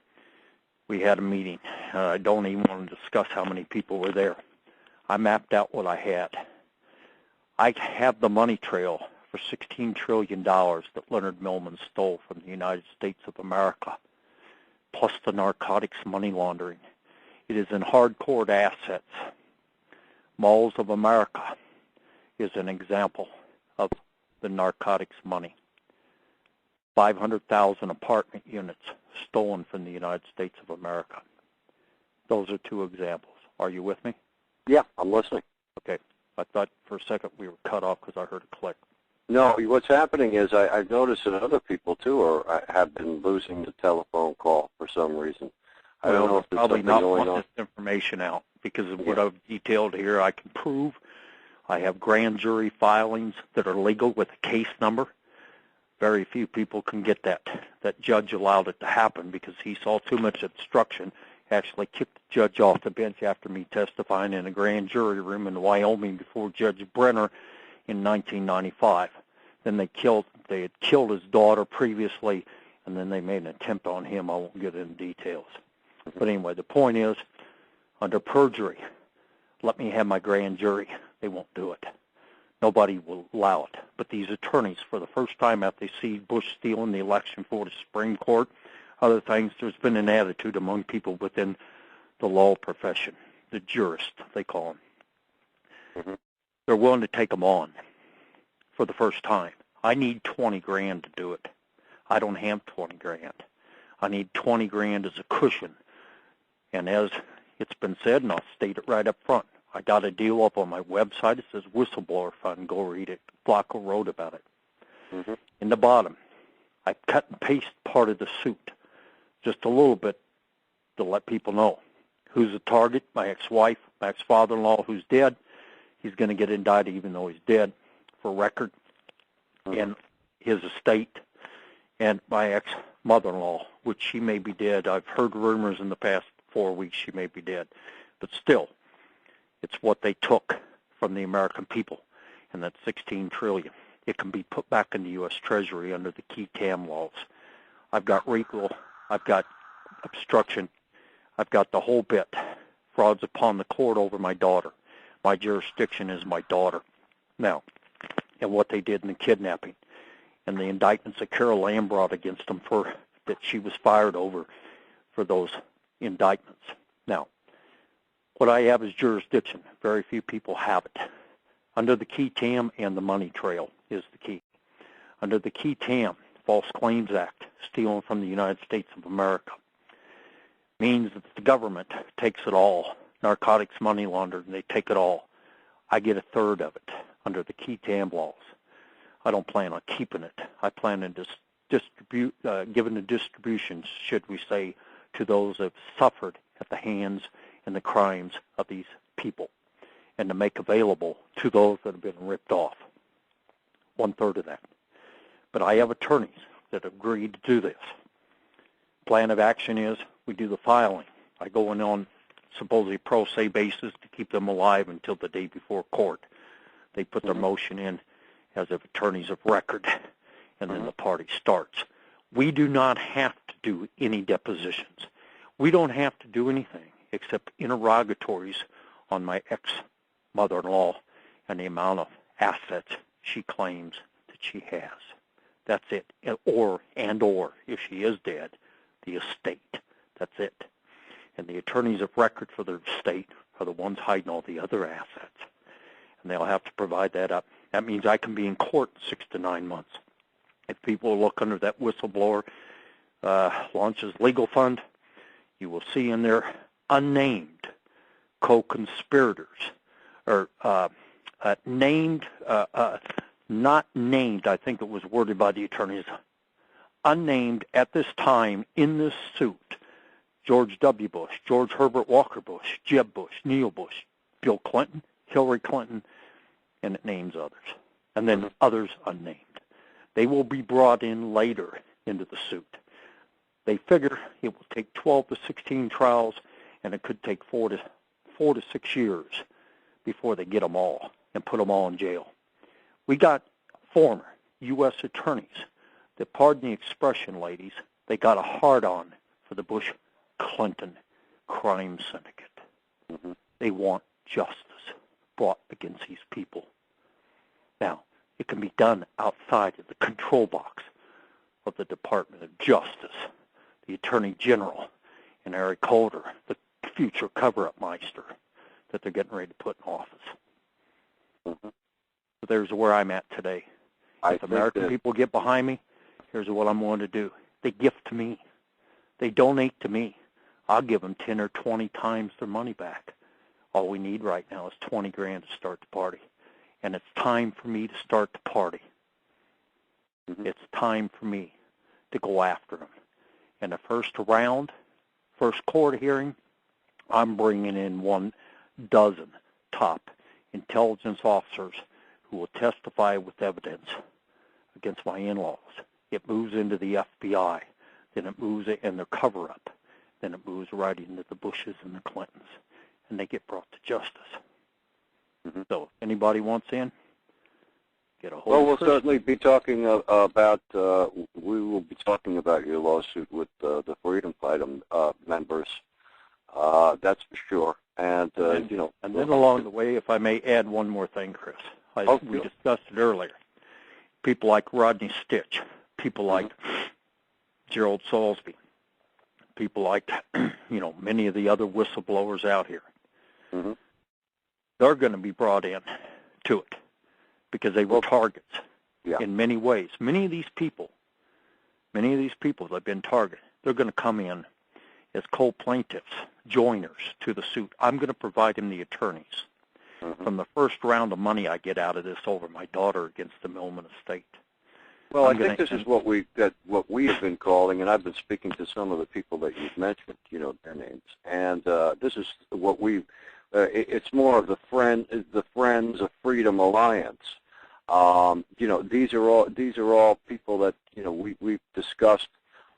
We had a meeting. I don't even want to discuss how many people were there. I mapped out what I had. I have the money trail for $16 trillion that Leonard Millman stole from the United States of America, plus the narcotics money laundering. It is in hardcore assets. Malls of America is an example of the narcotics money. 500,000 apartment units stolen from the United States of America. Those are 2 examples. Are you with me? Yeah, I'm listening. Okay. I thought for a second we were cut off because I heard a click. No, what's happening is I've noticed that other people, too, have been losing the telephone call for some reason. I don't know if there's probably something not going want on. this information out because of what I've detailed here. I can prove. I have grand jury filings that are legal with a case number. Very few people can get that. That judge allowed it to happen because he saw too much obstruction. Actually kicked the judge off the bench after me testifying in a grand jury room in Wyoming before Judge Brenner in 1995. Then they had killed his daughter previously, and then they made an attempt on him. I won't get into details. But anyway, the point is, under perjury, let me have my grand jury. They won't do it. Nobody will allow it. But these attorneys, for the first time after they see Bush stealing the election for the Supreme Court, other things, there's been an attitude among people within the law profession, the jurists, they call them. Mm-hmm. They're willing to take them on for the first time. I need 20 grand to do it. I don't have 20 grand. I need 20 grand as a cushion. And as it's been said, and I'll state it right up front, I got a deal up on my website. It says Whistleblower Fund. Go read it. Flacco wrote about it. Mm-hmm. In the bottom, I cut and paste part of the suit, just a little bit, to let people know who's the target. My ex-wife, my ex-father-in-law, who's dead. He's going to get indicted even though he's dead, for record, and his estate, and my ex-mother-in-law, which she may be dead. I've heard rumors in the past 4 weeks she may be dead. But still, It's what they took from the American people, and that's $16 trillion. It can be put back in the U.S. Treasury under the key TAM laws. I've got recall, I've got obstruction, I've got the whole bit. Frauds upon the court over my daughter. My jurisdiction is my daughter. Now, and what they did in the kidnapping, and the indictments that Carol Lamb brought against them for that she was fired over for those indictments. Now, what I have is jurisdiction. Very few people have it. Under the key TAM and the money trail is the key. Under the key TAM, False Claims Act, stealing from the United States of America, means that the government takes it all. Narcotics, money laundering, they take it all. I get a third of it under the key TAM laws. I don't plan on keeping it. I plan on giving the distributions, should we say, to those that have suffered at the hands and the crimes of these people, and to make available to those that have been ripped off. 1/3 of that. But I have attorneys that agreed to do this. Plan of action is we do the filing. I go in on supposedly pro se basis to keep them alive until the day before court. They put their motion in as if attorneys of record, and then the party starts. We do not have to do any depositions. We don't have to do anything except interrogatories on my ex-mother-in-law and the amount of assets she claims that she has. That's it. Or, if she is dead, the estate. That's it. And the attorneys of record for the estate are the ones hiding all the other assets. And they'll have to provide that up. That means I can be in court in 6 to 9 months. If people look under that whistleblower launches legal fund, you will see in there unnamed co-conspirators, or named, not named, I think it was worded by the attorneys, unnamed at this time in this suit, George W. Bush, George Herbert Walker Bush, Jeb Bush, Neil Bush, Bill Clinton, Hillary Clinton, and it names others, and then others unnamed. They will be brought in later into the suit. They figure it will take 12 to 16 trials, and it could take 4 to 6 years before they get them all and put them all in jail. We got former U.S. attorneys that, pardon the expression, ladies, they got a hard-on for the Bush Clinton crime syndicate. They want justice brought against these people. Now, it can be done outside of the control box of the Department of Justice, the Attorney General, and Eric Holder, the future cover-up meister that they're getting ready to put in office. So there's where I'm at today. If American people get behind me, here's what I'm going to do. They gift to me. They donate to me. I'll give them 10 or 20 times their money back. All we need right now is 20 grand to start the party. And it's time for me to start the party. It's time for me to go after them. In the first round, first court hearing, I'm bringing in 12 top intelligence officers who will testify with evidence against my in-laws. It moves into the FBI. Then it moves in their cover-up. Then it moves right into the Bushes and the Clintons. And they get brought to justice. So if anybody wants in, get a hold of Well, we'll certainly be talking about, we will be talking about your lawsuit with the Freedom Fighter members. That's for sure. And then along the way, if I may add one more thing, Chris. We discussed it earlier. People like Rodney Stitch, people like Gerald Salisbury, people like, many of the other whistleblowers out here. They're going to be brought in to it because they were targets in many ways. Many of these people that have been targeted, they're going to come in as co-plaintiffs, joiners to the suit. I'm going to provide them the attorneys. From the first round of money I get out of this over my daughter against the Millman estate. Well, I think this is what we have been calling, and I've been speaking to some of the people that you've mentioned, their names, and this is what it's more of the Friends of Freedom Alliance. These are all people that we've discussed,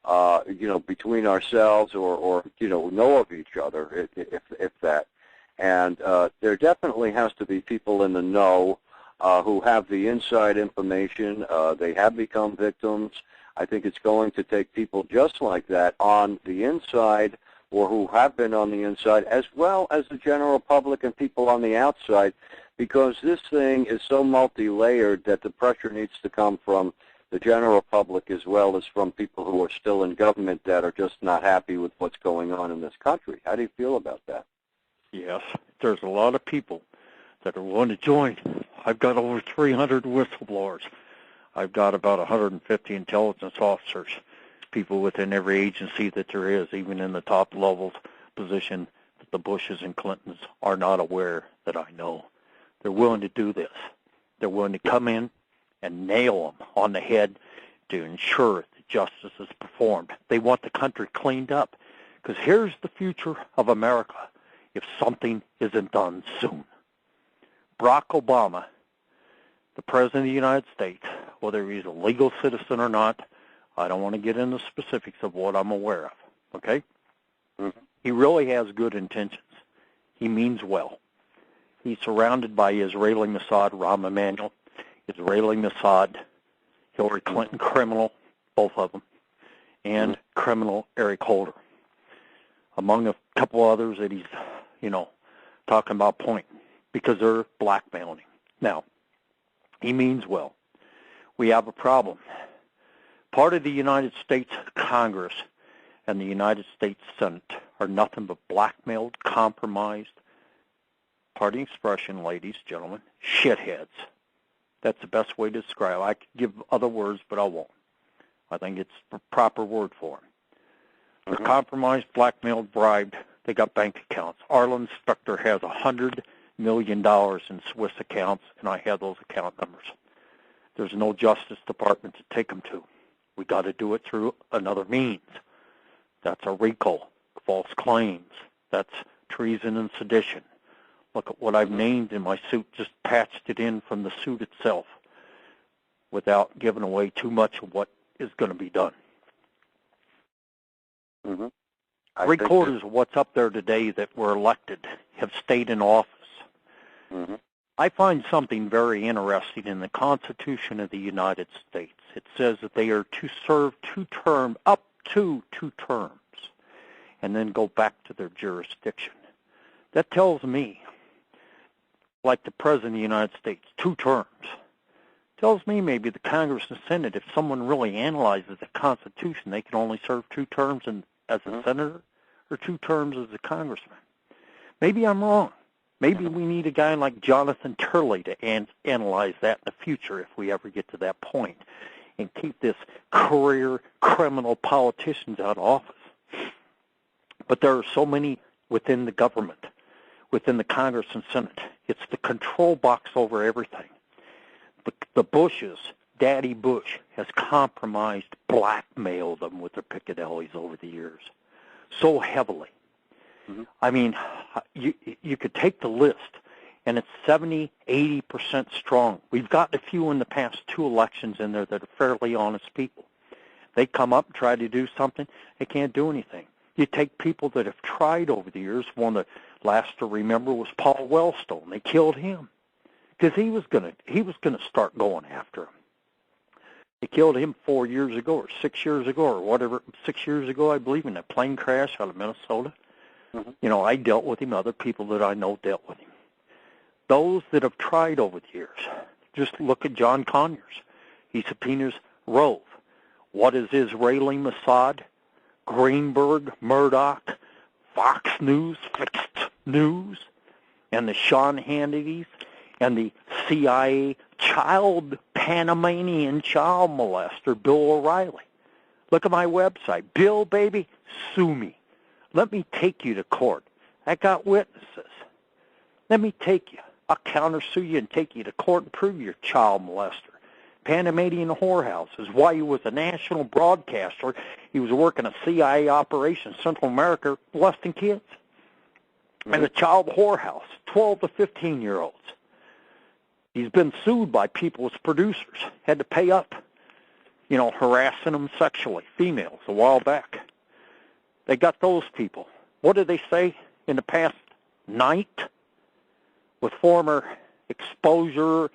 between ourselves or know of each other, if that. And there definitely has to be people in the know who have the inside information. They have become victims. I think it's going to take people just like that on the inside, or who have been on the inside, as well as the general public and people on the outside, because this thing is so multi-layered that the pressure needs to come from the general public as well as from people who are still in government that are just not happy with what's going on in this country. How do you feel about that? Yes, there's a lot of people that are willing to join. I've got over 300 whistleblowers. I've got about 150 intelligence officers, people within every agency that there is, even in the top levels position that the Bushes and Clintons are not aware that I know. They're willing to do this. They're willing to come in and nail them on the head to ensure that justice is performed. They want the country cleaned up, because here's the future of America if something isn't done soon. Barack Obama, the President of the United States, whether he's a legal citizen or not, I don't want to get into specifics of what I'm aware of, okay? Mm-hmm. He really has good intentions. He means well. He's surrounded by Israeli Mossad, Rahm Emanuel, Israeli Mossad, Hillary Clinton criminal, both of them, and criminal Eric Holder, among a couple others that he's, talking about pointing, because they're blackmailing him. Now, he means well. We have a problem. Part of the United States Congress and the United States Senate are nothing but blackmailed, compromised, pardon the expression, ladies, gentlemen, shitheads. That's the best way to describe it. I could give other words, but I won't. I think it's the proper word for them. They're compromised, blackmailed, bribed. They got bank accounts. Arlen Specter has $100 million in Swiss accounts, and I have those account numbers. There's no Justice Department to take them to. We got to do it through another means. That's a RICO, false claims. That's treason and sedition. Look at what I've named in my suit, just patched it in from the suit itself without giving away too much of what is going to be done. Mm-hmm. Three-quarters of what's up there today that were elected have stayed in office. Mm-hmm. I find something very interesting in the Constitution of the United States. It says that they are to serve up to two terms, and then go back to their jurisdiction. That tells me, like the President of the United States, 2 terms. Tells me maybe the Congress and Senate, if someone really analyzes the Constitution, they can only serve 2 terms as a senator or 2 terms as a congressman. Maybe I'm wrong. Maybe we need a guy like Jonathan Turley to analyze that in the future if we ever get to that point, and keep this career criminal politicians out of office. But there are so many within the government, within the Congress and Senate. It's the control box over everything. The Bushes, Daddy Bush, has compromised, blackmailed them with their Piccadillys over the years so heavily. Mm-hmm. I mean, you could take the list, and it's 70, 80% strong. We've gotten a few in the past 2 elections in there that are fairly honest people. They come up and try to do something. They can't do anything. You take people that have tried over the years. One that last to remember was Paul Wellstone. They killed him because he was gonna start going after him. They killed him 4 years ago or 6 years ago or whatever. 6 years ago, I believe, in a plane crash out of Minnesota. Mm-hmm. I dealt with him. Other people that I know dealt with him. Those that have tried over the years, just look at John Conyers. He subpoenas Rove. What is Israeli Mossad, Greenberg, Murdoch, Fox News, Fixed News, and the Sean Hannitys, and the CIA Panamanian child molester, Bill O'Reilly. Look at my website. Bill, baby, sue me. Let me take you to court. I got witnesses. Let me take you. I'll countersue you and take you to court and prove you're a child molester. Panamanian whorehouse is why he was a national broadcaster. He was working a CIA operation in Central America molesting kids. And a child whorehouse, 12 to 15-year-olds. He's been sued by people as producers, had to pay up, harassing them sexually, females, a while back. They got those people. What did they say in the past night with former exposure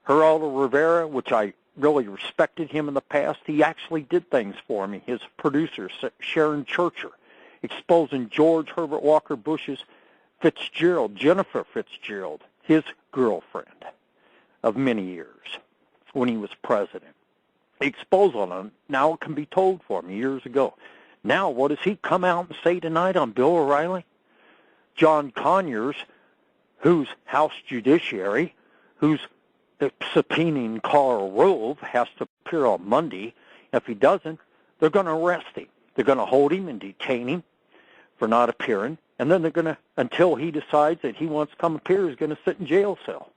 Geraldo Rivera, which I really respected him in the past. He actually did things for me. His producer, Sharon Churcher, exposing George Herbert Walker Bush's Fitzgerald, Jennifer Fitzgerald, his girlfriend of many years when he was president. He exposed on him. Now it can be told for me years ago. Now what does he come out and say tonight on Bill O'Reilly? John Conyers, who's House Judiciary, who's subpoenaing Karl Rove, has to appear on Monday. If he doesn't, they're going to arrest him. They're going to hold him and detain him for not appearing, and then they're going to, until he decides that he wants to come appear, he's going to sit in jail cell.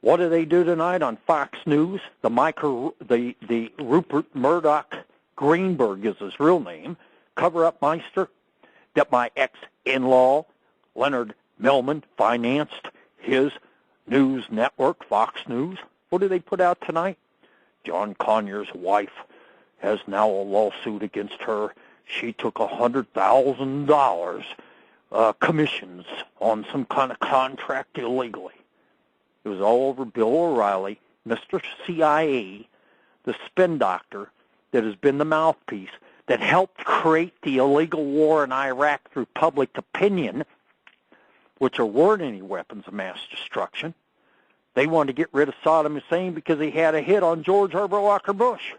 What do they do tonight on Fox News? The Rupert Murdoch Greenberg is his real name, cover-up meister, that my ex-in-law, Leonard Millman, financed his news network, Fox News. What do they put out tonight? John Conyers' wife has now a lawsuit against her. She took $100,000 commissions on some kind of contract illegally. It was all over Bill O'Reilly, Mr. CIA, the spin doctor that has been the mouthpiece that helped create the illegal war in Iraq through public opinion, which there weren't any weapons of mass destruction. They wanted to get rid of Saddam Hussein because he had a hit on George Herbert Walker Bush.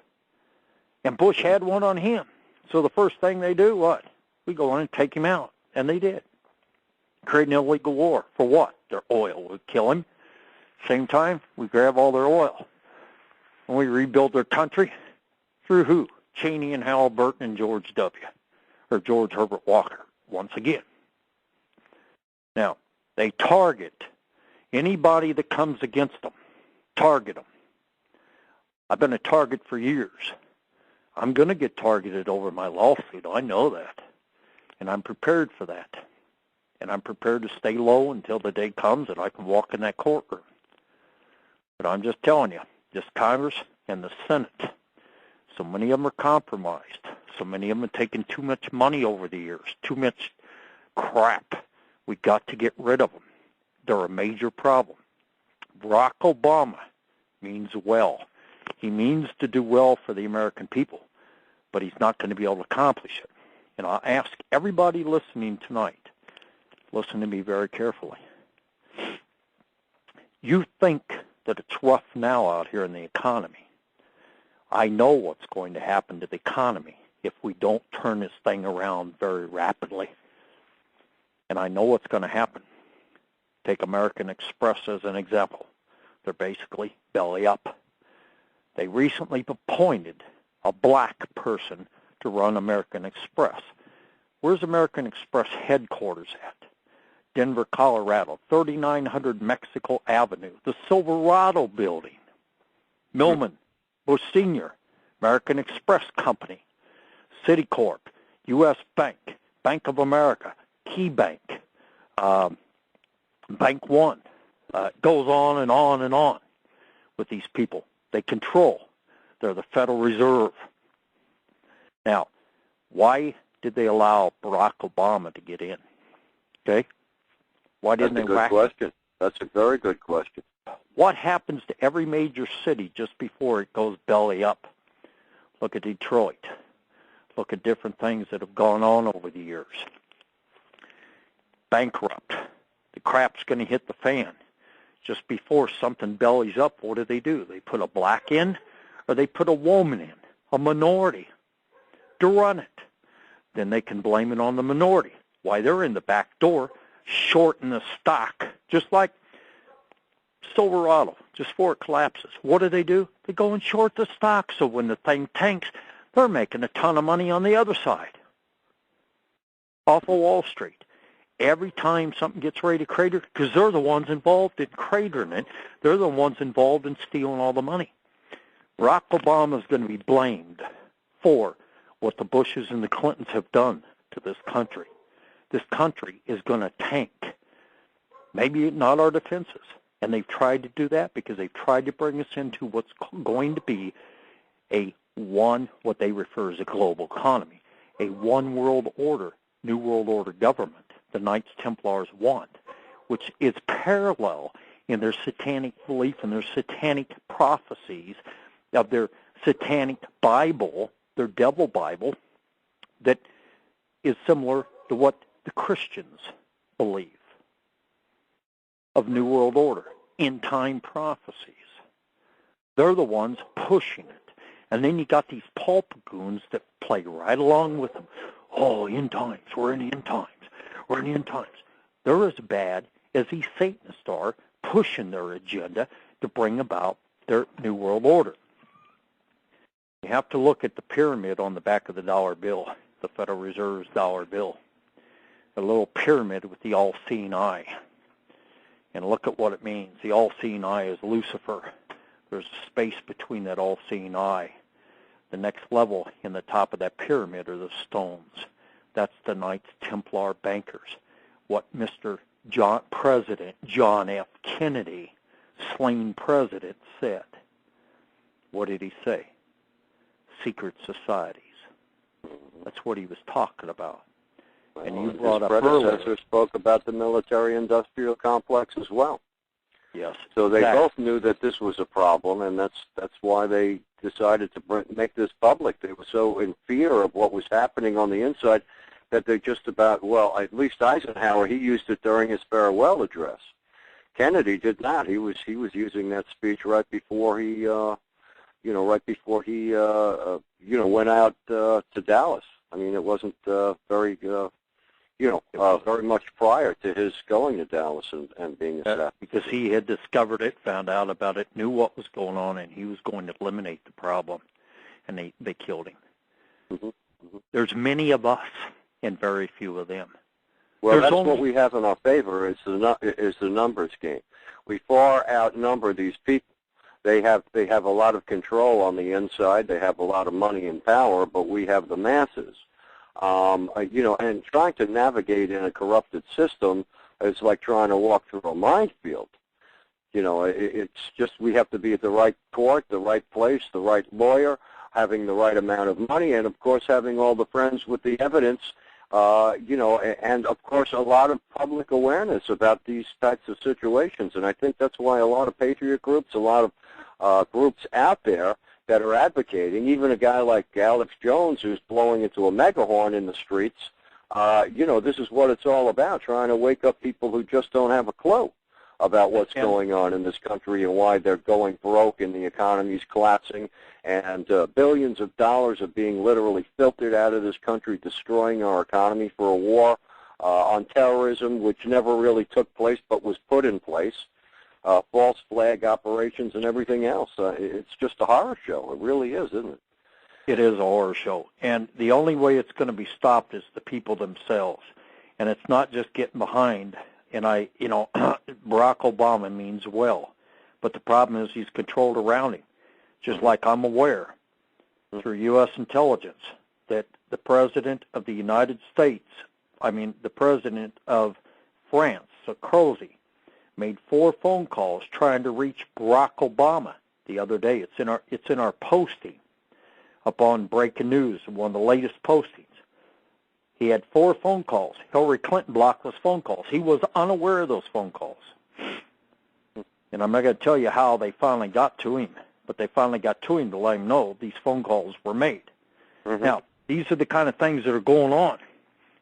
And Bush had one on him. So the first thing they do, what? We go in and take him out. And they did. Create an illegal war. For what? Their oil would kill him. Same time, we grab all their oil. And we rebuild their country. Through who? Cheney and Halliburton and George W. Or George Herbert Walker, once again. Now, they target anybody that comes against them. Target them. I've been a target for years. I'm going to get targeted over my lawsuit. I know that. And I'm prepared for that. And I'm prepared to stay low until the day comes that I can walk in that courtroom. But I'm just telling you, this Congress and the Senate, so many of them are compromised. So many of them have taken too much money over the years, too much crap. We got to get rid of them. They're a major problem. Barack Obama means well. He means to do well for the American people, but he's not going to be able to accomplish it. And I'll ask everybody listening tonight, listen to me very carefully. You think that it's rough now out here in the economy. I know what's going to happen to the economy if we don't turn this thing around very rapidly. And I know what's going to happen. Take American Express as an example. They're basically belly up. They recently appointed a black person to run American Express. Where's American Express headquarters at? Denver, Colorado, 3900 Mexico Avenue, the Silverado building. Millman, Bush Sr., American Express Company, Citicorp, U.S. Bank, Bank of America, Key Bank, Bank One. It goes on and on and on with these people. They control. They're the Federal Reserve. Now, why did they allow Barack Obama to get in? Okay? Why didn't they whack him? That's a good question. That's a very good question. What happens to every major city just before it goes belly up? Look at Detroit. Look at different things that have gone on over the years. Bankrupt. The crap's going to hit the fan. Just before something bellies up, what do? They put a black in, or they put a woman in, a minority, to run it. Then they can blame it on the minority. Why, they're in the back door, shorting the stock, just like Silverado, just before it collapses. What do? They go and short the stock, so when the thing tanks, they're making a ton of money on the other side. Off of Wall Street. Every time something gets ready to crater, because they're the ones involved in cratering it, they're the ones involved in stealing all the money. Barack Obama is going to be blamed for what the Bushes and the Clintons have done to this country. This country is going to tank. Maybe not our defenses. And they've tried to do that because they've tried to bring us into what's going to be what they refer as a global economy, a one world order, new world order government. the Knights Templars want, which is parallel in their satanic belief and their satanic prophecies of their satanic Bible, their devil Bible, that is similar to what the Christians believe of New World Order, end-time prophecies. They're the ones pushing it. And then you got these pulp goons that play right along with them. Oh, end times, we're in the end times, we're in the end times. They're as bad as these Satanists are, pushing their agenda to bring about their New World Order. You have to look at the pyramid on the back of the dollar bill, the Federal Reserve's dollar bill, a little pyramid with the all-seeing eye. And look at what it means. The all-seeing eye is Lucifer. There's a space between that all-seeing eye. The next level in the top of that pyramid are the stones. That's the Knights Templar bankers. What President John F. Kennedy, slain president, said. What did he say? Secret societies. That's what he was talking about. Well, and you brought up earlier. His predecessor spoke about the military-industrial complex as well. Yes. So they both knew that this was a problem, and that's why they decided to make this public. They were so in fear of what was happening on the inside that they just about, well, at least Eisenhower, he used it during his farewell address. Kennedy did not. He was using that speech right before he went out to Dallas. I mean, it wasn't very much prior to his going to Dallas and being assassinated. Because he had discovered it, found out about it, knew what was going on, and he was going to eliminate the problem, and they killed him. Mm-hmm. Mm-hmm. There's many of us and very few of them. Well, that's what we have in our favor is the numbers game. We far outnumber these people. They have a lot of control on the inside. They have a lot of money and power, but we have the masses. And trying to navigate in a corrupted system is like trying to walk through a minefield. It's just we have to be at the right court, the right place, the right lawyer, having the right amount of money, and, of course, having all the friends with the evidence, and, of course, a lot of public awareness about these types of situations. And I think that's why a lot of patriot groups, a lot of groups out there that are advocating, even a guy like Alex Jones who's blowing into a megahorn in the streets, this is what it's all about, trying to wake up people who just don't have a clue about what's going on in this country and why they're going broke and the economy's collapsing and billions of dollars are being literally filtered out of this country, destroying our economy for a war on terrorism, which never really took place but was put in place. False flag operations and everything else. It's just a horror show. It really is, isn't it? It is a horror show. And the only way it's going to be stopped is the people themselves. And it's not just getting behind. And Barack Obama means well. But the problem is he's controlled around him. Just like I'm aware through U.S. intelligence that the President of the United States, the President of France, Sarkozy, made 4 phone calls trying to reach Barack Obama the other day. It's in our posting upon breaking news, one of the latest postings. He had 4 phone calls. Hillary Clinton blocked those phone calls. He was unaware of those phone calls. And I'm not going to tell you how they finally got to him, but they finally got to him to let him know these phone calls were made. Mm-hmm. Now, these are the kind of things that are going on,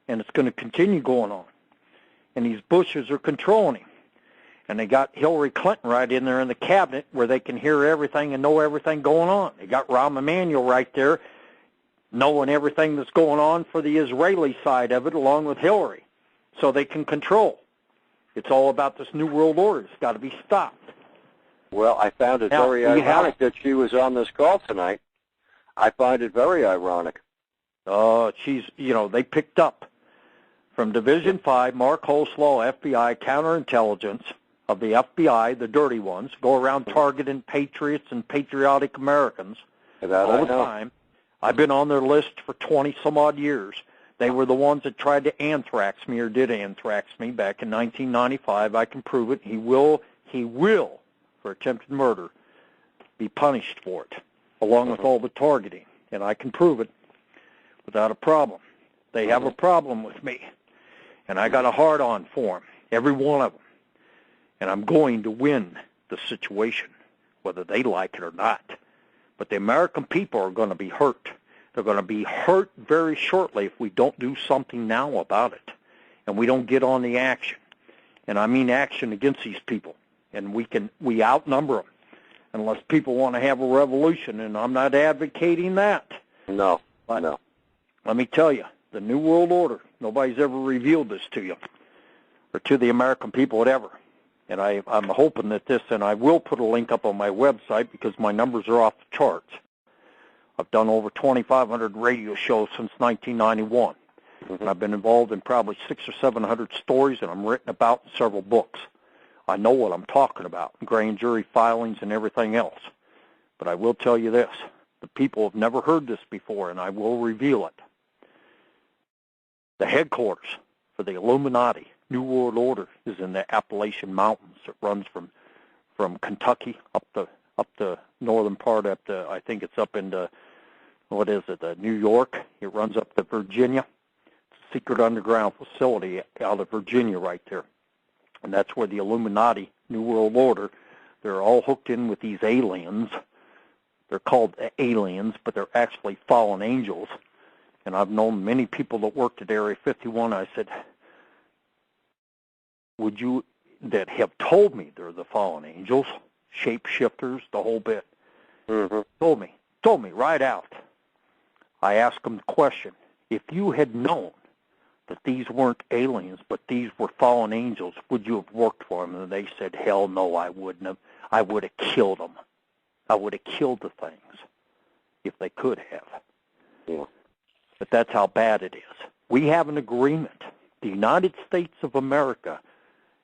and it's going to continue going on. And these Bushes are controlling him. And they got Hillary Clinton right in there in the cabinet where they can hear everything and know everything going on. They got Rahm Emanuel right there knowing everything that's going on for the Israeli side of it along with Hillary. So they can control. It's all about this New World Order. It's got to be stopped. Well, I found it very ironic that she was on this call tonight. I find it very ironic. They picked up from Division 5, Mark Holslaw, FBI, counterintelligence, of the FBI, the dirty ones, go around targeting patriots and patriotic Americans all the time. I've been on their list for 20-some-odd years. They were the ones that tried to anthrax me or did anthrax me back in 1995. I can prove it. He will, for attempted murder, be punished for it, along with all the targeting. And I can prove it without a problem. They have a problem with me. And I got a hard-on for them, every one of them. And I'm going to win the situation, whether they like it or not. But the American people are going to be hurt. They're going to be hurt very shortly if we don't do something now about it, and we don't get on the action. And I mean action against these people. And we outnumber them, unless people want to have a revolution, and I'm not advocating that. No, but no. Let me tell you, the New World Order, nobody's ever revealed this to you, or to the American people, whatever. And I'm hoping that this, and I will put a link up on my website because my numbers are off the charts. I've done over 2,500 radio shows since 1991. Mm-hmm. And I've been involved in probably 600 or 700 stories, and I'm written about in several books. I know what I'm talking about, grand jury filings and everything else. But I will tell you this, the people have never heard this before, and I will reveal it. The headquarters for the Illuminati New World Order is in the Appalachian Mountains. It runs from Kentucky up the northern part, I think it's up into, New York. It runs up to Virginia. It's a secret underground facility out of Virginia right there. And that's where the Illuminati New World Order, they're all hooked in with these aliens. They're called aliens, but they're actually fallen angels. And I've known many people that worked at Area 51. I said, that have told me they're the fallen angels, shapeshifters, the whole bit. Mm-hmm. Told me right out. I asked them the question, if you had known that these weren't aliens, but these were fallen angels, would you have worked for them? And they said, hell no, I wouldn't have. I would have killed them. I would have killed the things if they could have. Yeah. But that's how bad it is. We have an agreement. The United States of America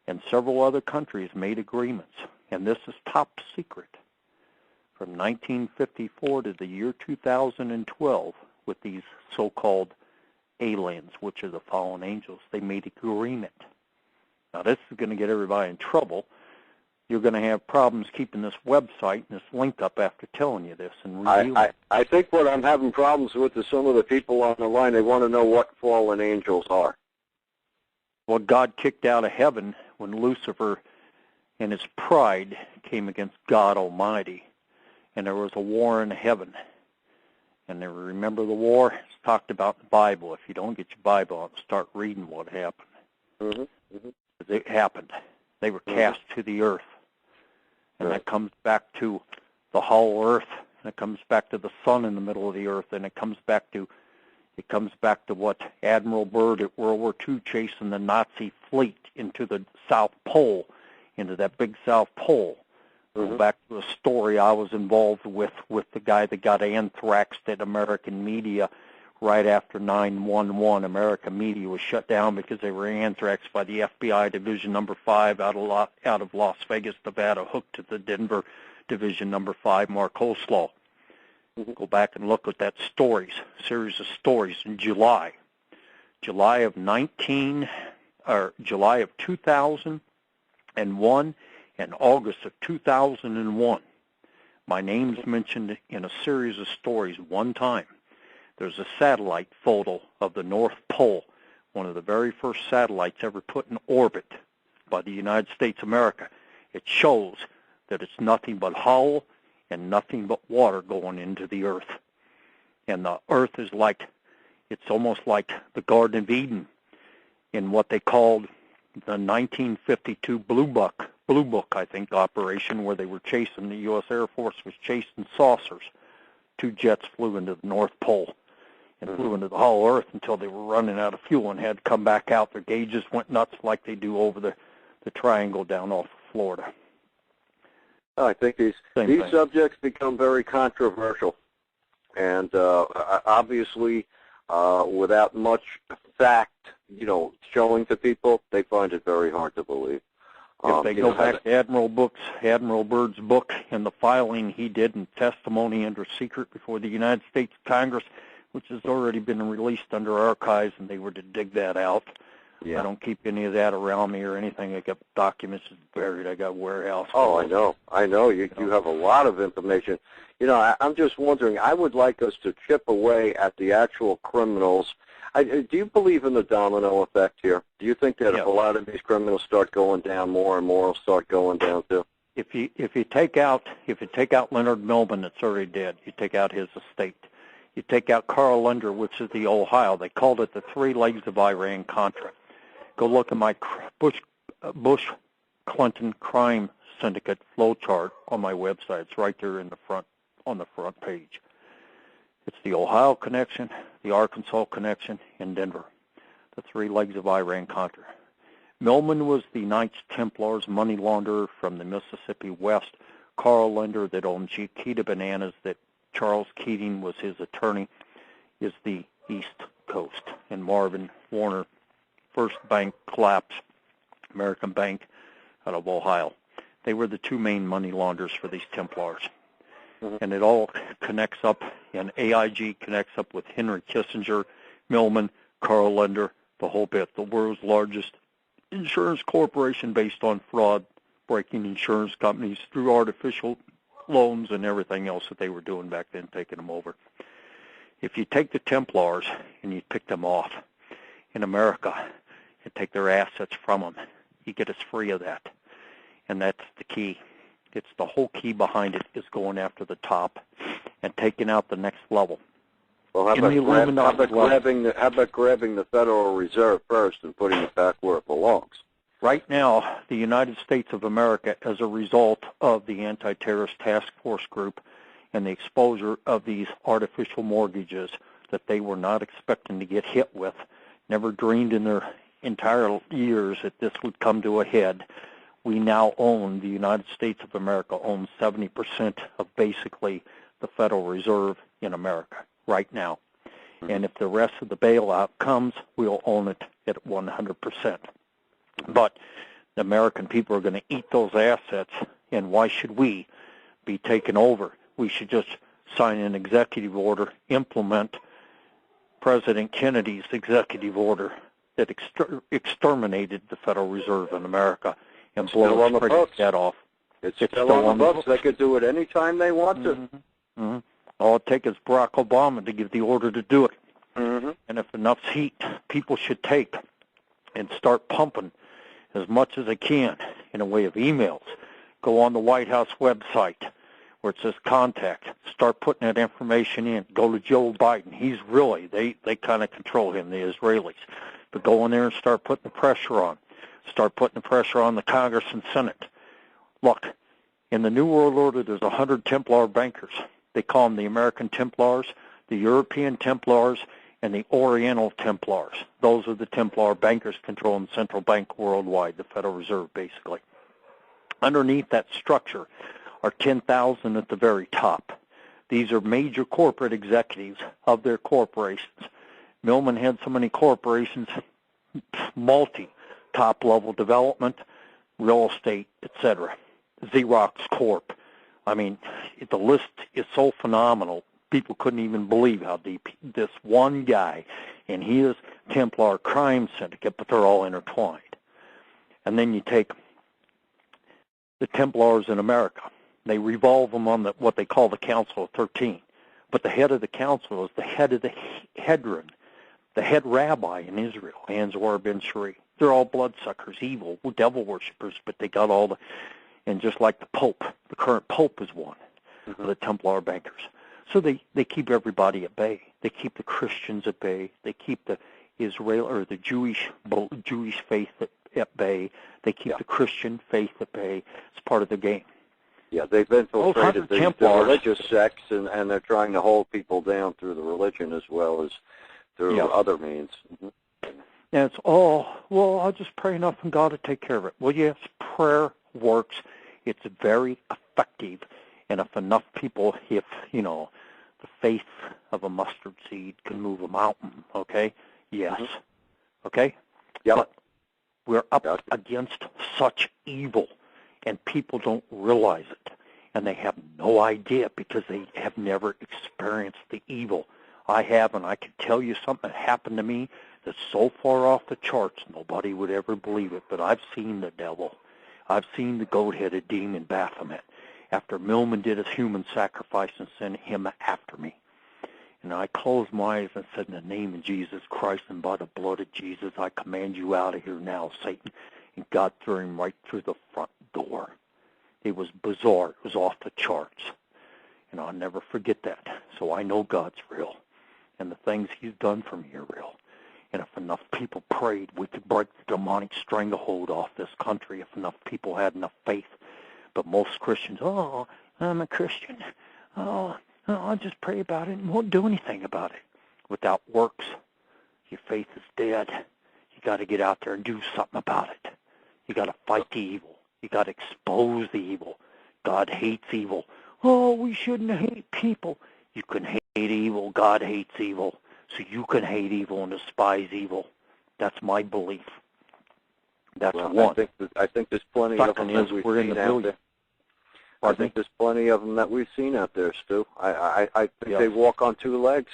and several other countries made agreements, and this is top secret, from 1954 to the year 2012 with these so-called aliens, which are the fallen angels. They made agreement. Now, this is going to get everybody in trouble. You're going to have problems keeping this website and this link up after telling you this and revealing. I think what I'm having problems with is some of the people on the line, they want to know what fallen angels are. Well, God kicked out of heaven when Lucifer and his pride came against God Almighty, and there was a war in heaven. And remember the war? It's talked about in the Bible. If you don't get your Bible out, start reading what happened. Mm-hmm. Mm-hmm. It happened. They were cast to the earth. And that comes back to the whole earth, and it comes back to the sun in the middle of the earth, and it comes back to what Admiral Byrd at World War II chasing the Nazi fleet into the South Pole, into that big South Pole. Mm-hmm. Go back to a story I was involved with the guy that got anthraxed at American media right after 9/11. American media was shut down because they were anthraxed by the FBI Division Number 5 out of Las Vegas, Nevada, hooked to the Denver Division Number 5, Mark Oslaw. Go back and look at that series of stories in July of 2001 and August of 2001. My name's mentioned in a series of stories one time. There's a satellite photo of the North Pole, one of the very first satellites ever put in orbit by the United States of America. It shows that it's nothing but hollow and nothing but water going into the earth. And the earth is it's almost like the Garden of Eden in what they called the 1952 Blue Book, I think, operation, where they were chasing, the U.S. Air Force was chasing saucers. 2 jets flew into the North Pole and flew into the whole earth until they were running out of fuel and had to come back out. Their gauges went nuts like they do over the triangle down off of Florida. I think these subjects become very controversial, and obviously, without much fact, showing to people, they find it very hard to believe. If they go back to Admiral Byrd's book and the filing he did in testimony under secret before the United States Congress, which has already been released under archives, and they were to dig that out. Yeah. I don't keep any of that around me or anything. I got documents buried. I got a warehouse. Oh, I know. You have a lot of information. I'm just wondering, I would like us to chip away at the actual criminals. Do you believe in the domino effect here? Do you think that if Yeah. a lot of these criminals start going down, more and more will start going down too? If you take out Leonard Millman, that's already dead. You take out his estate. You take out Carl Linder, which is the Ohio. They called it the 3 legs of Iran-Contra. Go look at my Bush Clinton crime syndicate flowchart on my website. It's right there in the front on the front page. It's the Ohio connection, the Arkansas connection, and Denver. The 3 legs of Iran-Contra. Millman was the Knights Templars money launderer from the Mississippi West. Carl Linder, that owned Chiquita Bananas, that Charles Keating was his attorney, is the East Coast. And Marvin Warner, First Bank collapse, American Bank out of Ohio. They were the 2 main money launderers for these Templars. Mm-hmm. And it all connects up, and AIG connects up with Henry Kissinger, Millman, Carl Linder, the whole bit. The world's largest insurance corporation based on fraud, breaking insurance companies through artificial loans and everything else that they were doing back then, taking them over. If you take the Templars and you pick them off in America and take their assets from them, you get us free of that. And that's the key. It's the whole key behind it is going after the top and taking out the next level. Well, how about grabbing the Federal Reserve first and putting it back where it belongs? Right now, the United States of America, as a result of the Anti-Terrorist Task Force Group and the exposure of these artificial mortgages that they were not expecting to get hit with, never dreamed in their entire years that this would come to a head, we now own, the United States of America owns 70% of basically the Federal Reserve in America right now. And if the rest of the bailout comes, we'll own it at 100%. But the American people are going to eat those assets, and why should we be taken over? We should just sign an executive order, implement President Kennedy's executive order that exterminated the Federal Reserve in America and blow its pretty dead off. It's still on the books. They could do it any time they want to. Mm-hmm. All it takes is Barack Obama to give the order to do it. Mm-hmm. And if enough heat, people should take and start pumping as much as they can in a way of emails. Go on the White House website where it says contact. Start putting that information in. Go to Joe Biden. He's really, they kind of control him, the Israelis. But go in there and start putting the pressure on. Start putting the pressure on the Congress and Senate. Look, in the New World Order, there's 100 Templar bankers. They call them the American Templars, the European Templars, and the Oriental Templars. Those are the Templar bankers controlling central bank worldwide, the Federal Reserve, basically. Underneath that structure are 10,000 at the very top. These are major corporate executives of their corporations. Millman had so many corporations, multi-top-level development, real estate, etc. Xerox Corp. I mean, the list is so phenomenal. People couldn't even believe how deep this one guy and his Templar crime syndicate, but they're all intertwined. And then you take the Templars in America. They revolve them on what they call the Council of 13. But the head of the council is the head of the Hedron, the head rabbi in Israel, Anzor ben Shuri. They're all bloodsuckers, evil, devil worshippers, but they got all the, and just like the Pope, the current Pope is one of the Templar bankers. So they keep everybody at bay. They keep the Christians at bay. They keep the Israel or the Jewish faith at bay. They keep the Christian faith at bay. It's part of the game. Yeah, they've infiltrated the religious sects, and they're trying to hold people down through the religion as well as through other means. Mm-hmm. And it's all, well, I'll just pray enough and God will take care of it. Well, yes, prayer works. It's very effective. And if enough people, if, the faith of a mustard seed can move a mountain, okay? Yes. Mm-hmm. Okay? Yep. But we're up against such evil, and people don't realize it. And they have no idea because they have never experienced the evil. I have, and I can tell you something that happened to me that's so far off the charts, nobody would ever believe it. But I've seen the devil. I've seen the goat-headed demon Baphomet after Millman did his human sacrifice and sent him after me. And I closed my eyes and said, in the name of Jesus Christ and by the blood of Jesus, I command you out of here now, Satan. And God threw him right through the front door. It was bizarre. It was off the charts. And I'll never forget that. So I know God's real. And the things he's done for me are real. And if enough people prayed, we could break the demonic stranglehold off this country if enough people had enough faith. But most Christians, oh, I'm a Christian. Oh, I'll just pray about it and won't do anything about it. Without works, your faith is dead. You got to get out there and do something about it. You got to fight the evil. You got to expose the evil. God hates evil. Oh, we shouldn't hate people. You can hate evil. God hates evil. So you can hate evil and despise evil. That's my belief. That's one. I think there's plenty of them that we've seen out there. I think there's plenty of them that we've seen out there, Stu. I think they walk on two legs.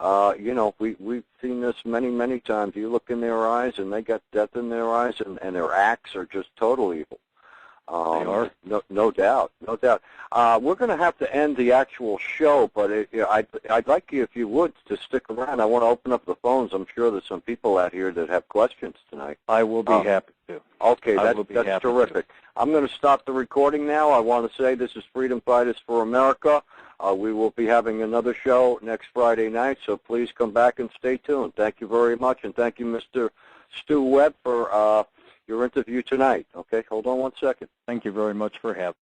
You know, we've seen this many times. You look in their eyes, and they got death in their eyes, and their acts are just total evil. They are. No doubt. We're going to have to end the actual show, but I'd like you, if you would, to stick around. I want to open up the phones. I'm sure there's some people out here that have questions tonight. I will be happy to. Okay, that's terrific. I'm going to stop the recording now. I want to say this is Freedom Fighters for America. We will be having another show next Friday night, so please come back and stay tuned. Thank you very much, and thank you, Mr. Stew Webb, for your interview tonight. Okay, hold on one second. Thank you very much for having me.